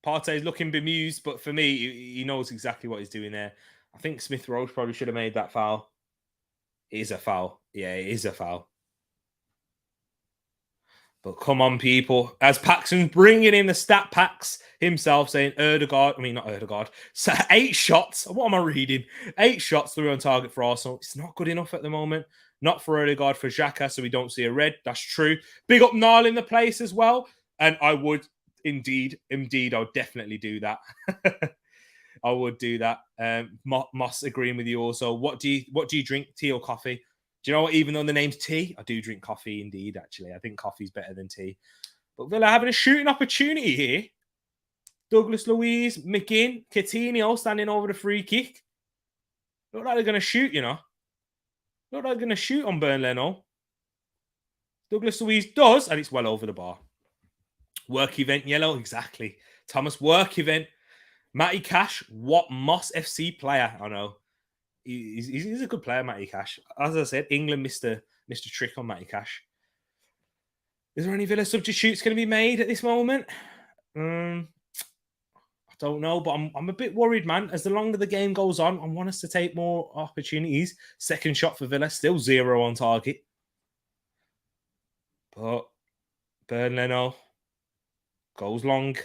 Partey's looking bemused, but for me, he knows exactly what he's doing there. I think Smith-Rowe probably should have made that foul. It is a foul. Yeah, it is a foul. But come on, people. As Paxton's bringing in the stat packs himself, saying not Erdegaard. So 8 shots. What am I reading? 8 shots through on target for Arsenal. It's not good enough at the moment. Not for Erdegaard, for Xhaka, so we don't see a red. That's true. Big up Niall in the place as well. And I would indeed, I would definitely do that. I would do that. Moss agreeing with you also. What do you drink? Tea or coffee? Do you know what? Even though the name's tea, I do drink coffee indeed, actually. I think coffee's better than tea. But Villa having a shooting opportunity here. Douglas Luiz, McGinn, Coutinho standing over the free kick. Look like they're going to shoot, you know. Look like they're going to shoot on Burnley. Douglas Luiz does, and it's well over the bar. Work event yellow, exactly. Thomas, work event. Matty Cash, what Moss FC player, I know. He's a good player, Matty Cash. As I said, England missed a trick on Matty Cash. Is there any Villa substitutes going to be made at this moment? I don't know, but I'm a bit worried, man. As the longer the game goes on, I want us to take more opportunities. Second shot for Villa, still 0 on target. But Burnley goes long.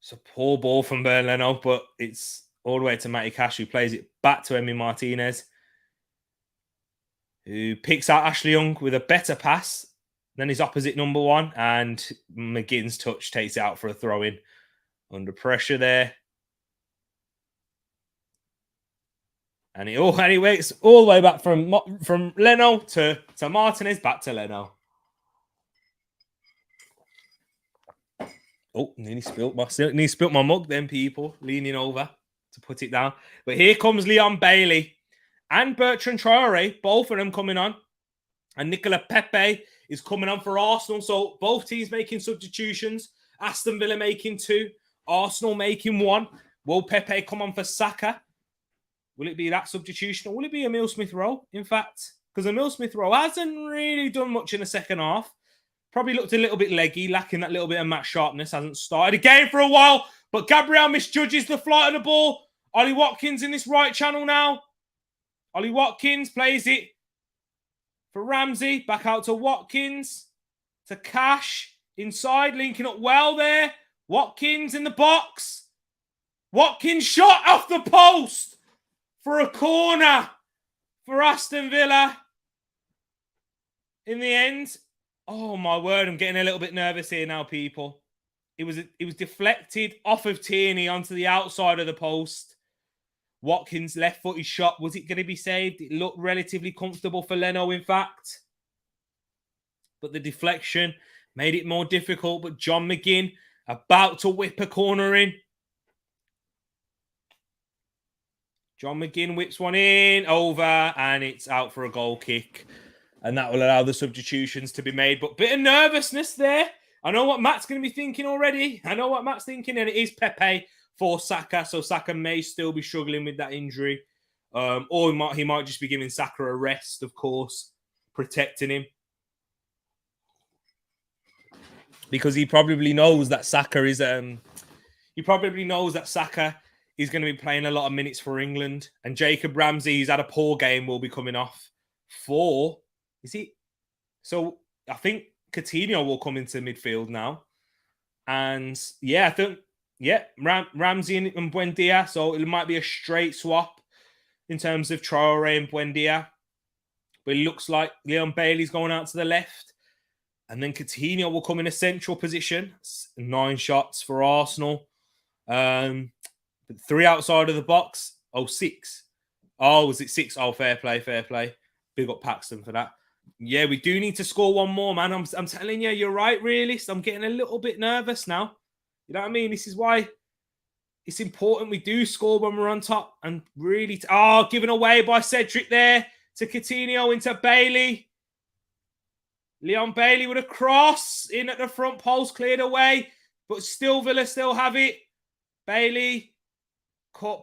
It's a poor ball from Burnley, but it's all the way to Matty Cash, who plays it back to Emi Martinez, who picks out Ashley Young with a better pass than his opposite number one, and McGinn's touch takes it out for a throw-in. Under pressure there. And it works all the way back from Leno to Martinez, back to Leno. Oh, nearly spilt my mug then, people. Leaning over to put it down. But here comes Leon Bailey and Bertrand Traore. Both of them coming on. And Nicola Pepe is coming on for Arsenal. So both teams making substitutions. Aston Villa making 2. Arsenal making one. Will Pepe come on for Saka? Will it be that substitution or will it be Emile Smith-Rowe? In fact, because Emile Smith-Rowe hasn't really done much in the second half. Probably looked a little bit leggy, lacking that little bit of match sharpness. Hasn't started again for a while. But Gabriel misjudges the flight of the ball. Ollie Watkins in this right channel now. Ollie Watkins plays it for Ramsey. Back out to Watkins. To Cash. Inside, linking up well there. Watkins in the box. Watkins shot off the post for a corner for Aston Villa. In the end, oh my word, I'm getting a little bit nervous here now, people. It was deflected off of Tierney onto the outside of the post. Watkins' left-footed shot. Was it going to be saved? It looked relatively comfortable for Leno, in fact. But the deflection made it more difficult. But John McGinn about to whip a corner in. John McGinn whips one in, over, and it's out for a goal kick. And that will allow the substitutions to be made. But bit of nervousness there. I know what Matt's going to be thinking already. I know what Matt's thinking, and it is Pepe for Saka. So Saka may still be struggling with that injury. Or he might just be giving Saka a rest, of course, protecting him. Because he probably knows that Saka is going to be playing a lot of minutes for England. And Jacob Ramsey, he's had a poor game, will be coming off for... Is he? So I think Coutinho will come into midfield now. And yeah, I think, Ramsey and Buendia. So it might be a straight swap in terms of Traore and Buendia. But it looks like Leon Bailey's going out to the left. And then Coutinho will come in a central position. 9 shots for Arsenal. 3 outside of the box. 6. Oh, was it 6? Oh, fair play. Big up Paxton for that. Yeah, we do need to score one more, man. I'm telling you, you're right, realist. I'm getting a little bit nervous now. You know what I mean? This is why it's important we do score when we're on top. And really... given away by Cedric there to Coutinho into Bailey. Leon Bailey with a cross in at the front post, cleared away. But still, Villa still have it. Bailey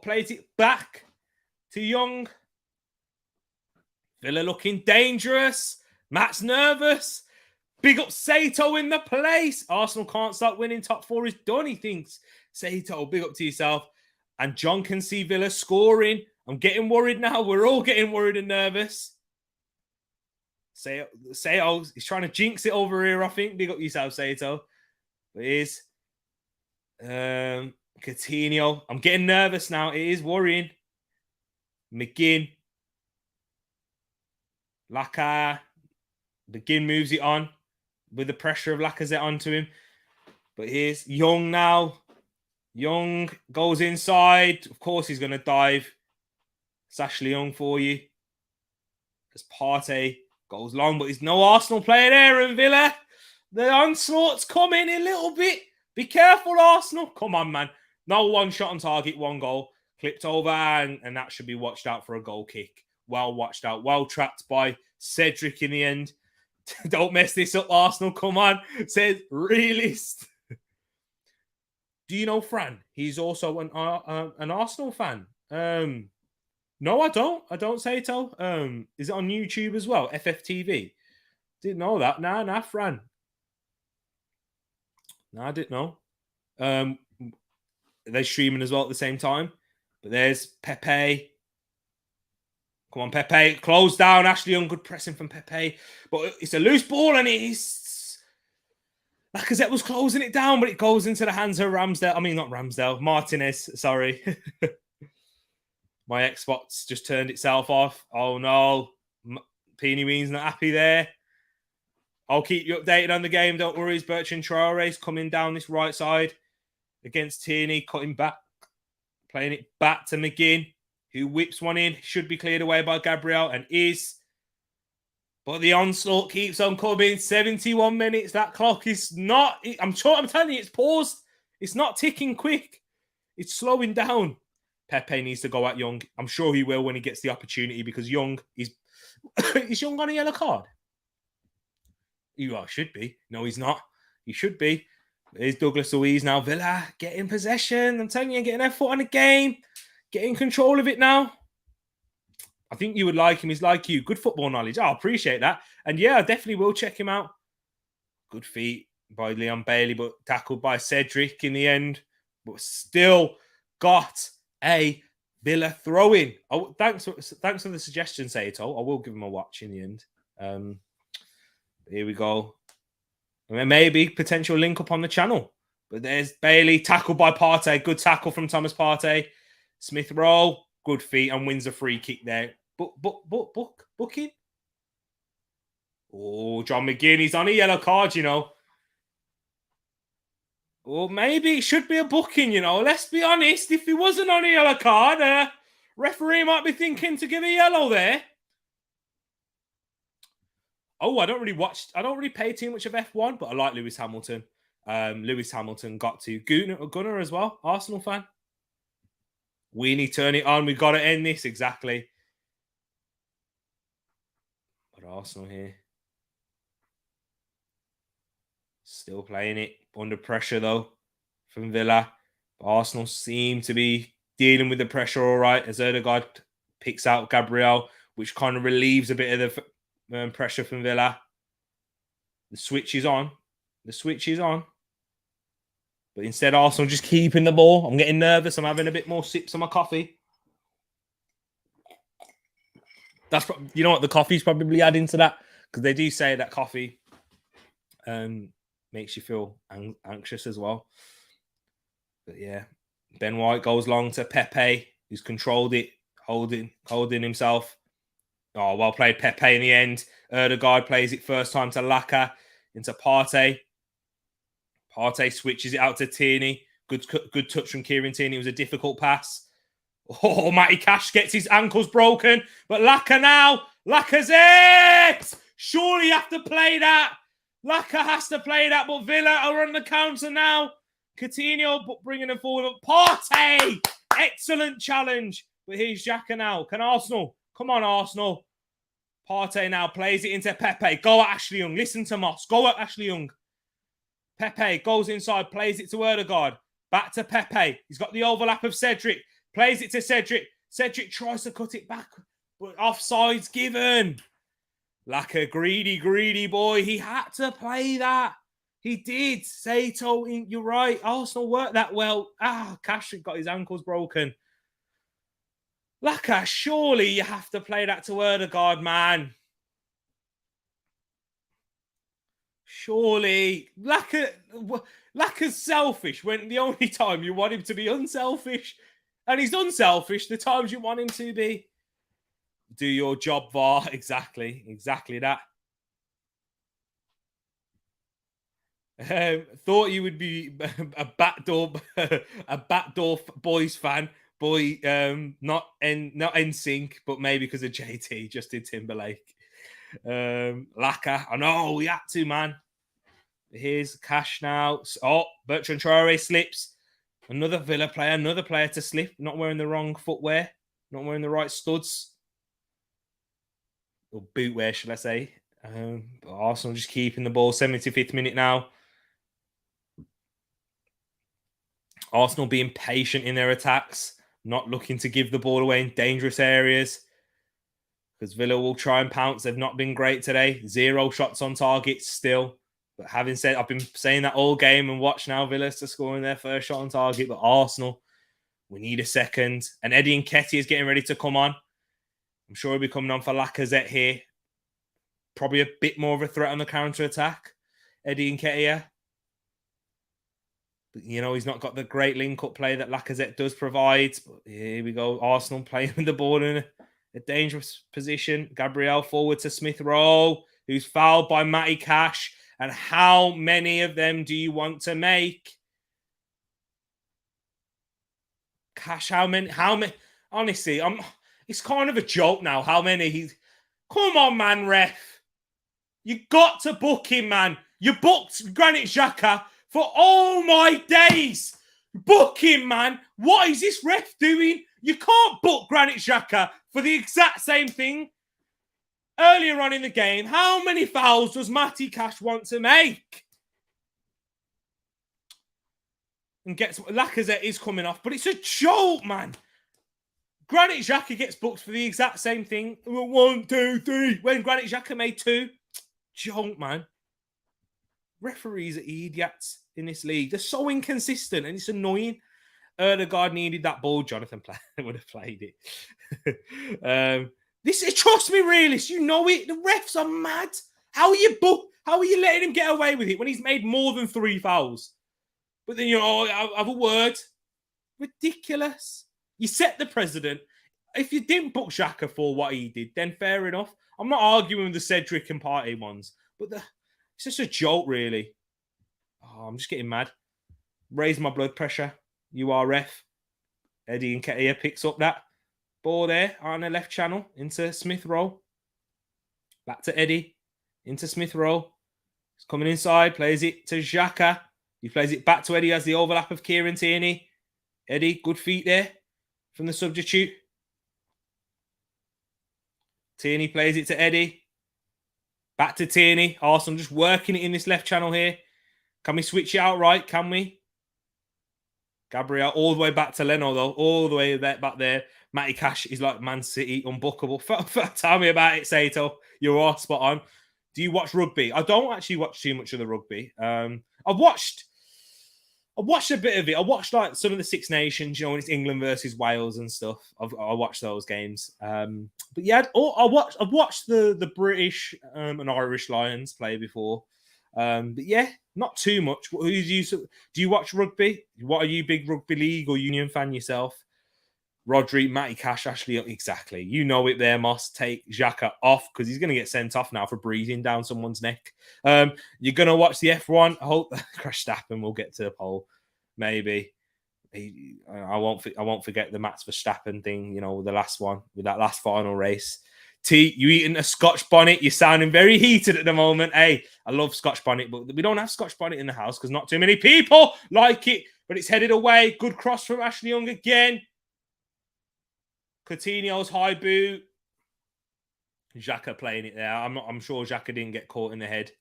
plays it back to Young. Villa looking dangerous. Matt's nervous. Big up Sato in the place. Arsenal can't start winning. Top 4 is done, he thinks. Sato, big up to yourself. And John can see Villa scoring. I'm getting worried now. We're all getting worried and nervous. Sato, he's trying to jinx it over here, I think. Big up yourself, Sato. It is. Coutinho. I'm getting nervous now. It is worrying. McGinn. Laka. McGinn moves it on with the pressure of Lacazette onto him. But here's Young now. Young goes inside. Of course, he's going to dive. It's Ashley Young for you. As Partey goes long, but there's no Arsenal player there in Villa. The onslaught's coming a little bit. Be careful, Arsenal. Come on, man. No one shot on target, 1 goal. Clipped over, and that should be watched out for a goal kick. Well watched out. Well trapped by Cedric in the end. Don't mess this up, Arsenal. Come on. Says realist. Do you know Fran? He's also an Arsenal fan. No, I don't. I don't say so. Is it on YouTube as well? FFTV. Didn't know that. Nah, Fran. No, I didn't know. They're streaming as well at the same time. But there's Pepe. Come on, Pepe. Close down. Ashley Young. Good pressing from Pepe. But it's a loose ball and it's... Lacazette was closing it down, but it goes into the hands of Ramsdale. I mean, not Ramsdale. Martinez. Sorry. My Xbox just turned itself off. Oh, no. Peony Ween's not happy there. I'll keep you updated on the game. Don't worry. Bertrand Traore's coming down this right side against Tierney. Cutting back. Playing it back to McGinn, who whips one in. Should be cleared away by Gabriel and is. But the onslaught keeps on coming. 71 minutes. That clock is not... I'm telling you, it's paused. It's not ticking quick. It's slowing down. Pepe needs to go at Young. I'm sure he will when he gets the opportunity because Young is... Is Young on a yellow card? Should be. No, he's not. He should be. Here's Douglas Luiz now. Villa getting possession. I'm telling you, getting their foot on the game, getting control of it now. I think you would like him. He's like you. Good football knowledge. I appreciate that. And yeah, I definitely will check him out. Good feet by Leon Bailey, but tackled by Cedric in the end. But still got a Villa throw-in. Oh, thanks for the suggestion, Saito. I will give him a watch in the end. Here we go. Maybe potential link up on the channel. But there's Bailey, tackled by Partey. Good tackle from Thomas Partey. Smith Rowe, good feet, and wins a free kick there. Booking. Oh, John McGinn, he's on a yellow card, you know. Well, maybe it should be a booking, you know. Let's be honest. If he wasn't on a yellow card, referee might be thinking to give a yellow there. Oh, I don't really pay too much of F1, but I like Lewis Hamilton. Lewis Hamilton got to Gunnar as well, Arsenal fan. Weenie, turn it on. We've got to end this. Exactly. But Arsenal here. Still playing it. Under pressure, though, from Villa. But Arsenal seem to be dealing with the pressure all right, as Erdegaard picks out Gabriel, which kind of relieves a bit of the pressure from Villa. The switch is on. But instead, Arsenal just keeping the ball. I'm getting nervous. I'm having a bit more sips of my coffee. You know what? The coffee's probably adding to that, because they do say that coffee makes you feel anxious as well. But yeah, Ben White goes long to Pepe, who's controlled it, holding himself. Oh, well played, Pepe in the end. Erdegaard plays it first time to Laka, into Partey. Partey switches it out to Tierney. Good touch from Kieran Tierney. It was a difficult pass. Oh, Matty Cash gets his ankles broken. But Laka now. Lacazette! Surely you have to play that. Laka has to play that, but Villa are on the counter now. Coutinho bringing them forward. Partey! Excellent challenge. But here's Xhaka now. Can Arsenal? Come on, Arsenal. Partey now plays it into Pepe. Go at Ashley Young. Listen to Moss. Go at Ashley Young. Pepe goes inside, plays it to Erdegaard. Back to Pepe. He's got the overlap of Cedric. Plays it to Cedric. Cedric tries to cut it back, but offside's given. Like a greedy boy. He had to play that. He did. Saito, you're right. Arsenal worked that well. Cash got his ankles broken. Laka, surely you have to play that to Erdegaard, man. Surely. Laka's selfish when the only time you want him to be unselfish. And he's unselfish the times you want him to be. Do your job, VAR. Exactly that. Thought you would be a backdoor boys fan. Boy, not NSYNC, but maybe because of JT, Justin Timberlake. Laka, I know we had to, man. Here's Cash now. Oh, Bertrand Traore slips. Another Villa player, another player to slip. Not wearing the wrong footwear. Not wearing the right studs. Or bootwear, should I say. But Arsenal just keeping the ball. 75th minute now. Arsenal being patient in their attacks. Not looking to give the ball away in dangerous areas. Because Villa will try and pounce. They've not been great today. 0 shots on target still. But having said, I've been saying that all game and watch now Villa to scoring their first shot on target. But Arsenal, we need a second. And Eddie Nketiah is getting ready to come on. I'm sure he'll be coming on for Lacazette here. Probably a bit more of a threat on the counter-attack. Eddie Nketiah. But, you know, he's not got the great link-up play that Lacazette does provide. But here we go. Arsenal playing with the ball in a dangerous position. Gabriel forward to Smith Rowe, who's fouled by Matty Cash. And how many of them do you want to make? Cash, how many? Honestly, it's kind of a joke now how many he's... Come on, man, ref. You got to book him, man. You booked Granit Xhaka for all my days. Book him, man. What is this ref doing? You can't book Granit Xhaka for the exact same thing. Earlier on in the game, how many fouls does Matty Cash want to make? and gets Lacazette is coming off, but it's a joke, man. Granit Xhaka gets booked for the exact same thing. 1, 2, 3. When Granit Xhaka made 2, joke, man. Referees are idiots in this league. They're so inconsistent, and it's annoying. Erdegaard needed that ball. Jonathan would have played it. Trust me, realist. You know it. The refs are mad. How are you letting him get away with it when he's made more than 3 fouls? But then I have a word. Ridiculous. You set the president. If you didn't book Xhaka for what he did, then fair enough. I'm not arguing with the Cedric and Partey ones, but it's just a joke, really. Oh, I'm just getting mad. Raise my blood pressure. You are ref. Eddie Nketiah picks up that ball there on the left channel into Smith Rowe. Back to Eddie. Into Smith Rowe. He's coming inside. Plays it to Xhaka. He plays it back to Eddie as the overlap of Kieran Tierney. Eddie, good feet there from the substitute. Tierney plays it to Eddie. Back to Tierney. Arsenal just working it in this left channel here. Can we switch it out right? Can we? Gabriel all the way back to Leno, though. All the way back there. Matty Cash is like Man City, unbookable. Tell me about it, Sato. You are spot on. Do you watch rugby? I don't actually watch too much of the rugby. I've watched a bit of it. I watched like some of the Six Nations, when it's England versus Wales and stuff. I watched those games. But yeah, I've watched the British and Irish Lions play before. But yeah, not too much. Do you watch rugby? What are you, big rugby league or union fan yourself? Rodri, Matty Cash, Ashley, exactly. You know it there, Moss. Take Xhaka off because he's going to get sent off now for breathing down someone's neck. You're going to watch the F1. I hope Verstappen will get to the pole. Maybe. I won't forget the Max Verstappen thing, the last one with that last final race. T, you eating a Scotch bonnet? You're sounding very heated at the moment. Hey, I love Scotch bonnet, but we don't have Scotch bonnet in the house because not too many people like it. But it's headed away. Good cross from Ashley Young again. Coutinho's high boot. Xhaka playing it there. I'm sure Xhaka didn't get caught in the head.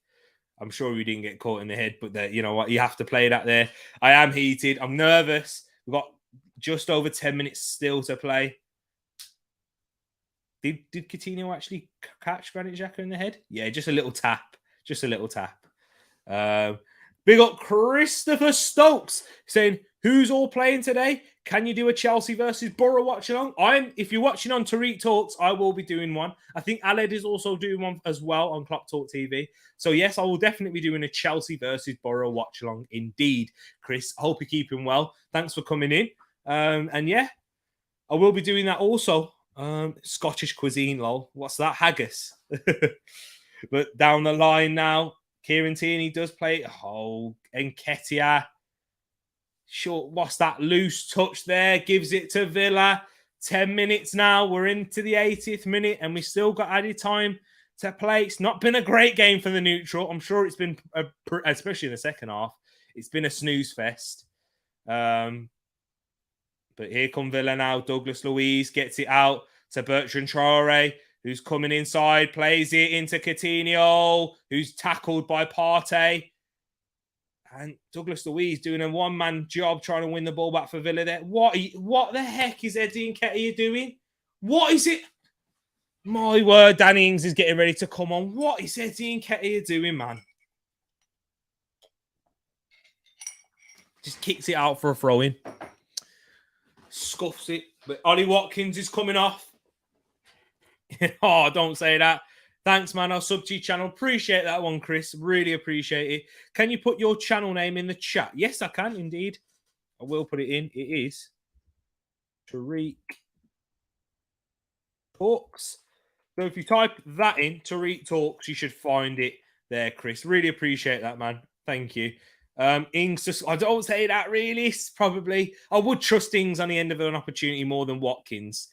I'm sure he didn't get caught in the head, but you know what? You have to play that there. I am heated. I'm nervous. We've got just over 10 minutes still to play. Did Coutinho actually catch Granit Xhaka in the head? Yeah, just a little tap. Just a little tap. Big up Christopher Stokes saying, who's all playing today? Can you do a Chelsea versus Borough watch along? If you're watching on Tereak Talks, I will be doing one. I think Aled is also doing one as well on Clock Talk TV. So yes, I will definitely be doing a Chelsea versus Borough watch along. Indeed, Chris. I hope you're keeping well. Thanks for coming in. And yeah, I will be doing that also. Scottish cuisine, lol. What's that? Haggis. But down the line now, Kieran Tierney does play. Oh, Nketiah. Sure, what's that? Loose touch there. Gives it to Villa. 10 minutes now. We're into the 80th minute and we still got added time to play. It's not been a great game for the neutral. I'm sure it's been, especially in the second half, it's been a snooze fest. But here come Villa now. Douglas Luiz gets it out to Bertrand Traore, who's coming inside, plays it into Coutinho, who's tackled by Partey. And Douglas Luiz doing a one-man job trying to win the ball back for Villa there. What the heck is Eddie Nketiah doing? What is it? My word, Danny Ings is getting ready to come on. What is Eddie Nketiah doing, man? Just kicks it out for a throw-in. Scuffs it. But Ollie Watkins is coming off. Oh, don't say that. Thanks, man. I'll sub to your channel. Appreciate that one, Chris. Really appreciate it. Can you put your channel name in the chat? Yes, I can, indeed. I will put it in. It is Tereak Talks. So if you type that in, Tereak Talks, you should find it there, Chris. Really appreciate that, man. Thank you. Ings, just, I don't say that really. Probably. I would trust Ings on the end of an opportunity more than Watkins.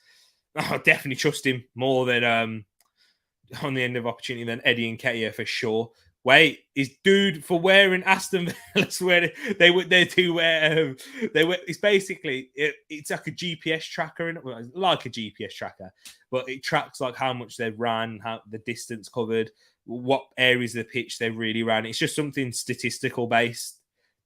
I definitely trust him more than on the end of opportunity than Eddie Nketiah for sure. Wait, is dude for wearing Aston Villa swear it's basically it's like a GPS tracker like a GPS tracker, but it tracks like how much they've ran, how the distance covered, what areas of the pitch they've really ran. It's just something statistical based.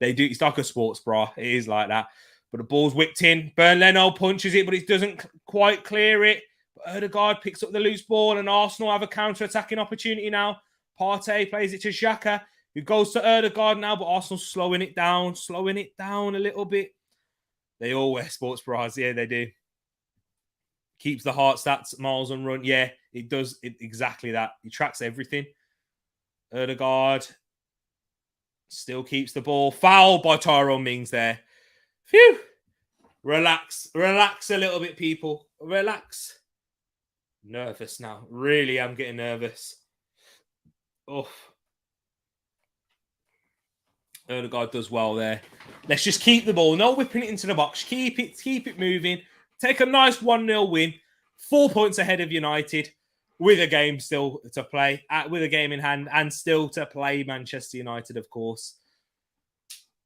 They do. It's like a sports bra. It is like that. But the ball's whipped in. Bernd Leno punches it, but it doesn't quite clear it. But Ødegaard picks up the loose ball, and Arsenal have a counter-attacking opportunity now. Partey plays it to Xhaka, who goes to Ødegaard now, but Arsenal's slowing it down a little bit. They all wear sports bras. Yeah, they do. Keeps the heart stats, miles on run. Yeah, it does exactly that. He tracks everything. Ødegaard still keeps the ball. Foul by Tyrone Mings there. Phew. Relax a little bit, people. Relax. Nervous now. Really, I'm getting nervous. Oh. Ødegaard does well there. Let's just keep the ball. No whipping it into the box. Keep it moving. Take a nice 1-0 win. 4 points ahead of United with a game still to play, with a game in hand, and still to play Manchester United, of course.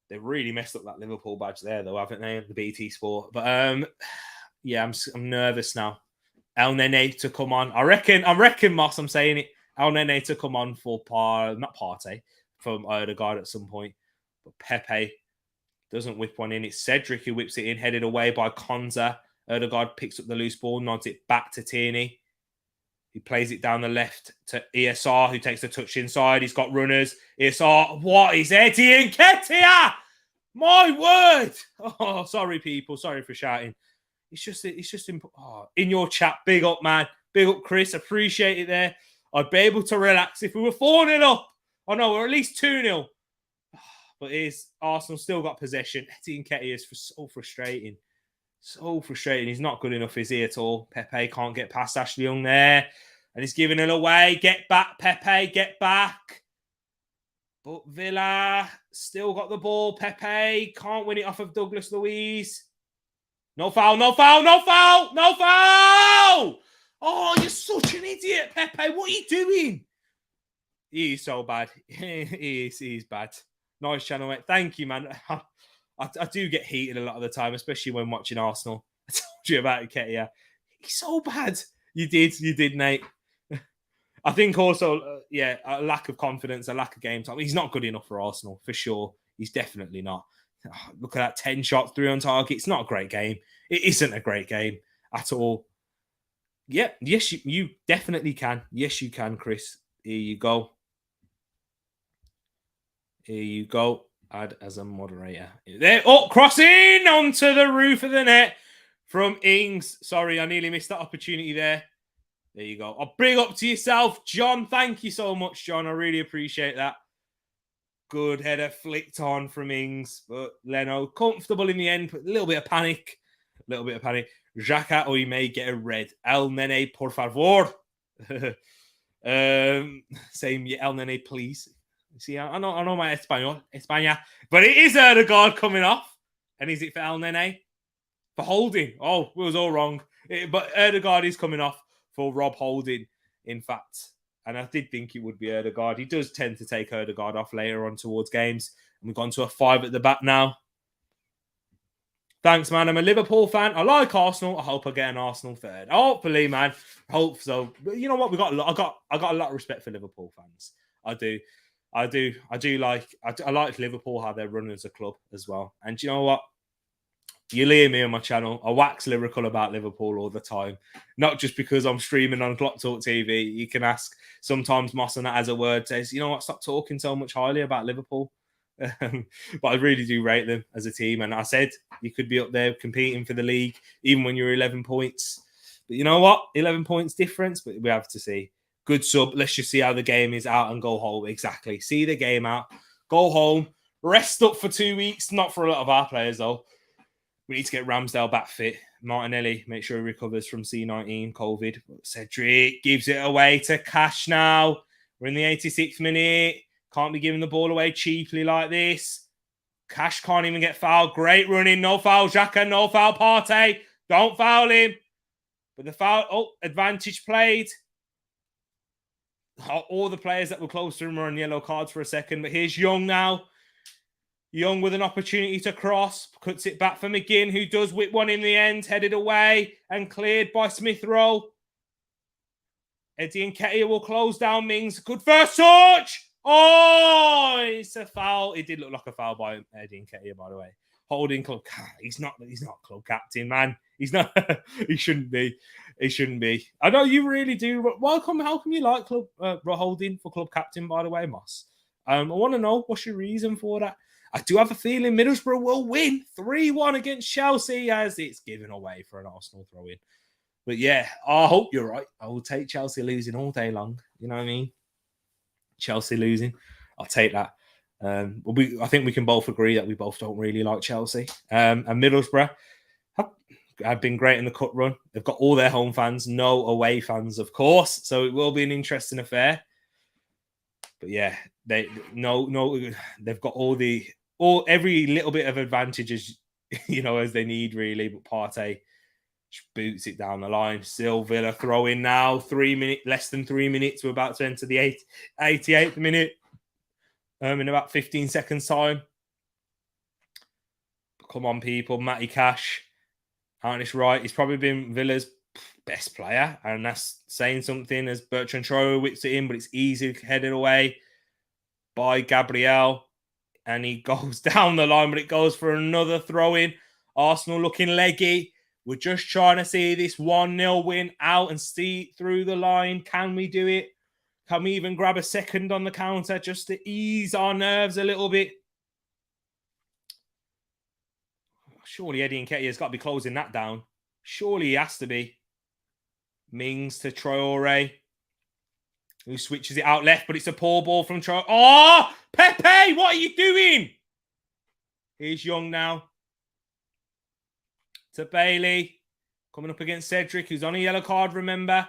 They've really messed up that Liverpool badge there, though, haven't they? The BT Sport. But yeah, I'm nervous now. El Nene to come on. I reckon, Moss, I'm saying it. El Nene to come on for not Partey, from Ødegaard at some point. But Pepe doesn't whip one in. It's Cedric who whips it in, headed away by Konza. Ødegaard picks up the loose ball, nods it back to Tierney. He plays it down the left to ESR, who takes the touch inside. He's got runners. ESR, what is Eddie Nketiah? My word! Oh, sorry, people. Sorry for shouting. It's just in your chat. Big up, man. Big up, Chris. Appreciate it there. I'd be able to relax if we were 4-0 up. Oh, no, we're at least 2-0. But Arsenal still got possession. Eddie Nketiah is so frustrating. So frustrating. He's not good enough, is he, at all? Pepe can't get past Ashley Young there. And he's giving it away. Get back, Pepe. Get back. But Villa still got the ball. Pepe can't win it off of Douglas Luiz. No foul, no foul, no foul, no foul! Oh, you're such an idiot, Pepe. What are you doing? He's so bad. He's bad. Nice channel, mate. Thank you, man. I do get heated a lot of the time, especially when watching Arsenal. I told you about Nketiah. He's so bad. You did, Nate. I think also, a lack of confidence, a lack of game time. He's not good enough for Arsenal, for sure. He's definitely not. Oh, look at that 10 shots, 3 on target. It's not a great game. It isn't a great game at all. Yeah, yes, you definitely can. Yes, you can, Chris. Here you go. Here you go. Add as a moderator. There. Oh, crossing onto the roof of the net from Ings. Sorry, I nearly missed that opportunity there. There you go. I'll bring up to yourself, John. Thank you so much, John. I really appreciate that. Good header flicked on from Ings, but Leno comfortable in the end. But a little bit of panic. Xhaka, or he may get a red. El Nene, por favor. Same, El Nene, please. See, I know my España, but it is Ødegaard coming off, and is it for El Nene? For holding. Oh, it was all wrong. But Ødegaard is coming off for Rob Holding, in fact. And I did think it would be Ødegaard. He does tend to take Ødegaard off later on towards games. And we've gone to a 5 at the back now. Thanks, man. I'm a Liverpool fan. I like Arsenal. I hope I get an Arsenal third. Hopefully, man. Hope so. But you know what? I got a lot of respect for Liverpool fans. I do. I like Liverpool, how they run as a club as well. And you know what? You'll hear me on my channel. I wax lyrical about Liverpool all the time. Not just because I'm streaming on Clock Talk TV. You can ask sometimes Moss and that as a word says, you know what, stop talking so much highly about Liverpool. But I really do rate them as a team. And I said you could be up there competing for the league, even when you're 11 points. But you know what? 11 points difference, but we have to see. Good sub. Let's just see how the game is out and go home. Exactly. See the game out. Go home. Rest up for 2 weeks. Not for a lot of our players, though. We need to get Ramsdale back fit. Martinelli, make sure he recovers from C19, COVID. Cedric gives it away to Cash now. We're in the 86th minute. Can't be giving the ball away cheaply like this. Cash can't even get fouled. Great running. No foul, Xhaka. No foul, Partey. Don't foul him. But the foul, advantage played. All the players that were close to him were on yellow cards for a second. But here's Young now. Young with an opportunity to cross. Cuts it back for McGinn, who does whip one in the end. Headed away and cleared by Smith Rowe. Eddie Nketiah will close down Mings. Good first touch. Oh, it's a foul. It did look like a foul by Eddie Nketiah, by the way. Holding club. He's not club captain, man. He's not. He shouldn't be. He shouldn't be. I know you really do. How come you like club holding for club captain? By the way, Moss. I want to know what's your reason for that. I do have a feeling Middlesbrough will win 3-1 against Chelsea as it's given away for an Arsenal throw-in. But yeah, I hope you're right. I will take Chelsea losing all day long. You know what I mean? Chelsea losing. I'll take that. I think we can both agree that we both don't really like Chelsea. And Middlesbrough have been great in the cup run. They've got all their home fans, no away fans, of course. So it will be an interesting affair. But yeah, they've got every little bit of advantages, as they need really. But Partey boots it down the line. Still Villa throw in now. Less than 3 minutes. We're about to enter the 88th minute. In about 15 seconds time. Come on, people. Matty Cash. Harnish Wright. He's probably been Villa's best player. And that's saying something as Bertrand Traore whips it in, but it's easy headed away by Gabriel. And he goes down the line, but it goes for another throw in. Arsenal looking leggy. We're just trying to see this 1-0 win out and see through the line. Can we do it? Can we even grab a second on the counter just to ease our nerves a little bit? Surely Eddie Nketiah has got to be closing that down. Surely he has to be. Mings to Traore, who switches it out left, but it's a poor ball from Traore. Oh, Pepe, what are you doing? Here's Young now. To Bailey. Coming up against Cedric, who's on a yellow card, remember.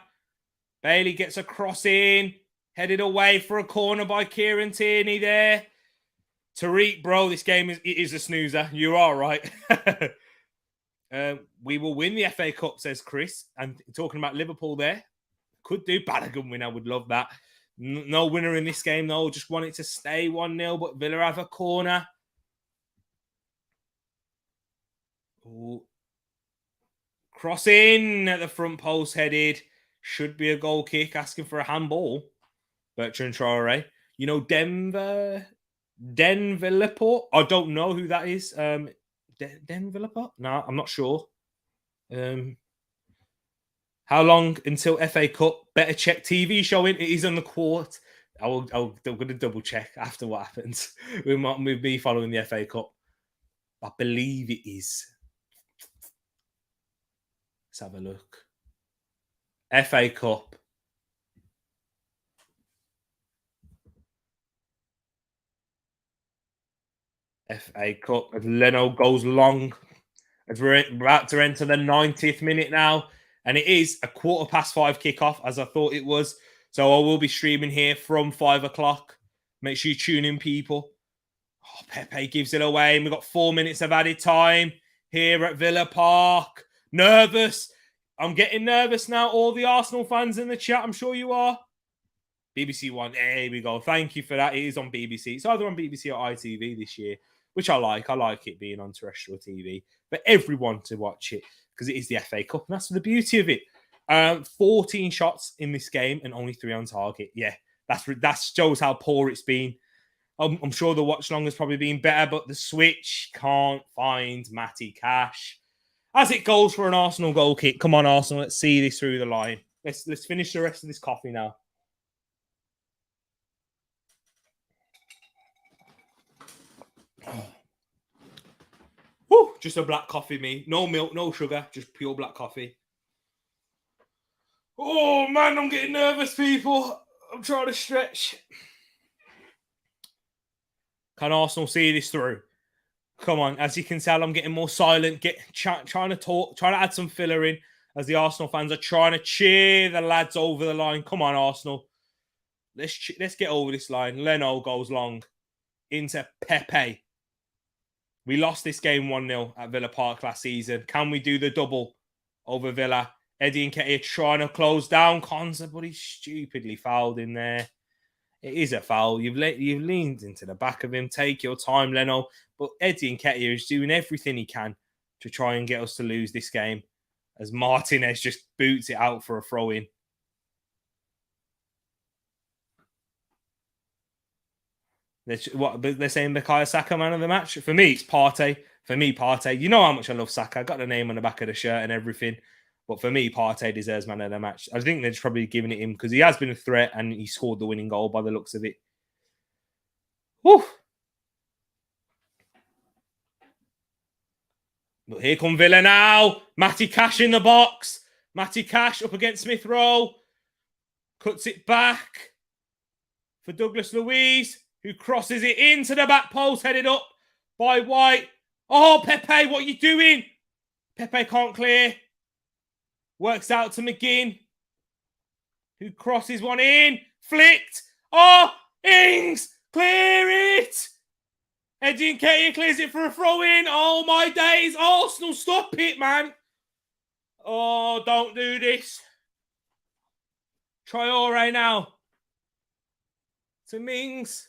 Bailey gets a cross in. Headed away for a corner by Kieran Tierney there. Tereak, bro, this game is a snoozer. You are right. We will win the FA Cup, says Chris. And talking about Liverpool there. Could do. Balogun win. I would love that. No winner in this game, though. Just want it to stay 1-0, but Villa have a corner. Ooh. Cross in at the front post headed. Should be a goal kick. Asking for a handball. Bertrand Traore. Denver Laporte. I don't know who that is. Denver Laporte? No, I'm not sure. How long until FA Cup? Better check TV showing. It is on the court. I'm going to double check after what happens with me following the FA Cup. I believe it is. Let's have a look. FA Cup. FA Cup as Leno goes long as we're about to enter the 90th minute now, and it is a 5:15 kickoff as I thought it was. So I will be streaming here from 5 o'clock. Make sure you tune in, people. Oh, Pepe gives it away, and we've got 4 minutes of added time here at Villa Park. Nervous. I'm getting nervous now. All the Arsenal fans in the chat, I'm sure you are. BBC One. There we go. Thank you for that. It is on BBC. It's either on BBC or ITV this year, which I like. I like it being on terrestrial TV for everyone to watch it because it is the FA Cup. And that's the beauty of it. 14 shots in this game and only 3 on target. Yeah, that shows how poor it's been. I'm sure the watch-along has probably been better, but the switch can't find Matty Cash. As it goes for an Arsenal goal kick. Come on, Arsenal. Let's see this through the line. Let's finish the rest of this coffee now. Woo, just a black coffee, me. No milk, no sugar, just pure black coffee. Oh, man, I'm getting nervous, people. I'm trying to stretch. Can Arsenal see this through? Come on. As you can tell, I'm getting more silent, trying to talk, trying to add some filler in as the Arsenal fans are trying to cheer the lads over the line. Come on, Arsenal. Let's get over this line. Leno goes long into Pepe. We lost this game 1-0 at Villa Park last season. Can we do the double over Villa? Eddie Nketiah trying to close down Konsa, but he's stupidly fouled in there. It is a foul. You've leaned into the back of him. Take your time, Leno. But Eddie Nketiah is doing everything he can to try and get us to lose this game as Martinez just boots it out for a throw-in. They're saying Bukayo Saka man of the match. For me, it's Partey. For me, Partey. You know how much I love Saka. I got the name on the back of the shirt and everything. But for me, Partey deserves man of the match. I think they're just probably giving it him because he has been a threat and he scored the winning goal by the looks of it. Whew. But here come Villa now. Matty Cash in the box. Matty Cash up against Smith Rowe. Cuts it back for Douglas Luiz, who crosses it into the back post, headed up by White. Oh, Pepe, what are you doing? Pepe can't clear. Works out to McGinn, who crosses one in. Flicked. Oh, Ings, clear it. Eddie Nketiah clears it for a throw-in. Oh, my days. Arsenal, stop it, man. Oh, don't do this. Traore now. To Mings.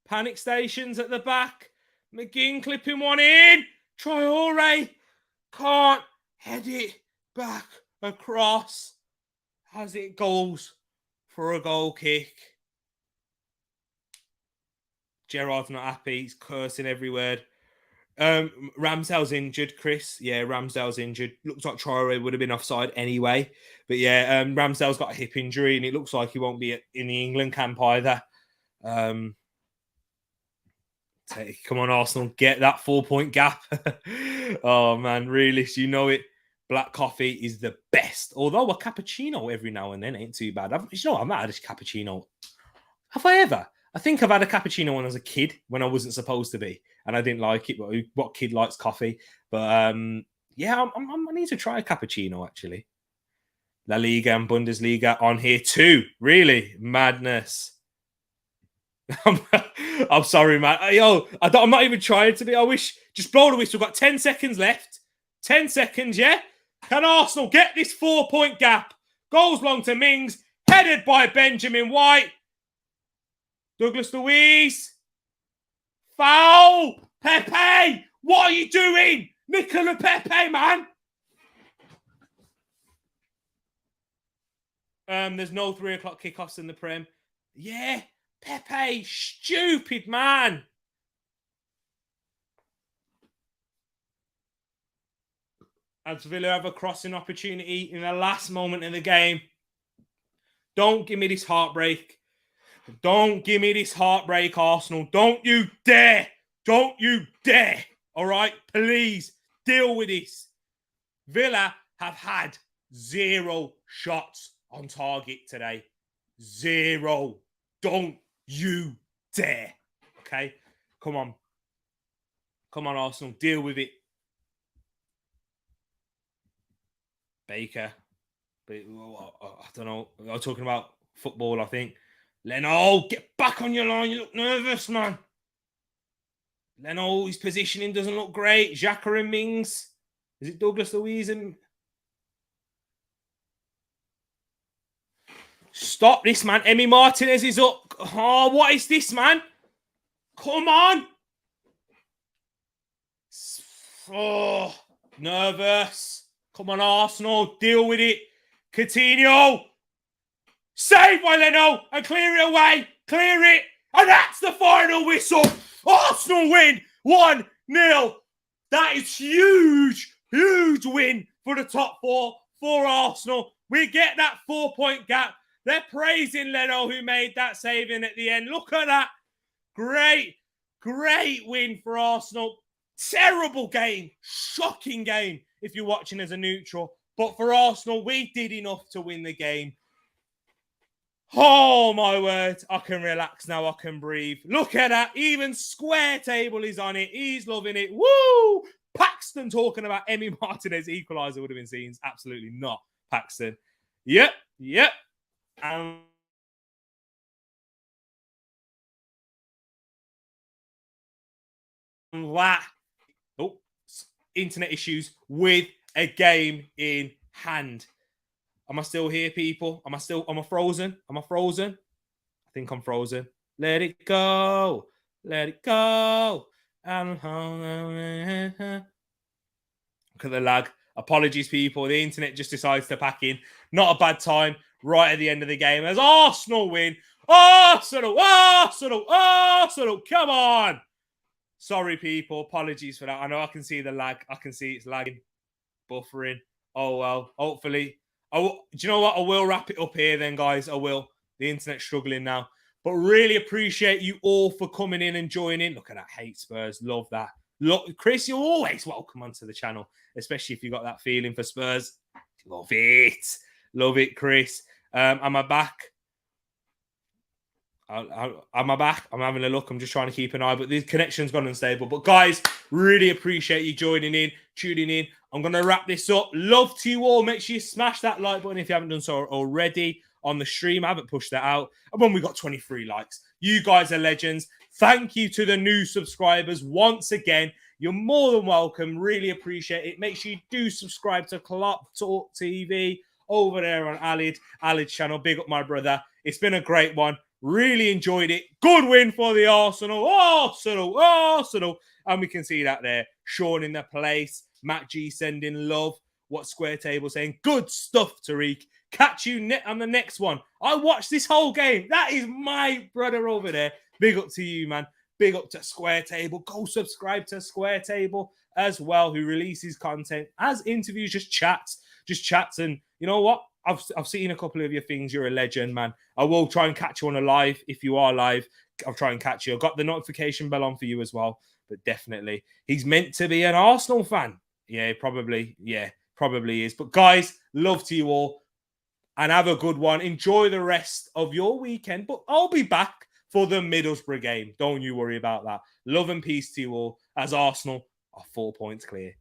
Panic stations at the back. McGinn clipping one in. Traore can't head it back across as it goes for a goal kick. Gerrard's not happy. He's cursing every word. Ramsdale's injured, Chris. Yeah, Ramsdale's injured. Looks like Traore would have been offside anyway. But yeah, Ramsdale's got a hip injury and it looks like he won't be in the England camp either. Come on, Arsenal, get that 4-point gap. Oh, man, really, you know it. Black coffee is the best. Although a cappuccino every now and then ain't too bad. I've not had a cappuccino. Have I ever? I think I've had a cappuccino when I was a kid, when I wasn't supposed to be, and I didn't like it. But what kid likes coffee? But yeah, I need to try a cappuccino actually. La Liga and Bundesliga on here too. Really, madness. I'm sorry, man. Yo, I'm not even trying to be. I wish just blow the whistle. We've got 10 seconds left. 10 seconds, yeah. Can Arsenal get this 4-point gap? Goals long to Mings, headed by Benjamin White. Douglas Luiz. Foul! Pepe! What are you doing? Nicola Pepe, man! There's no 3 o'clock kickoffs in the Prem. Yeah, Pepe, stupid man. As Villa have a crossing opportunity in the last moment of the game. Don't give me this heartbreak. Don't give me this heartbreak, Arsenal. Don't you dare. Don't you dare. All right? Please deal with this. Villa have had 0 shots on target today. 0. Don't you dare. Okay? Come on. Come on, Arsenal. Deal with it. Baker. I don't know. I'm talking about football, I think. Leno, get back on your line. You look nervous, man. Leno, his positioning doesn't look great. Xhaka and Mings. Is it Douglas Luiz and... Stop this, man. Emi Martinez is up. Oh, what is this, man? Come on. Oh, nervous. Come on, Arsenal. Deal with it. Coutinho. Save by Leno and clear it away. Clear it. And that's the final whistle. Arsenal win 1-0. That is huge. Huge win for the top 4 for Arsenal. We get that 4-point gap. They're praising Leno who made that save in at the end. Look at that. Great win for Arsenal. Terrible game. Shocking game if you're watching as a neutral. But for Arsenal, we did enough to win the game. Oh, my word. I can relax now. I can breathe. Look at that. Even Square Table is on it. He's loving it. Woo! Paxton talking about Emi Martinez equaliser would have been scenes. Absolutely not, Paxton. Yep. Internet issues with a game in hand. Am I still here, people? Am I frozen? I think I'm frozen. Let it go. Look at the lag. Apologies, people. The internet just decides to pack in. Not a bad time right at the end of the game as Arsenal win Arsenal, Arsenal, Arsenal. Come on. Sorry, people. Apologies for that. I know I can see the lag. I can see it's lagging, buffering. Oh, well. Hopefully. Do you know what? I will wrap it up here then, guys. I will. The internet's struggling now. But really appreciate you all for coming in and joining. Look at that. Hate Spurs. Love that. Look, Chris, you're always welcome onto the channel, especially if you got that feeling for Spurs. Love it. Love it, Chris. Am I back? Am I back? I'm having a look. I'm just trying to keep an eye, but the connection's gone unstable. But guys, really appreciate you joining in, tuning in. I'm going to wrap this up. Love to you all. Make sure you smash that like button if you haven't done so already on the stream. I haven't pushed that out. And when we got 23 likes, you guys are legends. Thank you to the new subscribers once again. You're more than welcome. Really appreciate it. Make sure you do subscribe to Club Talk TV over there on Alid's channel. Big up my brother. It's been a great one. Really enjoyed it. Good win for the Arsenal. Arsenal, Arsenal. And we can see that there. Sean in the place. Matt G sending love. What Square Table saying? Good stuff, Tereak. Catch you on the next one. I watched this whole game. That is my brother over there. Big up to you, man. Big up to Square Table. Go subscribe to Square Table as well, who releases content as interviews, just chats. And you know what? I've seen a couple of your things. You're a legend, man. I will try and catch you on a live. If you are live, I'll try and catch you. I've got the notification bell on for you as well. But definitely, he's meant to be an Arsenal fan. Yeah, probably. Yeah, probably is. But guys, love to you all. And have a good one. Enjoy the rest of your weekend. But I'll be back for the Middlesbrough game. Don't you worry about that. Love and peace to you all as Arsenal are 4 points clear.